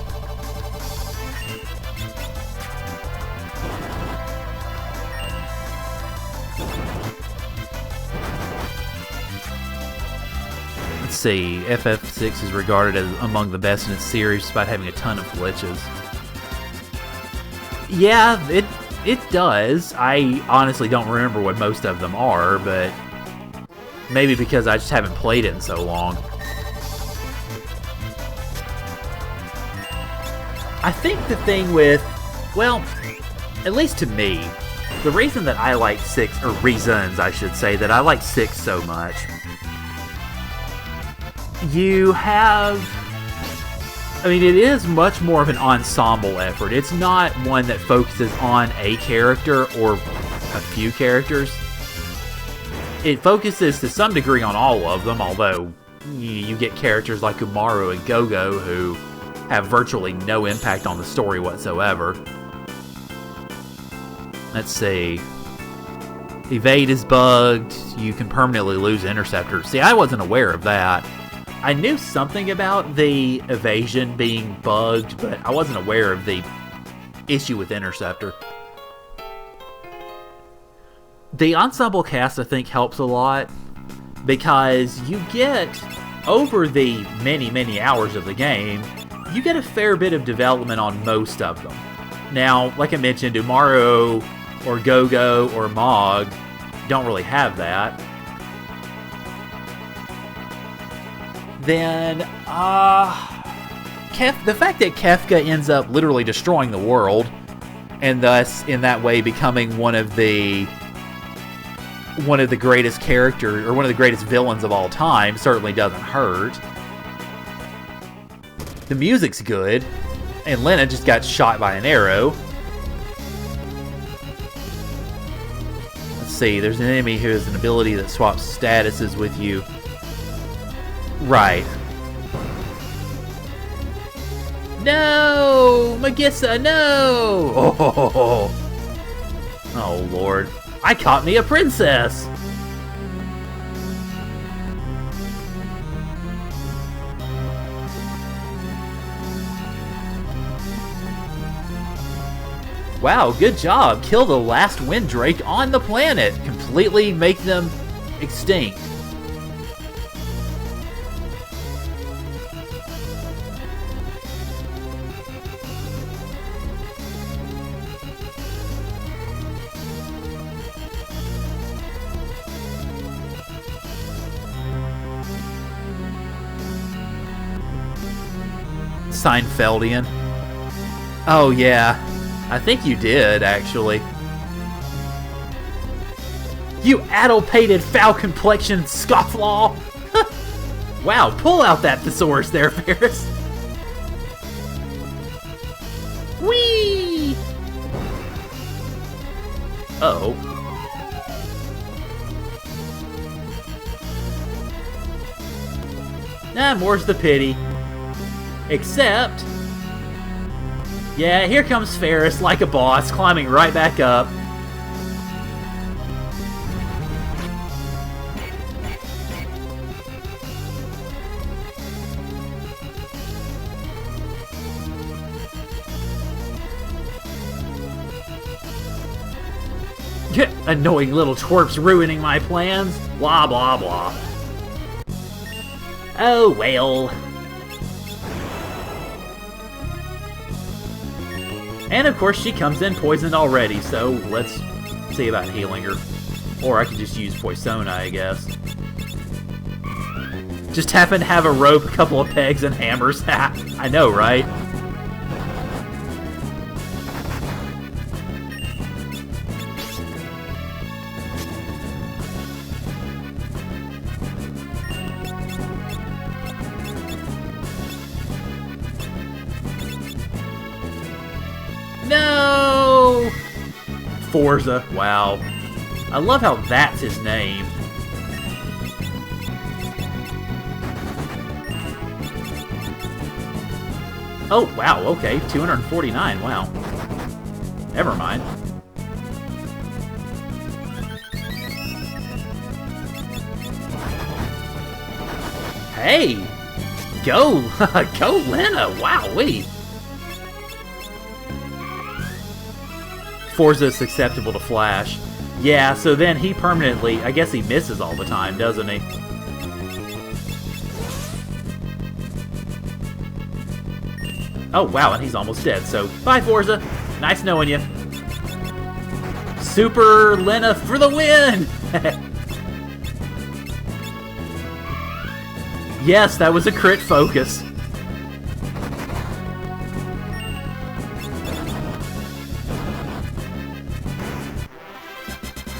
Let's see. FF6 is regarded as among the best in its series, despite having a ton of glitches. Yeah, it does. I honestly don't remember what most of them are, but maybe because I just haven't played it in so long. I think the thing with, well, at least to me, the reason that I like 6, or reasons I should say, that I like 6 so much, you have, I mean, it is much more of an ensemble effort. It's not one that focuses on a character or a few characters. It focuses to some degree on all of them, although you get characters like Umaru and Gogo who have virtually no impact on the story whatsoever. Let's see. Evade is bugged. You can permanently lose Interceptor. See, I wasn't aware of that. I knew something about the evasion being bugged, but I wasn't aware of the issue with Interceptor. The ensemble cast, I think, helps a lot because you get, over the many, many hours of the game, you get a fair bit of development on most of them. Now, like I mentioned, Umaru or Gogo or Mog don't really have that. Then, the fact that Kefka ends up literally destroying the world, and thus, in that way, becoming one of the greatest characters, or one of the greatest villains of all time, certainly doesn't hurt. The music's good, and Lena just got shot by an arrow. Let's see. There's an enemy who has an ability that swaps statuses with you. Right. No! Magissa, no! Oh, Lord. I caught me a princess! Wow, good job. Kill the last Windrake on the planet. Completely make them extinct. Seinfeldian. Oh, yeah. I think you did, actually. You addle-pated, foul-complexioned scofflaw! Wow, pull out that thesaurus there, Ferris. Whee! Uh-oh. Nah, more's the pity. Except... yeah, here comes Ferris like a boss, climbing right back up. Annoying little twerps ruining my plans. Blah, blah, blah. Oh, well. And of course she comes in poisoned already, so let's see about healing her. Or I could just use Poisona, I guess. Just happen to have a rope, a couple of pegs, and hammers. I know, right? No! Forza, wow. I love how that's his name. Oh, wow, okay. 249, wow. Never mind. Hey! Go! Go, Lena! Wowee! Forza is susceptible to Flash. Yeah, so then he permanently... I guess he misses all the time, doesn't he? Oh, wow, and he's almost dead, so... bye, Forza! Nice knowing you. Super Lena for the win! Yes, that was a crit focus.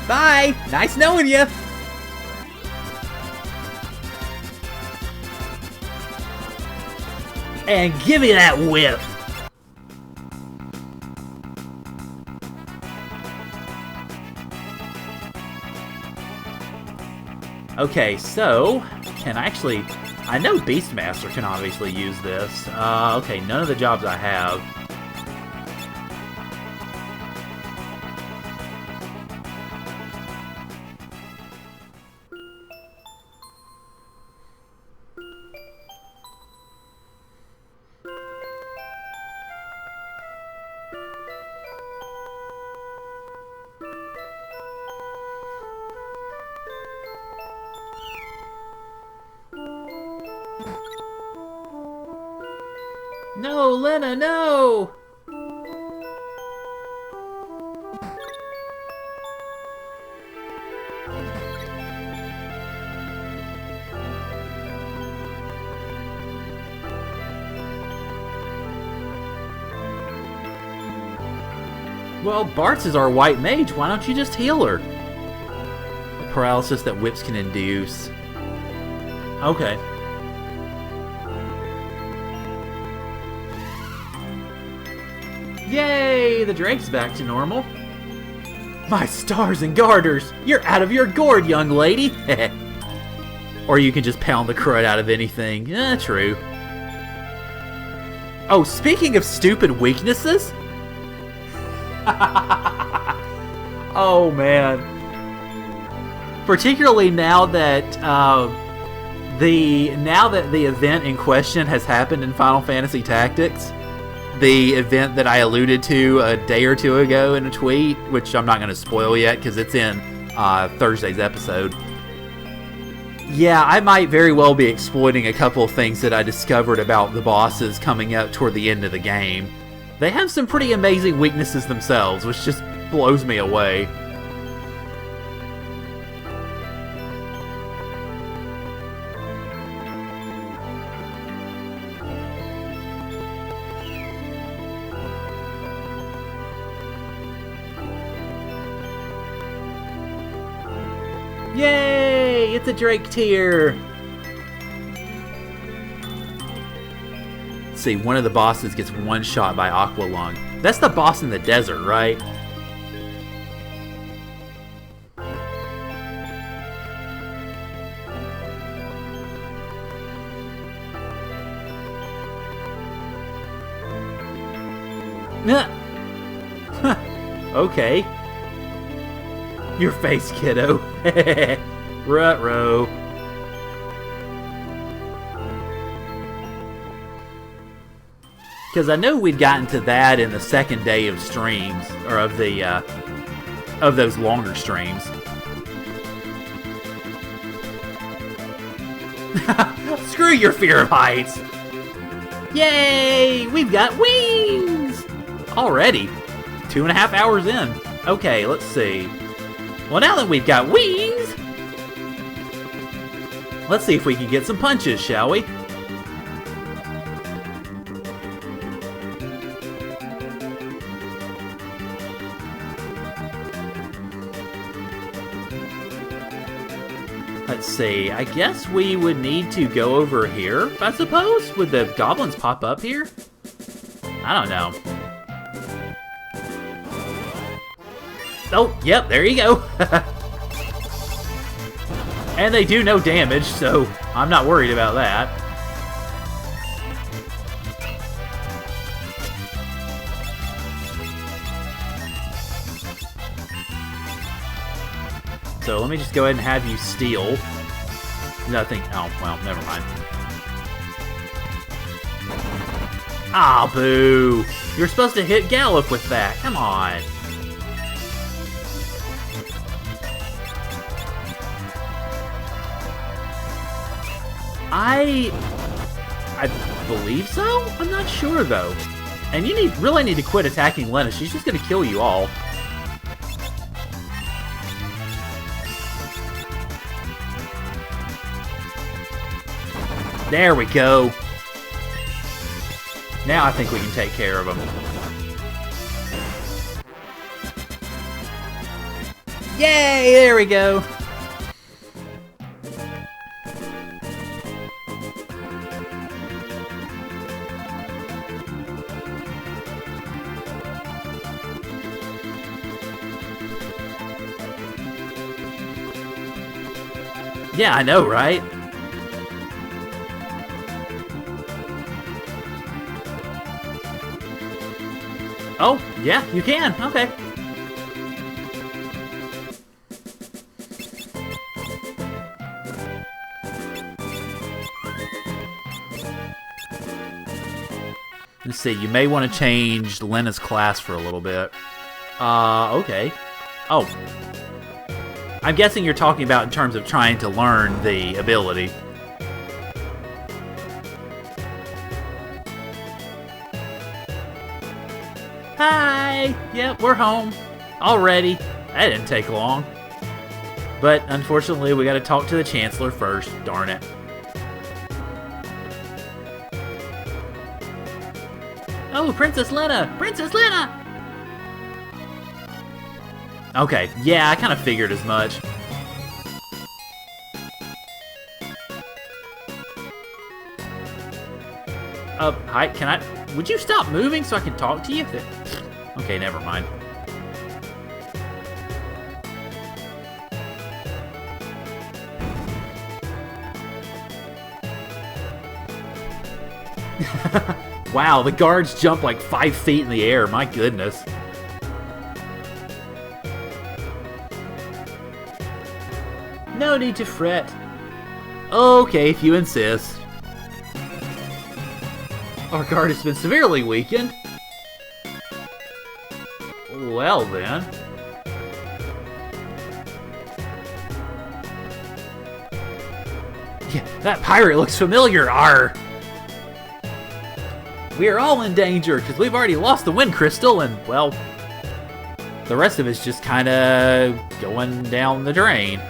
Bye! Nice knowing you! And give me that whip! Okay, so... can I actually... I know Beastmaster can obviously use this. Okay, none of the jobs I have. No, Lena, no! Well, Bartz is our white mage. Why don't you just heal her? The paralysis that whips can induce. Okay. Yay! The Drake's back to normal. My stars and garters! You're out of your gourd, young lady! Or you can just pound the crud out of anything. True. Oh, speaking of stupid weaknesses... Oh, man. Particularly now that the event in question has happened in Final Fantasy Tactics, the event that I alluded to a day or two ago in a tweet, which I'm not going to spoil yet because it's in Thursday's episode. Yeah, I might very well be exploiting a couple of things that I discovered about the bosses coming up toward the end of the game. They have some pretty amazing weaknesses themselves, which just blows me away. Yay! It's a Drake tier! Let's see, one of the bosses gets one shot by Aqua Lung. That's the boss in the desert, right? Okay. Your face, kiddo. Ruh-roh. Because I know we'd gotten to that in the second day of streams, or of the, of those longer streams. Screw your fear of heights! Yay! We've got wings! Already. 2.5 hours in. Okay, let's see. Well, now that we've got wings, let's see if we can get some punches, shall we? Let's see, I guess we would need to go over here, I suppose? Would the goblins pop up here? I don't know. Oh, yep, there you go. And they do no damage, so I'm not worried about that. So let me just go ahead and have you steal. Nothing. Oh, well, never mind. Ah, boo. You're supposed to hit Gallop with that. Come on. I believe so? I'm not sure, though. And you really need to quit attacking Lena. She's just going to kill you all. There we go. Now I think we can take care of them. Yay! There we go. Yeah, I know, right? Oh, yeah, you can. Okay. Let's see, you may want to change Lena's class for a little bit. Okay. Oh. I'm guessing you're talking about in terms of trying to learn the ability. Hi! Yep, we're home. Already. That didn't take long. But, unfortunately, we gotta talk to the Chancellor first. Darn it. Oh, Princess Lena! Princess Lena! Okay, yeah, I kind of figured as much. Hi, can I... Would you stop moving so I can talk to you? Okay, never mind. Wow, the guards jump like 5 feet in the air. My goodness. No need to fret. Okay, if you insist. Our guard has been severely weakened. Well then. Yeah, that pirate looks familiar. Arr! We are all in danger because we've already lost the wind crystal and, well, the rest of it's just kind of going down the drain.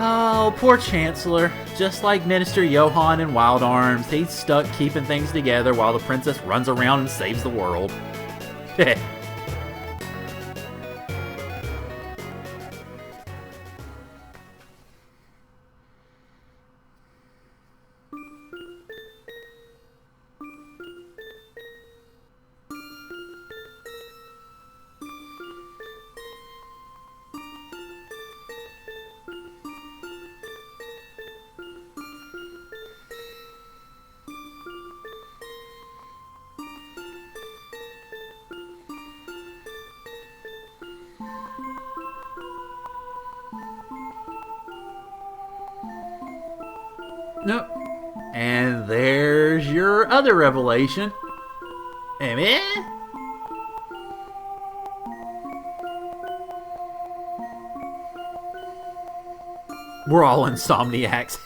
Oh, poor Chancellor. Just like Minister Johann in Wild Arms, he's stuck keeping things together while the princess runs around and saves the world. Nope. And there's your other revelation. Eh? We're all insomniacs.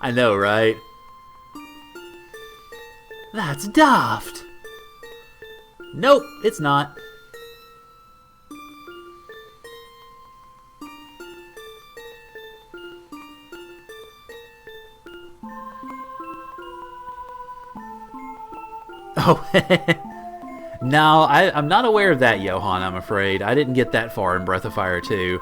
I know, right? That's daft. Nope, it's not. Oh, no, I'm not aware of that, Johann, I'm afraid. I didn't get that far in Breath of Fire 2.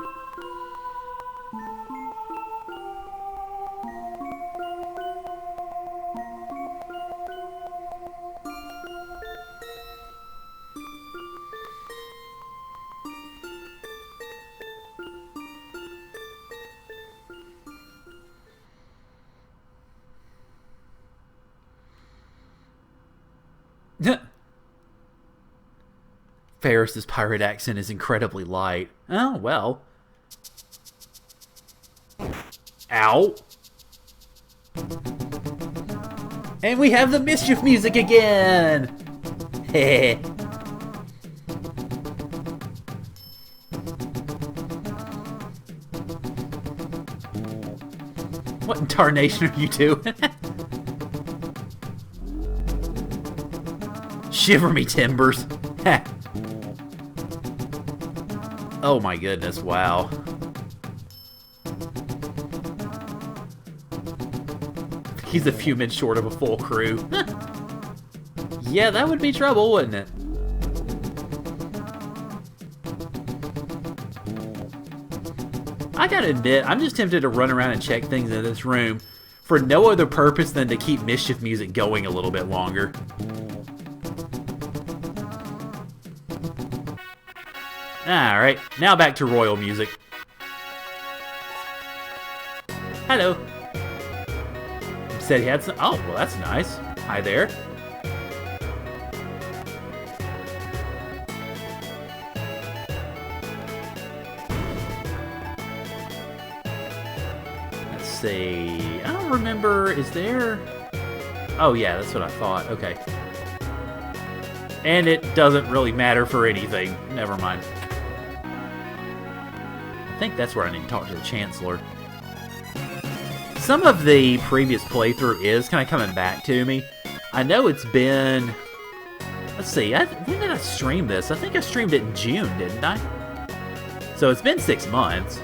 Ferris's pirate accent is incredibly light. Oh, well. Ow. And we have the mischief music again! Heh. What in tarnation are you doing? Shiver me timbers. Oh my goodness, wow. He's a few men short of a full crew. Yeah, that would be trouble, wouldn't it? I gotta admit, I'm just tempted to run around and check things in this room for no other purpose than to keep mischief music going a little bit longer. Alright, now back to royal music. Hello. Said he had some... Oh, well that's nice. Hi there. Let's see... I don't remember... Is there... Oh yeah, that's what I thought. Okay. And it doesn't really matter for anything. Never mind. I think that's where I need to talk to the Chancellor. Some of the previous playthrough is kind of coming back to me. I know it's been... Let's see, when did I stream this? I think I streamed it in June, didn't I? So it's been 6 months.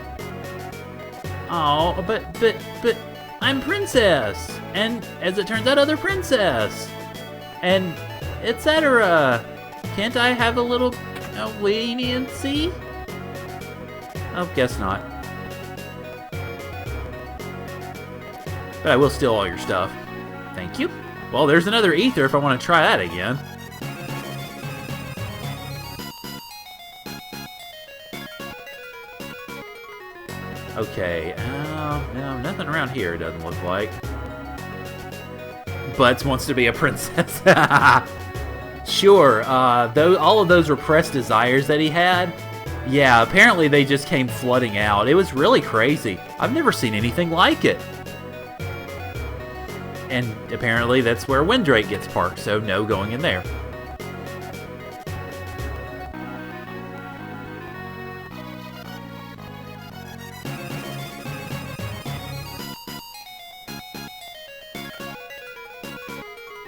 Oh, but I'm Princess! And as it turns out, other Princess! And etc. Can't I have a little No leniency? Oh, guess not. But I will steal all your stuff. Thank you. Well, there's another ether if I want to try that again. Okay, no, nothing around here, it doesn't look like. Butts wants to be a princess. Sure, all of those repressed desires that he had, yeah, apparently they just came flooding out. It was really crazy. I've never seen anything like it. And apparently that's where Windrake gets parked, so no going in there.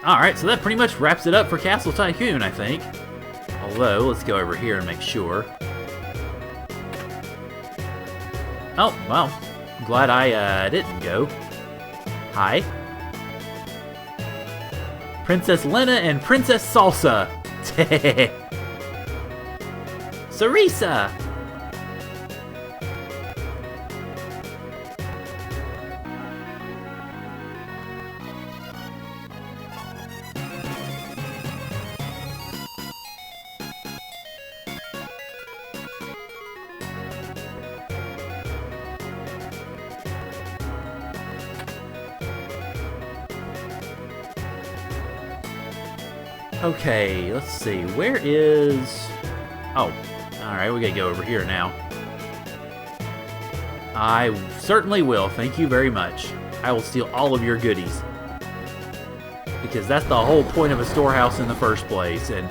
Alright, so that pretty much wraps it up for Castle Tycoon, I think. Although, let's go over here and make sure. Oh, well, I'm glad I didn't go. Hi. Princess Lena and Princess Salsa. Sarisa. Okay, let's see. Where is... Oh, alright, we gotta go over here now. I certainly will. Thank you very much. I will steal all of your goodies. Because that's the whole point of a storehouse in the first place. And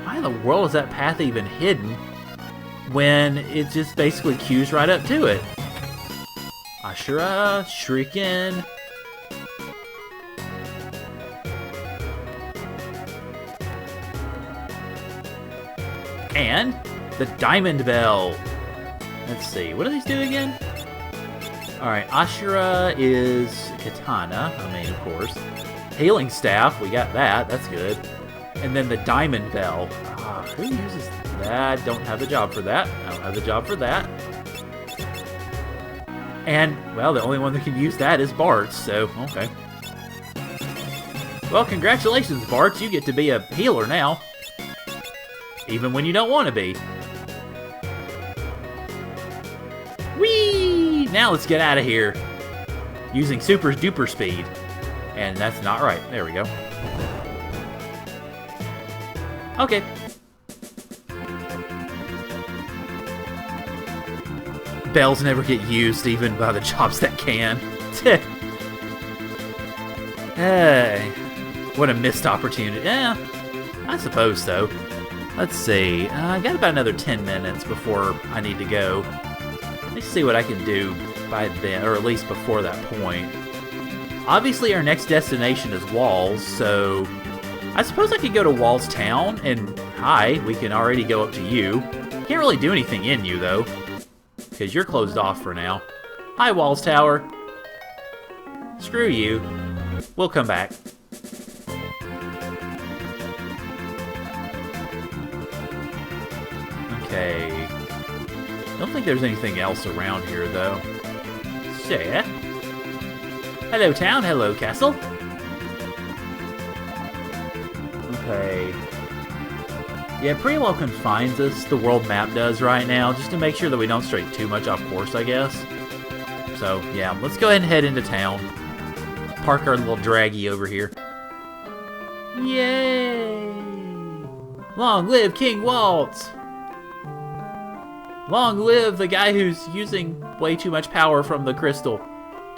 why in the world is that path even hidden when it just basically queues right up to it? Ashura, Shuriken... And the Diamond Bell. Let's see, what do these do again? Alright, Ashura is Katana, I mean, of course. Healing Staff, we got that, that's good. And then the Diamond Bell. Who uses that? Don't have the job for that. I don't have the job for that. And, well, the only one that can use that is Bart, so, okay. Well, congratulations, Bart, you get to be a healer now. Even when you don't want to be. Whee! Now let's get out of here. Using super duper speed. And that's not right. There we go. Okay. Bells never get used even by the jobs that can. Hey. What a missed opportunity. Yeah, I suppose so. Let's see, I got about another 10 minutes before I need to go. Let's see what I can do by then, or at least before that point. Obviously our next destination is Walls, so I suppose I could go to Walls Town, and hi, we can already go up to you. Can't really do anything in you though, because you're closed off for now. Hi Walls Tower. Screw you. We'll come back. Okay. Don't think there's anything else around here, though. So, yeah. Hello, town. Hello, castle. Okay. Yeah, pretty well confines us, the world map does right now, just to make sure that we don't stray too much off course, I guess. So, yeah, let's go ahead and head into town. Park our little draggy over here. Yay! Long live King Waltz! Long live the guy who's using way too much power from the crystal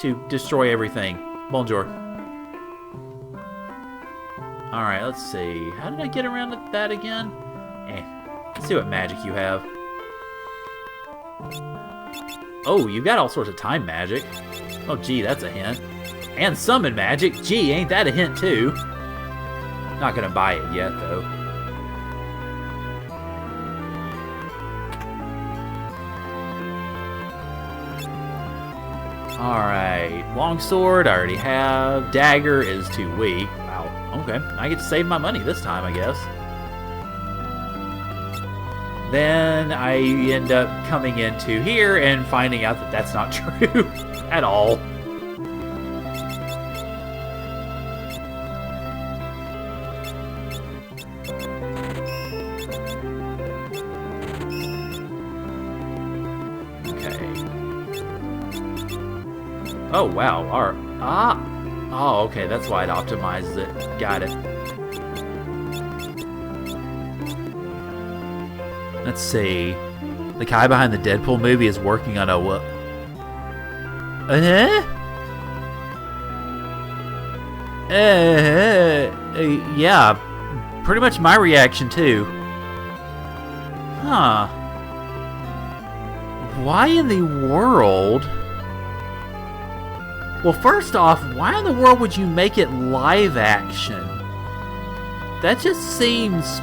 to destroy everything. Bonjour. Alright, let's see. How did I get around to that again? Let's see what magic you have. Oh, you've got all sorts of time magic. Oh, gee, that's a hint. And summon magic. Gee, ain't that a hint, too? Not gonna buy it yet, though. Alright, longsword I already have. Dagger is too weak. Wow, okay. I get to save my money this time, I guess. Then I end up coming into here and finding out that that's not true at all. Oh, wow. Oh, okay. That's why it optimizes it. Got it. Let's see. The guy behind the Deadpool movie is working on a what? Yeah. Pretty much my reaction, too. Huh. Why in the world... Well, first off, why in the world would you make it live action? That just seems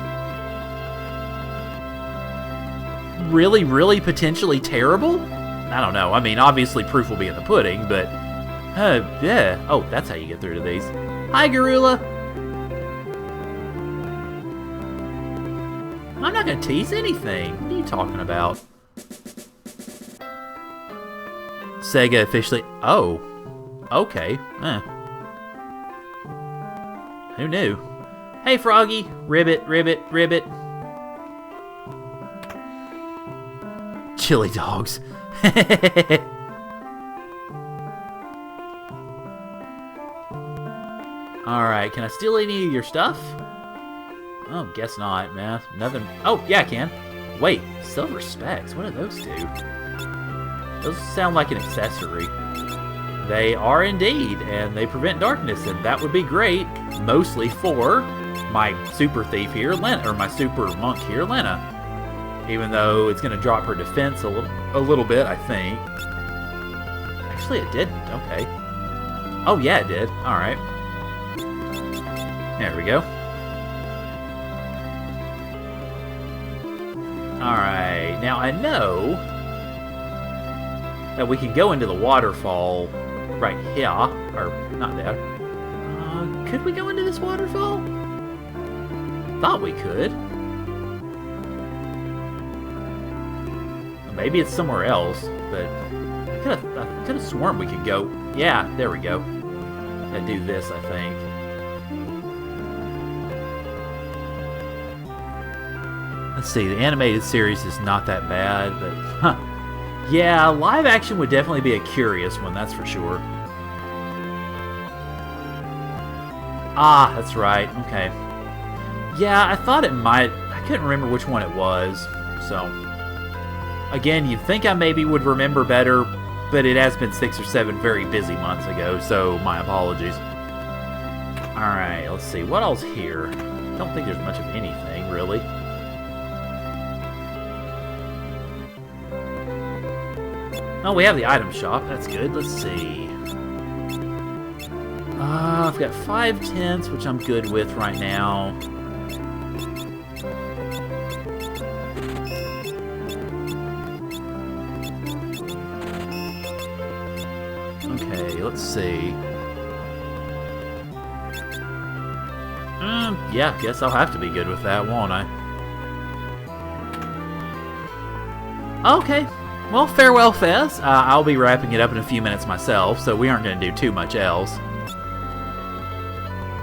really, really potentially terrible? I don't know. I mean, obviously proof will be in the pudding, but... yeah. Oh, that's how you get through to these. Hi, Garula! I'm not gonna tease anything. What are you talking about? Sega officially... Oh. Okay. Who knew? Hey, Froggy. Ribbit, ribbit, ribbit. Chili dogs. Alright, can I steal any of your stuff? Oh, guess not, man. Nothing. Oh, yeah, I can. Wait, silver specs. What are those two? Those sound like an accessory. They are indeed, and they prevent darkness, and that would be great, mostly for my super thief here, Lena, or my super monk here, Lena. Even though it's going to drop her defense a little bit, I think. Actually, it didn't. Okay. Oh, yeah, it did. All right. There we go. All right. Now, I know that we can go into the waterfall right here, or not there. Could we go into this waterfall? Thought we could. Maybe it's somewhere else, but I could have sworn we could go. Yeah, there we go. And do this, I think. Let's see. The animated series is not that bad, but yeah, live action would definitely be a curious one, that's for sure. Ah, that's right. Okay. Yeah, I thought it might... I couldn't remember which one it was, so... Again, you'd think I maybe would remember better, but it has been 6 or 7 very busy months ago, so my apologies. Alright, let's see. What else here? Don't think there's much of anything, really. Oh, we have the item shop. That's good. Let's see. I've got 5 tents, which I'm good with right now. Okay, let's see. Yeah, guess I'll have to be good with that, won't I? Okay. Well, farewell, Fez. I'll be wrapping it up in a few minutes myself, so we aren't going to do too much else.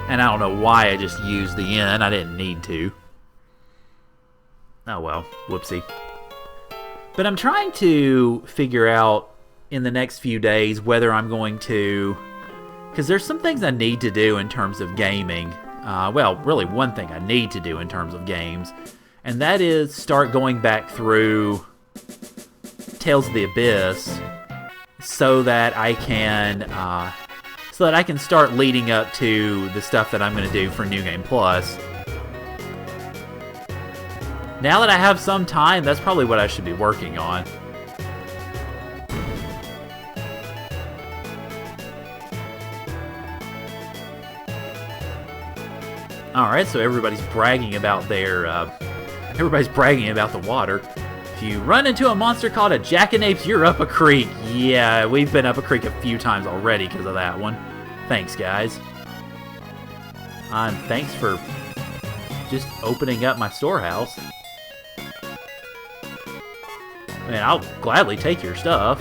And I don't know why I just used the inn. I didn't need to. Oh well, whoopsie. But I'm trying to figure out in the next few days whether I'm going to... Because there's some things I need to do in terms of gaming. Well, really one thing I need to do in terms of games. And that is start going back through Tales of the Abyss so that I can start leading up to the stuff that I'm going to do for New Game Plus. Now that I have some time, that's probably what I should be working on. Alright, so everybody's bragging about their, everybody's bragging about the water. If you run into a monster called a jackanapes, you're up a creek. Yeah, we've been up a creek a few times already because of that one. Thanks, guys. And thanks for just opening up my storehouse. I mean, I'll gladly take your stuff.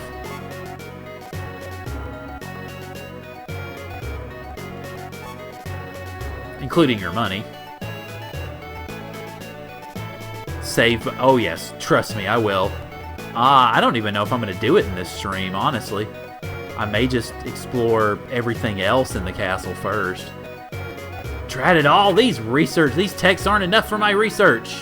Including your money. Save. Oh, yes. Trust me, I will. I don't even know if I'm going to do it in this stream, honestly. I may just explore everything else in the castle first. Drat it all! These texts aren't enough for my research!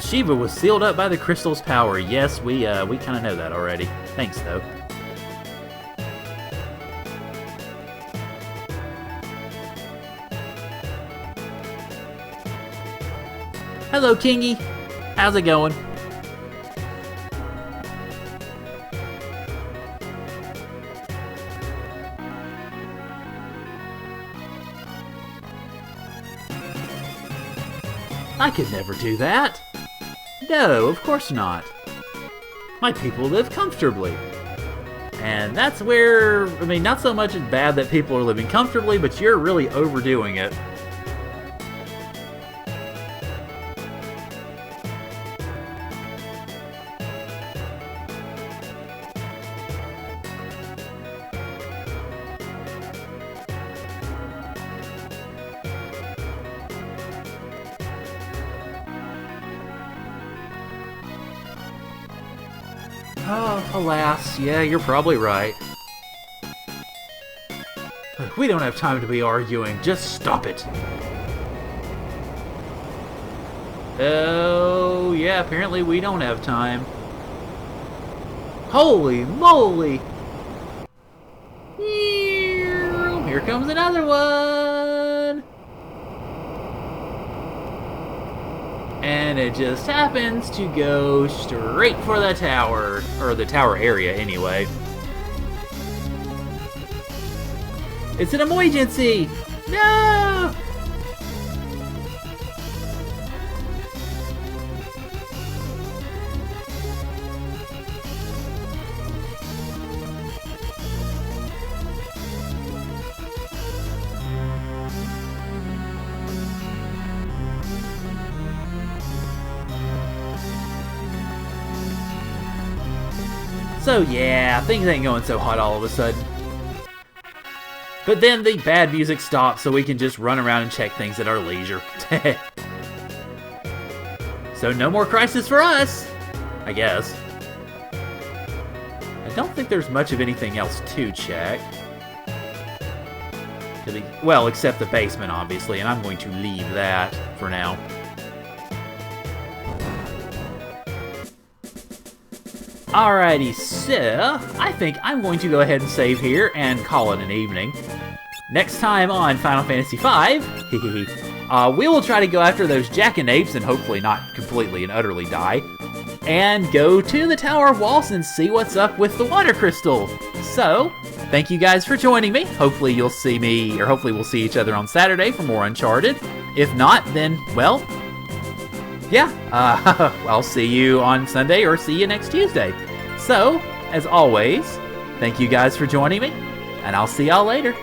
Shiva was sealed up by the crystal's power. Yes, we kind of know that already. Thanks, though. Hello, Kingy. How's it going? I could never do that. No, of course not. My people live comfortably. And that's where, I mean, not so much it's bad that people are living comfortably, but you're really overdoing it. Oh, alas, yeah, you're probably right. We don't have time to be arguing, just stop it. Oh, yeah, apparently we don't have time. Holy moly! Here comes another one! And it just happens to go straight for the tower. Or the tower area, anyway. It's an emergency! No! So yeah, things ain't going so hot all of a sudden. But then the bad music stops so we can just run around and check things at our leisure. So no more crisis for us, I guess. I don't think there's much of anything else to check. Well, except the basement, obviously, and I'm going to leave that for now. Alrighty, so I think I'm going to go ahead and save here and call it an evening. Next time on Final Fantasy V, we will try to go after those jackanapes and hopefully not completely and utterly die, and go to the Tower of Walls and see what's up with the water crystal. So, thank you guys for joining me. Hopefully you'll see me, or hopefully we'll see each other on Saturday for more Uncharted. If not, then, well, yeah, I'll see you on Sunday or see you next Tuesday. So, as always, thank you guys for joining me, and I'll see y'all later.